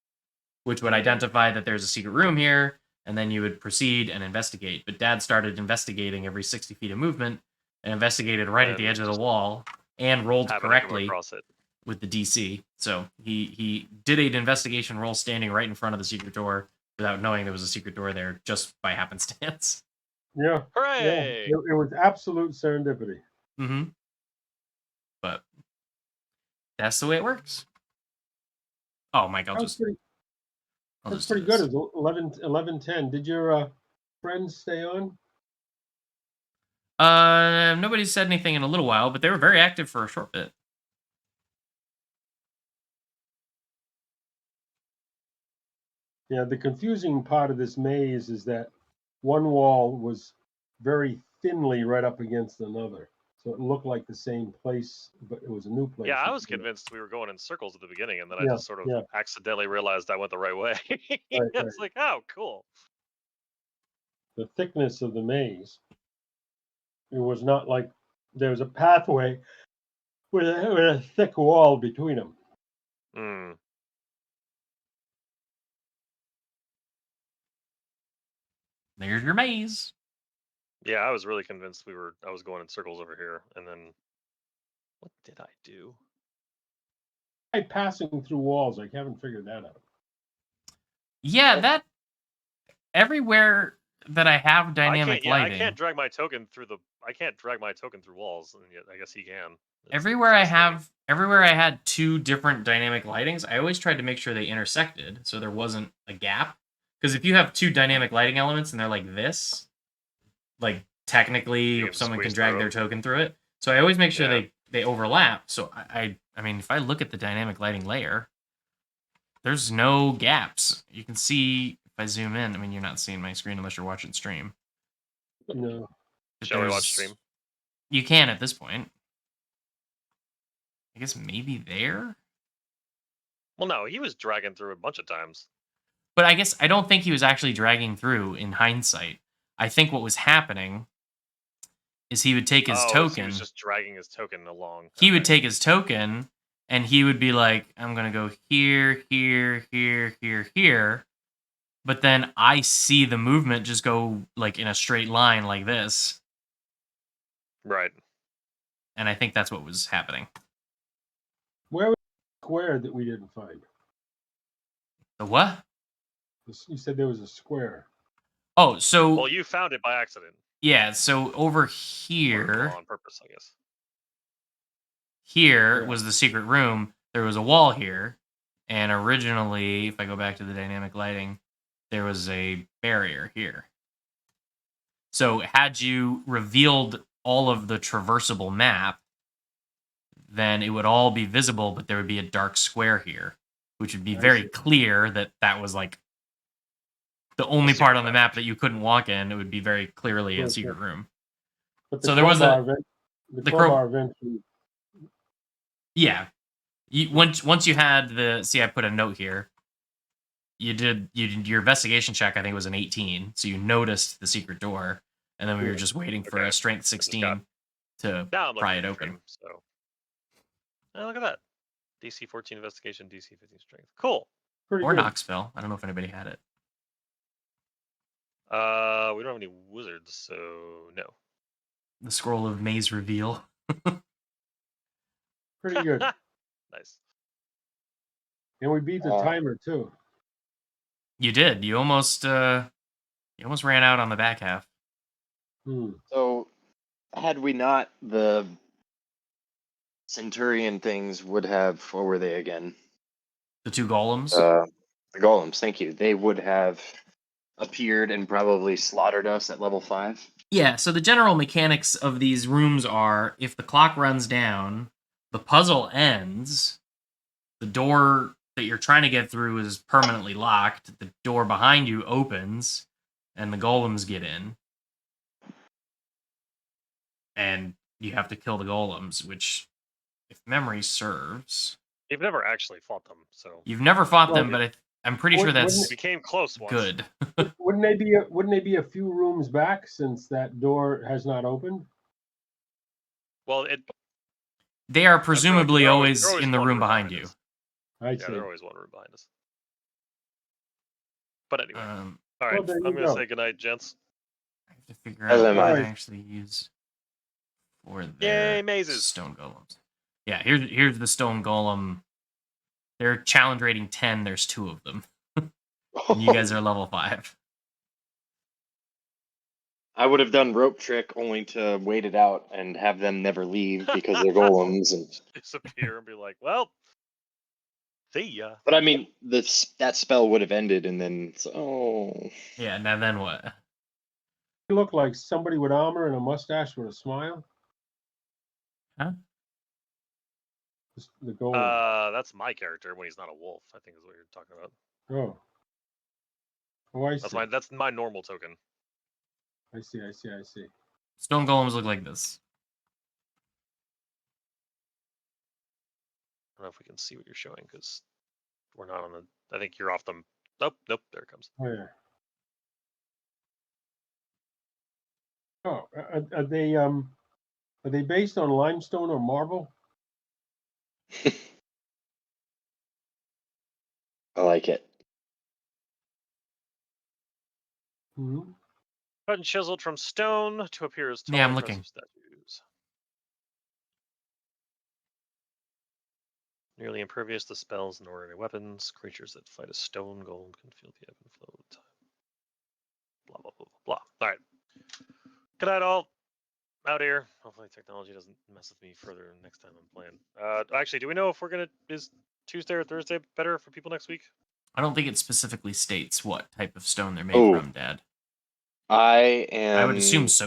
A: which would identify that there's a secret room here, and then you would proceed and investigate. But Dad started investigating every 60 feet of movement and investigated right at the edge of the wall and rolled correctly with the DC. So he did an investigation roll standing right in front of the secret door without knowing there was a secret door there, just by happenstance.
D: Yeah.
B: Hooray!
D: Yeah. It was absolute serendipity.
A: Mm-hmm. But that's the way it works. Oh, Mike, I'll
D: That's
A: just
D: pretty
A: do
D: good.
A: this.
D: It's 11:10. Did your friends stay on?
A: Nobody's said anything in a little while, but they were very active for a short bit.
D: Yeah, the confusing part of this maze is that one wall was very thinly right up against another. So it looked like the same place, but it was a new place.
B: Yeah, I was convinced we were going in circles at the beginning, and then I
D: Yeah,
B: just sort of
D: yeah.
B: accidentally realized I went the right way.
D: Right.
B: It's like, oh, cool.
D: The thickness of the maze. It was not like there was a pathway with a thick wall between them.
B: Hmm.
A: There's your maze.
B: Yeah, I was really convinced I was going in circles over here, and then what did I do?
D: Passing through walls, I haven't figured that out.
A: Yeah, that everywhere that I have dynamic
B: I
A: lighting,
B: can't drag my token through walls, and yet I guess he can. It's
A: everywhere
B: fascinating.
A: I had two different dynamic lightings, I always tried to make sure they intersected so there wasn't a gap. Because if you have two dynamic lighting elements and they're like this, like technically
B: You can
A: someone can
B: squeeze
A: drag
B: through
A: their
B: 'em.
A: token through it. So I always make sure
B: Yeah.
A: they overlap. So I mean, if I look at the dynamic lighting layer, there's no gaps. You can see if I zoom in. I mean, you're not seeing my screen unless you're watching stream.
D: No.
A: But
B: Shall we watch stream?
A: You can at this point. I guess maybe there.
B: Well, no, he was dragging through a bunch of times.
A: But I guess I don't think he was actually dragging through in hindsight. I think what was happening is he would take his
B: He
A: token.
B: was just dragging his token along.
A: He would take his token and he would be like, I'm going to go here, here, here, here, here. But then I see the movement just go like in a straight line like this.
B: Right.
A: And I think that's what was happening.
D: Where was the square that we didn't find?
A: The what?
D: You said there was a square.
A: Oh, so
B: Well, you found it by accident.
A: yeah, so over
B: Or,
A: here,
B: well, on purpose, I guess.
A: here
D: Yeah.
A: was the secret room. There was a wall here. And originally, if I go back to the dynamic lighting, there was a barrier here. So had you revealed all of the traversable map, then it would all be visible, but there would be a dark square here, which would be
D: I
A: very
D: see.
A: clear that that was like the only
B: secret
A: part on the
B: map.
A: map that you couldn't walk in. It would be very clearly a
D: Sure,
A: secret
D: sure.
A: room.
D: But the
A: So there was
D: crowbar
A: a
D: event, the
A: the
D: crowbar eventually.
A: yeah. Once you had the I put a note here. You did your investigation check. I think it was an 18, so you noticed the secret door, and then we were
D: Yeah.
A: just waiting for
B: Okay.
A: a strength 16 to
B: Now I'm
A: pry
B: looking
A: it
B: at
A: open.
B: stream, so. Oh, look at that. DC 14 investigation, DC 15 strength. Cool.
D: Pretty
A: Or
D: good.
A: Knoxville. I don't know if anybody had it.
B: We don't have any wizards, so no.
A: The scroll of maze reveal.
D: Pretty good.
B: Nice.
D: And we beat the timer too.
A: You did. You almost ran out on the back half.
C: So, had we not, the Centurion things would have, what were they again?
A: The two golems.
C: The golems, thank you. They would have appeared and probably slaughtered us at level 5.
A: Yeah, so the general mechanics of these rooms are if the clock runs down, the puzzle ends, the door that you're trying to get through is permanently locked, the door behind you opens, and the golems get in. And you have to kill the golems, which, if memory serves...
B: You've never actually fought them, so.
A: You've never fought
D: Well,
A: them, but I'm pretty sure that's
B: We came close once.
A: good.
D: Wouldn't they be a few rooms back since that door has not opened?
B: Well,
A: They are presumably
B: they're
A: always in the
B: one
A: room behind you.
B: us.
D: I
B: Yeah,
D: see.
B: they're always one room behind us. But anyway. All
D: well,
B: right,
D: there
B: I'm
D: you
B: going to
D: go.
B: say goodnight, gents.
A: I have to figure
C: As
A: out
C: am
A: what
C: I.
A: I actually use for their
B: Yay, mazes.
A: stone golems. Yeah, here's the stone golem. They're challenge rating 10. There's 2 of them. And you guys are level 5.
C: I would have done rope trick only to wait it out and have them never leave because they're golems. And
B: Disappear and be like, well, see ya.
C: but I mean, that spell would have ended, and then
A: Yeah, now then what?
D: You look like somebody with armor and a mustache with a smile.
A: Huh?
D: The golem.
B: That's my character when he's not a wolf, I think is what you're talking about.
D: Oh, I see.
B: That's my normal token.
D: I see.
A: Stone golems look like this.
B: I don't know if we can see what you're showing because we're not on the. I think you're off them. Oh, nope, there it comes.
D: Oh yeah. Oh, are they based on limestone or marble?
C: I like it.
D: Mm-hmm.
B: Cut and chiseled from stone to appear as tall,
A: Yeah, I'm
B: impressive
A: looking.
B: statues. Nearly impervious to spells and ordinary weapons. Creatures that fight a stone golem can feel the ebb and flow of time. Blah, blah, blah, blah, blah. All right. Good night, all. Out here. Hopefully technology doesn't mess with me further next time I'm playing. Actually, do we know if we're going to... Is Tuesday or Thursday better for people next week?
A: I don't think it specifically states what type of stone they're made
C: Oh.
A: from, Dad.
C: I am.
A: I would assume so.